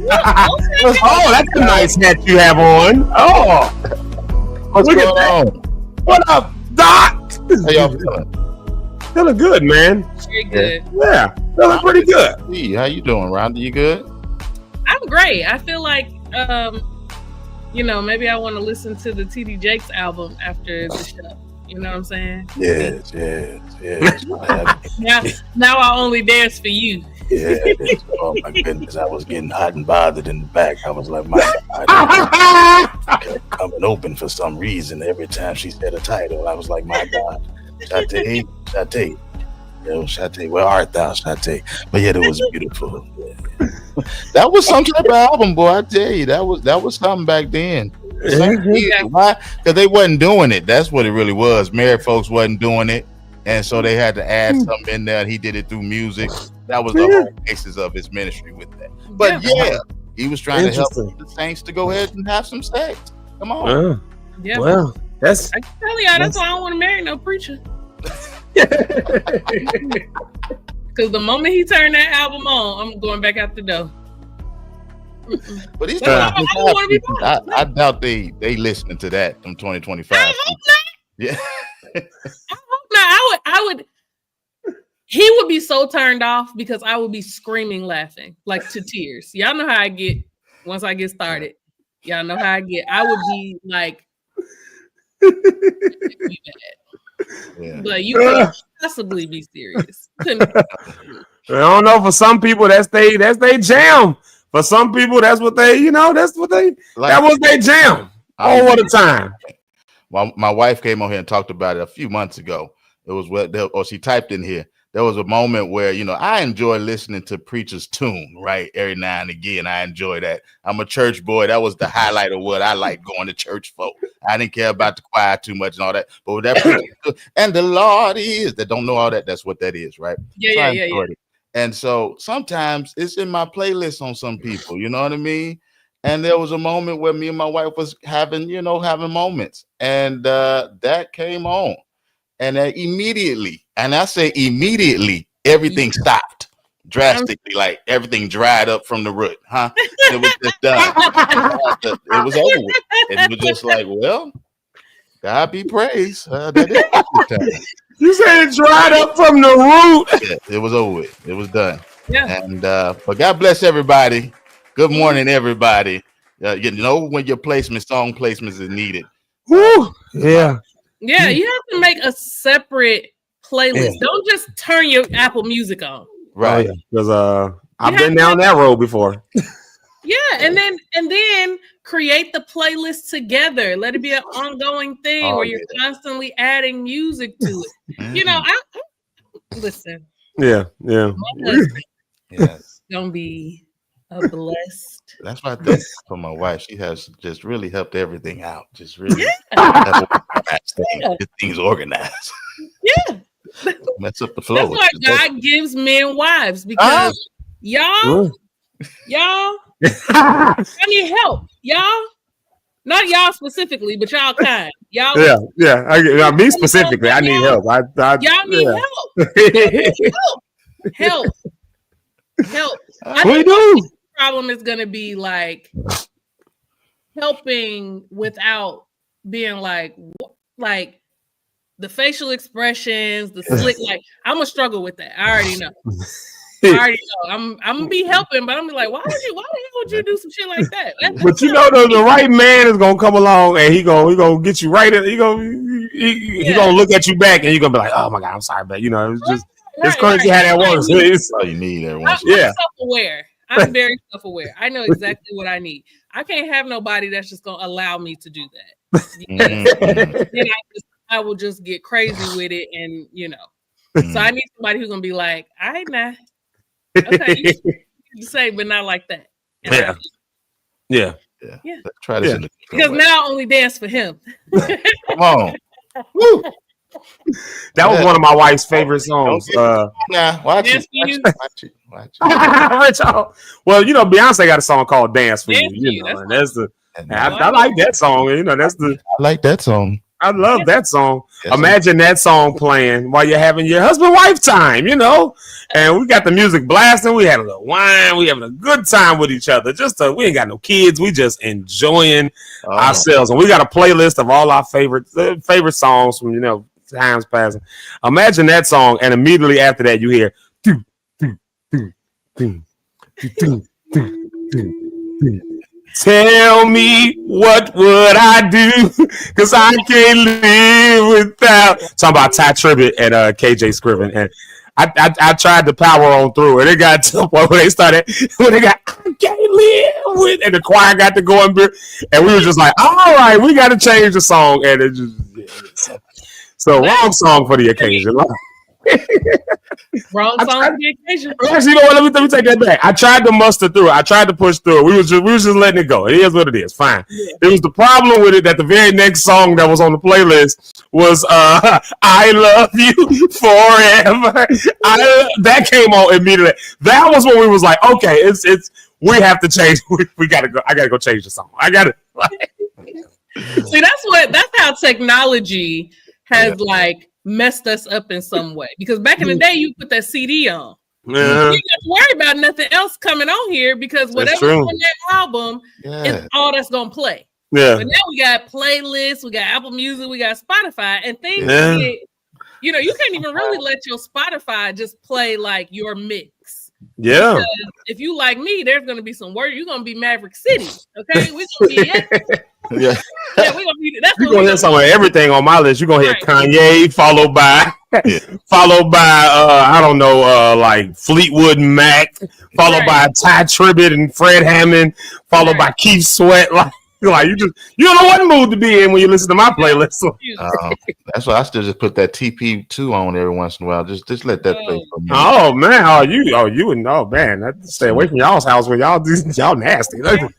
Oh, that's a nice hat you have on. Oh. What's Look going at that. on? What up, Doc? How y'all feeling? Feeling good, man. Very good. Yeah, feeling pretty good. Hey, how you doing, Rhonda? You good? I'm great. I feel like, maybe I want to listen to the TD Jakes album after the show. You know what I'm saying? Yes. Now I only dance for you. Yeah. Oh my goodness, I was getting hot and bothered in the back. I was like, my God, kept coming open for some reason every time she said a title. I was like, my God, Shate, where art thou, Shate? But yet it was beautiful. Yeah. That was some type of album, boy. I tell you, that was something back then. Why? Because they wasn't doing it. That's what it really was. Married folks wasn't doing it, and so they had to add something in there. And he did it through music. That was the whole basis of his ministry with that. But he was trying to help the saints to go ahead and have some sex. Come on. Well, I can tell y'all that's why I don't want to marry no preacher. Because the moment he turned that album on, I'm going back out the door. But he's I doubt they listening to that from 2025. I hope not. Yeah. I hope not. I would. He would be so turned off because I would be screaming, laughing, like to tears. Y'all know how I get once I get started. Y'all know how I get. I would be like, but you can't possibly be serious. I don't know. For some people, that's they jam. For some people, that's what they, that was their jam all the time. My wife came on here and talked about it a few months ago. It was or she typed in here. There was a moment where, I enjoy listening to preachers tune, right? Every now and again, I enjoy that. I'm a church boy. That was the highlight of what I like going to church for. I didn't care about the choir too much and all that. But with that preacher, and the Lord is, that don't know all that, that's what that is, right? Yeah. And so sometimes it's in my playlist on some people, you know what I mean? And there was a moment where me and my wife was having moments, and that came on. And immediately, and I say immediately, everything stopped drastically, like everything dried up from the root, huh? It was just done. It was over with. It was just like, well, God be praised. You said it dried up from the root. Yeah, it was over with. It was done. Yeah. And but God bless everybody. Good morning, everybody. When your song placements is needed. Woo! Yeah. Yeah, you have to make a separate playlist. Yeah. Don't just turn your Apple Music on. Right. Because I've been down that road before. Yeah, and then create the playlist together. Let it be an ongoing thing where you're constantly adding music to it. I listen. Yeah. My husband is gonna be a blessed. That's why I think for my wife, she has just really helped everything out. Just really get things organized. Yeah. Mess up the flow. That's why God gives men wives, because y'all, I need help. Y'all, not y'all specifically, but y'all kind. Y'all. Yeah. Me specifically, I need help. Y'all need help. Help. I think the problem is going to be like helping without being like the facial expressions, the slick. Like, I'm gonna struggle with that. I already know. I'm gonna be helping, but I'm gonna be like, why the hell would you do some shit like that? But the right man is gonna come along and he gonna get you right. He gonna look at you back and you're gonna be like, oh my God, I'm sorry, but it's just it's crazy how that works. That's all you need every once. I'm self-aware. I'm very self-aware. I know exactly what I need. I can't have nobody that's just gonna allow me to do that. Then I will just get crazy with it, and So I need somebody who's gonna be like, all right, now, okay, you say, but not like that. Yeah. Let's try this. Because now I only dance for him. Come on. Woo. That was one of my wife's favorite songs. Watch it. Well, Beyonce got a song called "Dance for You." And that's the. I like that song. That's the. I like that song. I love that song. Yes, imagine that song playing while you're having your husband-wife time, and we got the music blasting. We had a little wine. We having a good time with each other. We ain't got no kids. We just enjoying ourselves. And we got a playlist of all our favorite songs from, times passing. Imagine that song. And immediately after that, you hear, tell me what would I do? Because I can't live without. Talking about Ty Tribbett and KJ Scriven. And I tried to power on through it. It got to the point where they got, I can't live with, and the choir got to go and we were just like, all right, we got to change the song. And it just, so wrong song for the occasion. Wrong song for the occasion. Actually, let me take that back. I tried to muster through it. I tried to push through it. We was just letting it go. It is what it is. Fine. Yeah. It was the problem with it that the very next song that was on the playlist was "I Love You Forever." That came on immediately. That was when we was like, okay, it's we have to change. We gotta go. I gotta go change the song. I gotta. See, that's how technology has messed us up in some way, because back in the day you put that CD on. You don't have to worry about nothing else coming on here, because whatever's on that album is all that's gonna play. But now we got playlists, we got Apple Music, we got Spotify, and things get, you can't even really let your Spotify just play your mix. Yeah. Because if you like me, there's gonna be some word. You're gonna be Maverick City. Okay, we're gonna be we're gonna be. That's you're gonna hear some of everything on my list. You're gonna hear Kanye, followed by I don't know, Fleetwood Mac, followed by Ty Tribbett and Fred Hammond, followed by Keith Sweat. Like you don't know what mood to be in when you listen to my playlist. That's why I still just put that TP2 on every once in a while. Just let that play for me. Oh man, you and man, I stay away from y'all's house when y'all nasty. You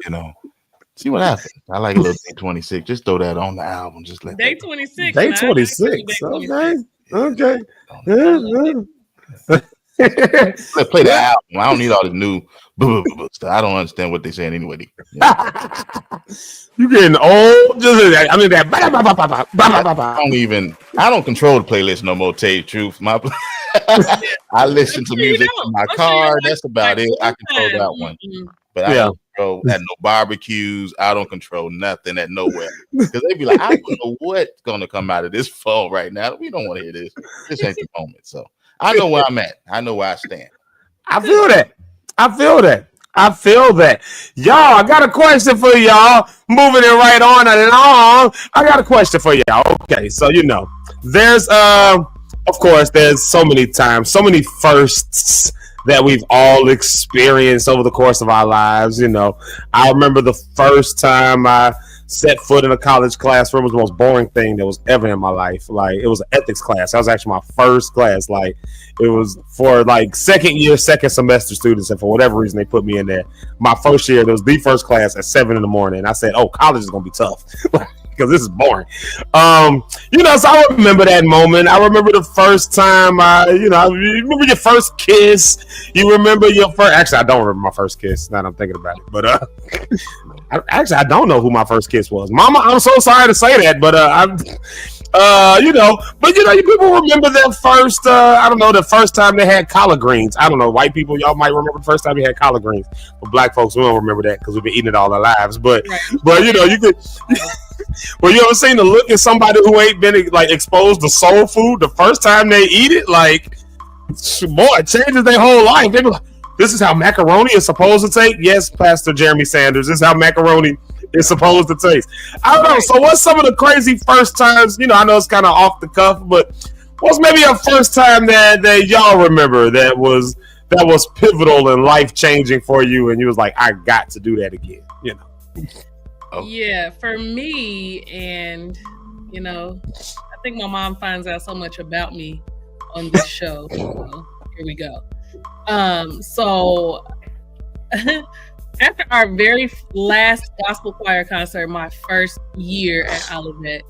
know. See what happens. I like a little Day 26. Just throw that on the album. Just let Day 26. Day 26. Okay. Let's play the album. I don't need all the new stuff. I don't understand what they're saying anyway. You getting old? I mean that. I don't control the playlist no more. Tell you the truth, I listen to music in my car. That's about it. I control that one, but I don't control at no barbecues. I don't control nothing at nowhere because they be like, I don't know what's gonna come out of this phone right now. We don't want to hear this. This ain't the moment. So I know where I'm at. I know where I stand. I feel that. Y'all, I got a question for y'all. Moving it right on along. I got a question for y'all. Okay, so there's of course, there's so many times, so many firsts that we've all experienced over the course of our lives. I remember the first time I set foot in a college classroom was the most boring thing that was ever in my life. Like, it was an ethics class. That was actually my first class. Like, it was for second semester students, and for whatever reason they put me in there. My first year, there was the first class at 7 a.m. I said, "Oh, college is gonna be tough." Because this is boring. So I remember that moment. I remember the first time you remember your first kiss. You remember your first, actually, I don't remember my first kiss now that I'm thinking about it. But I don't know who my first kiss was. Mama, I'm so sorry to say that, but people remember their first, the first time they had collard greens. I don't know, white people, y'all might remember the first time they had collard greens. But black folks, we don't remember that because we've been eating it all our lives. But you could. Well, you ever seen the look at somebody who ain't been exposed to soul food the first time they eat it? Like, boy, it changes their whole life. They be like, "This is how macaroni is supposed to taste." Yes, Pastor Jeremy Sanders, this is how macaroni is supposed to taste. I don't know. So, what's some of the crazy first times? I know it's kind of off the cuff, but what's maybe a first time that y'all remember that was pivotal and life changing for you, and you was like, "I got to do that again." Oh. Yeah, for me, and I think my mom finds out so much about me on this show. So here we go. So after our very last gospel choir concert, my first year at Olivet,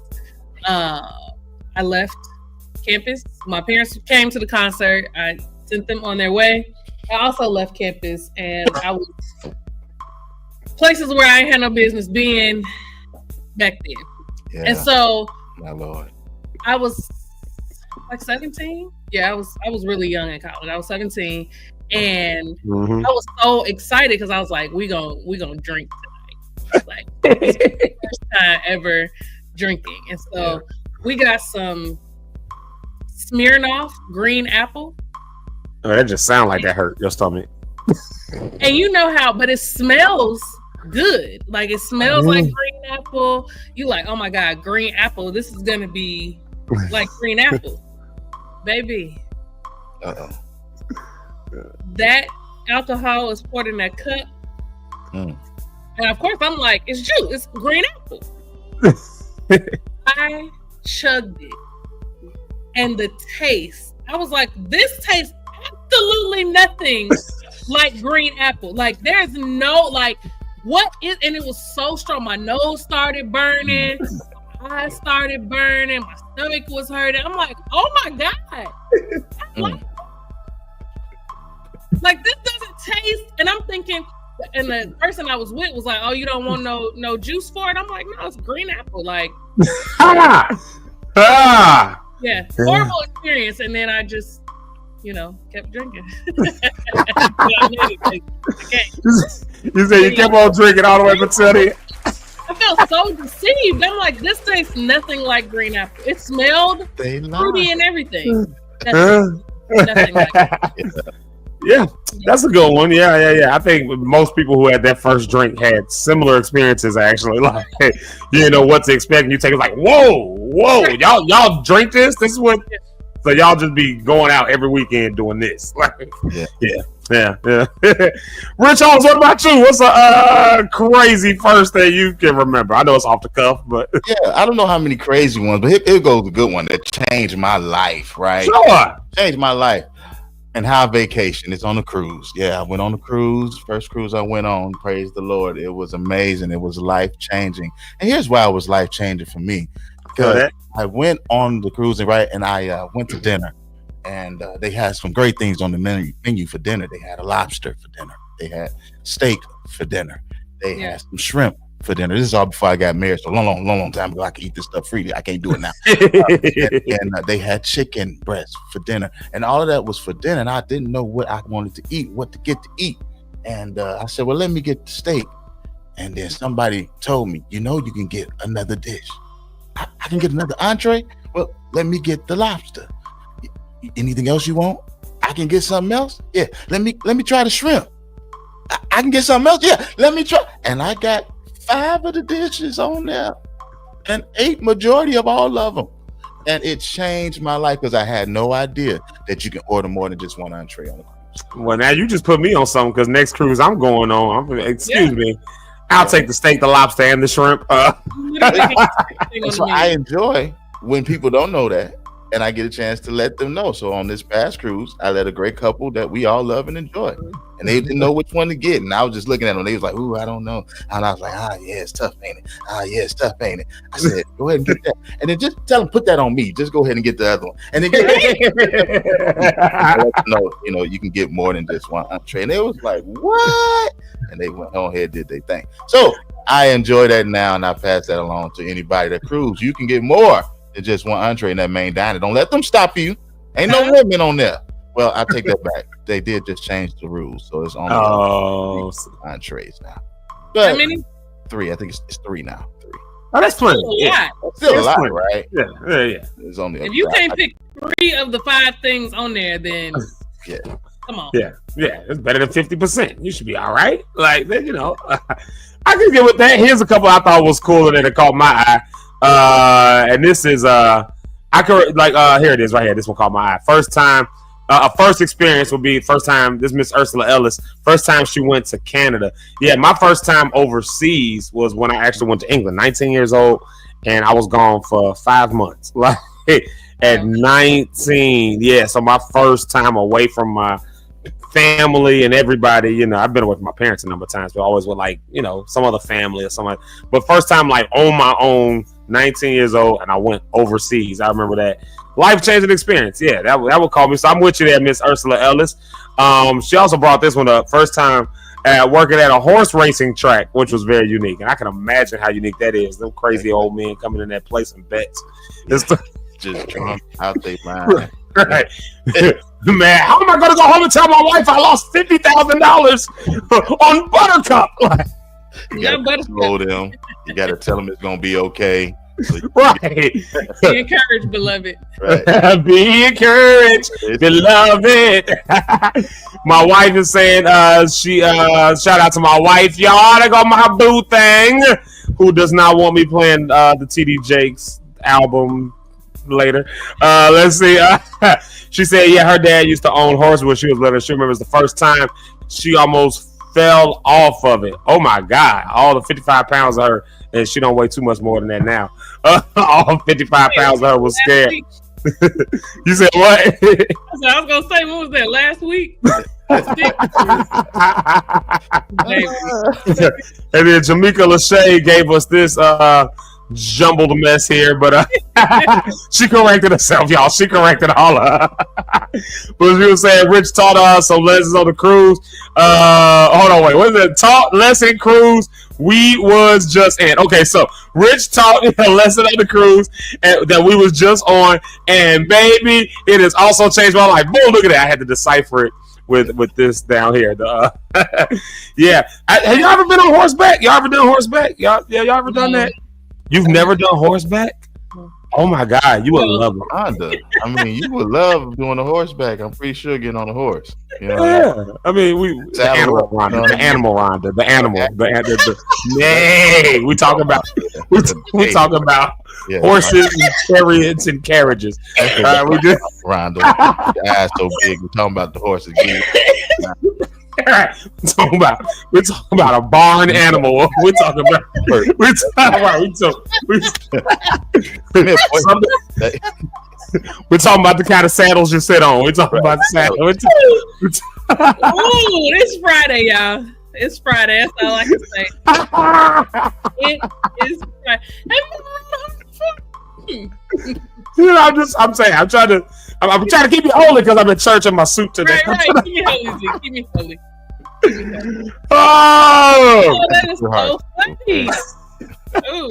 I left campus. My parents came to the concert. I sent them on their way. I also left campus, and I was places where I had no business being back then. Yeah. And so, my Lord, I was 17. Yeah, I was really young in college. I was 17, and I was so excited because I was like, we gonna drink tonight. Like, this is the first time ever drinking. And so we got some Smirnoff green apple. Oh, that just sounds like that hurt your stomach. And you know how, but it smells good. Like, it smells like green apple. You like, oh my God, green apple. This is gonna be like green apple, baby. That alcohol is poured in that cup, and of course I'm like, it's juice. It's green apple. I chugged it, and the taste. I was like, this tastes absolutely nothing like green apple. Like, there's no what is, and it was so strong. My nose started burning, my eyes started burning, my stomach was hurting. I'm like, oh my God. Like, this doesn't taste, and I'm thinking, and the person I was with was like, oh, you don't want no juice for it? I'm like, no, it's green apple. Like, yeah, horrible experience. And then I just, kept drinking. You said you kept on drinking all the way until the I felt so deceived. I'm like, this tastes nothing like green apple. It smelled fruity and everything. Nothing like it. Yeah, that's a good one. Yeah. I think most people who had that first drink had similar experiences, actually. Like, you didn't know what to expect, and you take it like, whoa, y'all drink this? This is what. So y'all just be going out every weekend doing this. Like, yeah. Yeah. Rich Holmes, what about you? What's a crazy first that you can remember? I know it's off the cuff, but yeah, I don't know how many crazy ones, but here goes a good one that changed my life, right? Sure. Changed my life. And how vacation? It's on a cruise. Yeah, I went on a cruise. First cruise I went on, praise the Lord. It was amazing. It was life-changing. And here's why it was life-changing for me. Because I went on the cruise, right, and I went to dinner. And they had some great things on the menu for dinner. They had a lobster for dinner. They had steak for dinner. They had some shrimp for dinner. This is all before I got married. So long time ago, I could eat this stuff freely. I can't do it now. and they had chicken breast for dinner. And all of that was for dinner. And I didn't know what I wanted to eat, what to get to eat. And I said, well, let me get the steak. And then somebody told me, you can get another dish. I can get another entree. Well, let me get the lobster. Anything else you want? I can get something else. Yeah, let me try the shrimp. I can get something else. Yeah, let me try. And I got 5 of the dishes on there, and ate majority of all of them. And it changed my life because I had no idea that you can order more than just one entree on a cruise. Well, now you just put me on something because next cruise I'm going on. Excuse me. I'll take the steak, the lobster, and the shrimp. So I enjoy when people don't know that. And I get a chance to let them know. So on this past cruise, I let a great couple that we all love and enjoy. And they didn't know which one to get. And I was just looking at them. They was like, ooh, I don't know. And I was like, yeah, it's tough, ain't it? Yeah, it's tough, ain't it? I said, go ahead and get that. And then just tell them, put that on me. Just go ahead and get the other one. And then you can get more than just one entree. And they was like, what? And they went on ahead, did their thing. So I enjoy that now. And I pass that along to anybody that cruise. You can get more. It's just one entree in that main diner. Don't let them stop you. Ain't no limit on there. Well, I take that back. They did just change the rules, so it's only entrees now. But how many? 3. I think it's 3 now. 3. Oh, that's plenty. Still a lot, right? Yeah. It's only if you can't pick 3 of the 5 things on there, then come on. Yeah, it's better than 50%. You should be all right. Like I can get with that. Here's a couple I thought was cooler that caught my eye. And this is here it is right here. This one caught my eye. First time, a first experience would be first time. This Miss Ursula Ellis, first time she went to Canada. Yeah, my first time overseas was when I actually went to England. 19 years old, and I was gone for 5 months. Like at 19, yeah. So my first time away from my family and everybody, I've been away from my parents a number of times, but always with some other family or something. But first time on my own, 19 years old, and I went overseas. I remember that life-changing experience. Yeah, that would call me. So I'm with you there, Miss Ursula Ellis. She also brought this one up. First time working at a horse racing track, which was very unique. And I can imagine how unique that is. Them crazy old men coming in that place and bets. Just drunk out their mind. Right. Man, how am I going to go home and tell my wife I lost $50,000 on Buttercup? You got to slow them. You got to tell them it's going to be okay. Right. Be encouraged, beloved. Right. Be encouraged, beloved. My wife is saying, shout out to my wife, y'all. They got my boo thing, who does not want me playing the TD Jakes album later. Let's see. She said, yeah, her dad used to own horses when she was little. She remembers the first time she almost fell off of it. Oh my God. All the 55 pounds of her, and she don't weigh too much more than that now. All 55 pounds of her was scared. You said what? I was going to say, when was that? Last week? And then Jamaica Lachey gave us this jumbled mess here, but she corrected herself, y'all. She corrected all of her. But she was saying Rich taught us some lessons on the cruise. Hold on, wait. What is it? Taught lesson cruise we was just in. Okay, so Rich taught a lesson on the cruise that we was just on, and baby, it has also changed my life. Boom, look at that. I had to decipher it with this down here. Yeah. Have y'all ever been on horseback? Y'all ever done horseback? Y'all ever done that? You've never done horseback? Oh my God, you would love it. Honda. I mean, you would love doing a horseback. I'm pretty sure getting on a horse. You know, Yeah, I mean, the animal Ronda, the animal Ronda, the animal, Nay, we talk about horses, and chariots, and carriages. We do Ronda. The eyes so big. We're talking about the horses. We're talking about a barn animal. We're talking about we're talking about the kind of saddles you sit on. We're talking about the saddle. Ooh, it's Friday, y'all. It's Friday. That's all I can say. It is Friday. You know, I'm saying, I'm trying to keep you holy because I'm in church in my suit today. Right. Keep me holy, Zeke. Keep me holy. Oh, that is so funny. Oh,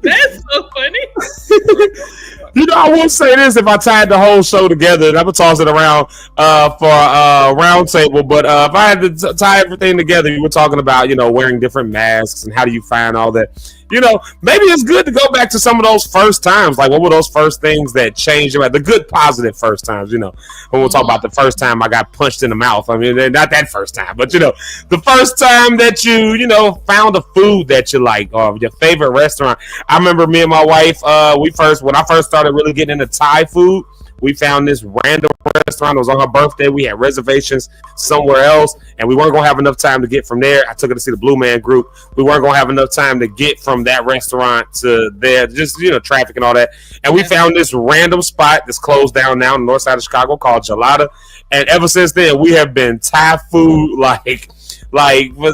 that's so funny. You know, I will say this: if I tied the whole show together, and I'm gonna toss it around for a roundtable. But if I had to tie everything together, you were talking about, you know, wearing different masks and how do you find all that. You know, maybe it's good to go back to some of those first times. Like, what were those first things that changed you? The good, positive first times, you know. When we'll talk about the first time I got punched in the mouth. I mean, not that first time, but, you know, the first time that you know, found a food that you like or your favorite restaurant. I remember me and my wife, when I first started really getting into Thai food, we found this random restaurant. It was on her birthday. We had reservations somewhere else, and we weren't going to have enough time to get from there. I took her to see the Blue Man Group. We weren't going to have enough time to get from that restaurant to there, just, you know, traffic and all that. And we found this random spot that's closed down now on the north side of Chicago called Gelada. And ever since then, we have been Thai food like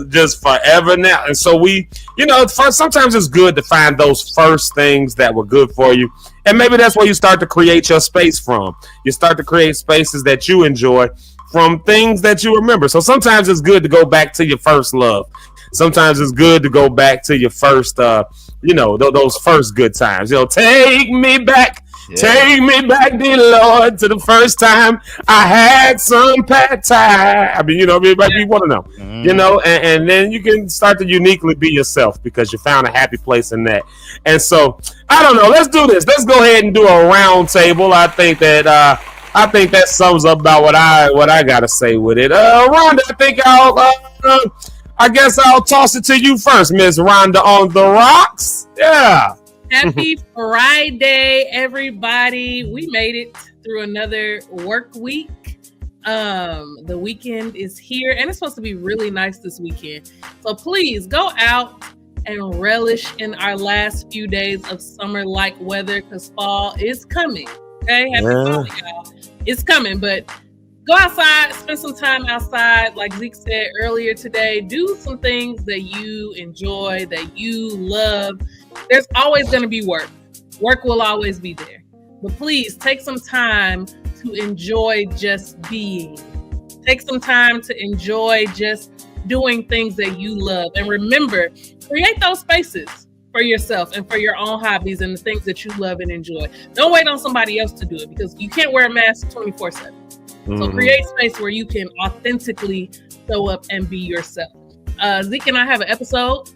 just forever now. And so we, you know, sometimes it's good to find those first things that were good for you. And maybe that's where you start to create your space from. You start to create spaces that you enjoy from things that you remember. So sometimes it's good to go back to your first love. Sometimes it's good to go back to your first, you know, those first good times. You know, take me back. Yeah. Take me back, dear Lord, to the first time I had some pad thai. I mean, you know, everybody want to know, you know, and then you can start to uniquely be yourself because you found a happy place in that. And so, I don't know. Let's do this. Let's go ahead and do a round table. I think that sums up about what I got to say with it. Rhonda, I guess I'll toss it to you first, Miss Rhonda on the rocks. Yeah. Happy Friday, everybody. We made it through another work week. The weekend is here, and it's supposed to be really nice this weekend. So please go out and relish in our last few days of summer-like weather because fall is coming. Okay? Happy fall, y'all. It's coming, but go outside, spend some time outside. Like Zeke said earlier today, do some things that you enjoy, that you love. There's always going to be work. Work will always be there. But please take some time to enjoy just being. Take some time to enjoy just doing things that you love. And remember, create those spaces for yourself and for your own hobbies and the things that you love and enjoy. Don't wait on somebody else to do it because you can't wear a mask 24/7. So create space where you can authentically show up and be yourself. Zeke and I have an episode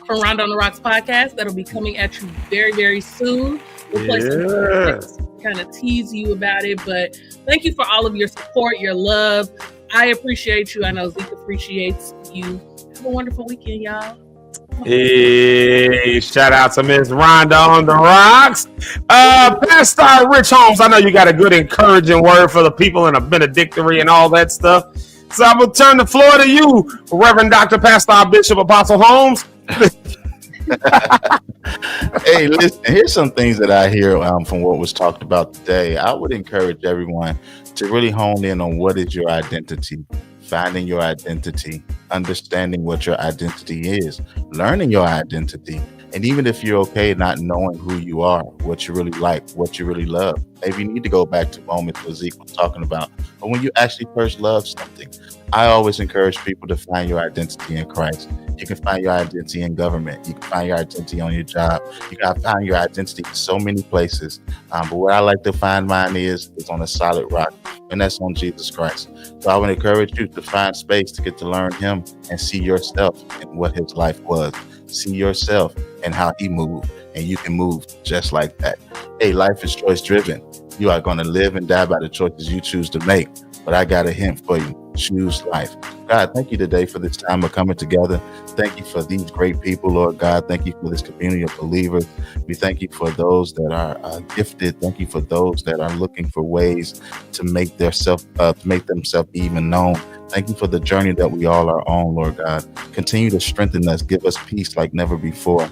from Round on the Rocks podcast that'll be coming at you very, very soon. We'll play some kind of tease you about it, but thank you for all of your support, your love. I appreciate you. I know Zeke appreciates you. Have a wonderful weekend, y'all. Hey, shout out to Miss Rhonda on the rocks. Pastor Rich Holmes, I know you got a good encouraging word for the people and a benedictory and all that stuff. So I'm going to turn the floor to you, Reverend Dr. Pastor Bishop Apostle Holmes. Hey, listen, here's some things that I hear from what was talked about today. I would encourage everyone to really hone in on what is your identity, finding your identity, understanding what your identity is, learning your identity. And even if you're okay not knowing who you are, what you really like, what you really love, maybe you need to go back to moments where Zeke was talking about, but when you actually first love something. I always encourage people to find your identity in Christ. You can find your identity in government. You can find your identity on your job. You can find your identity in so many places. But what I like to find mine is on a solid rock, and that's on Jesus Christ. So I would encourage you to find space to get to learn him and see yourself in what his life was. See yourself and how he moved, and you can move just like that. Hey, life is choice driven. You are going to live and die by the choices you choose to make. But I got a hint for you. Choose life. God, thank you today for this time of coming together. Thank you for these great people, Lord God. Thank you for this community of believers. We thank you for those that are gifted. Thank you for those that are looking for ways to make themselves even known. Thank you for the journey that we all are on, Lord God. Continue to strengthen us. Give us peace like never before.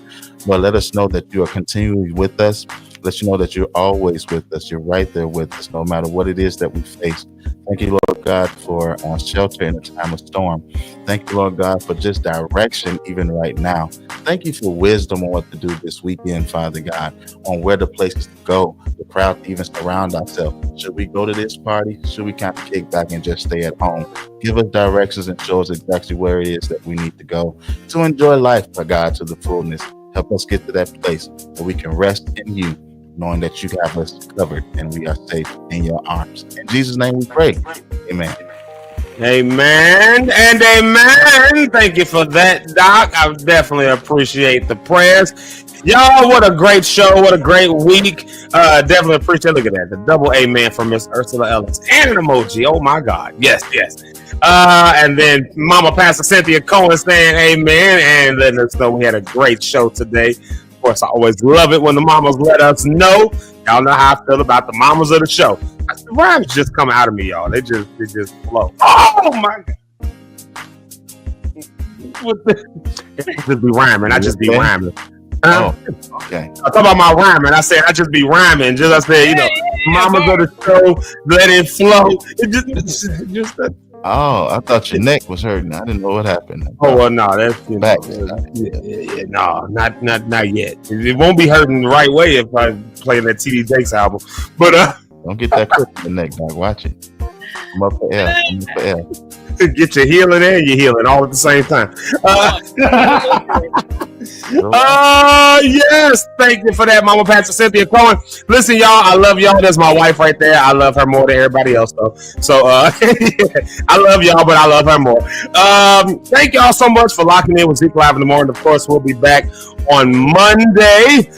Lord, let us know that you are continually with us. Let you know that you're always with us. You're right there with us, no matter what it is that we face. Thank you, Lord God, for shelter in a time of storm. Thank you, Lord God, for just direction even right now. Thank you for wisdom on what to do this weekend, Father God, on where the places to go, the crowd to even surround ourselves. Should we go to this party? Should we kind of kick back and just stay at home? Give us directions and show us exactly where it is that we need to go to enjoy life, by God, to the fullness. Help us get to that place where we can rest in you, knowing that you have us covered and we are safe in your arms. In Jesus' name we pray. Amen. Amen and amen. Thank you for that, Doc. I definitely appreciate the prayers. Y'all, what a great show. What a great week. Definitely appreciate. Look at that. The double amen from Miss Ursula Ellis. And an emoji. Oh my God. Yes, yes. And then Mama Pastor Cynthia Cohen saying amen. And letting us know we had a great show today. Of course, I always love it when the mamas let us know. Y'all know how I feel about the mamas of the show. The rhymes just come out of me, y'all. They just flow. Oh my God. I just be rhyming. I just be rhyming. Oh, okay. I talk about my rhyming. I said I just be rhyming. Just I said, you know, mamas of the show, let it flow. It just Oh, I thought your neck was hurting. I didn't know what happened. Oh well, no, that's back. No, not yet. It won't be hurting the right way if I play that TD Jakes album. But don't get that crook in the neck, dog. Watch it. I'm up for L. I'm up for L. Get your healing and your healing all at the same time. Yes, thank you for that, Mama Pastor Cynthia Cohen. Listen, y'all, I love y'all. That's my wife right there. I love her more than everybody else, though. So, I love y'all, but I love her more. Thank y'all so much for locking in with Zeke Live in the Morning. Of course, we'll be back on Monday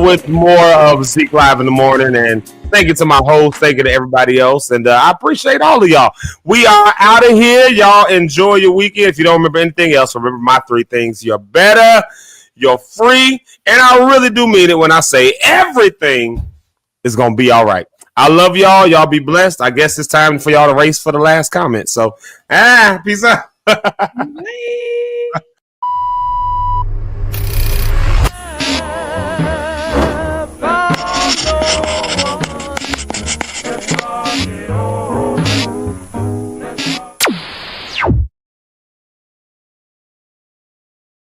with more of Zeke Live in the Morning. And thank you to my host. Thank you to everybody else. And I appreciate all of y'all. We are out of here. Y'all enjoy your weekend. If you don't remember anything else, remember my 3 things. You're better, you're free, and I really do mean it when I say everything is going to be all right. I love y'all. Y'all be blessed. I guess it's time for y'all to race for the last comment. So, peace out.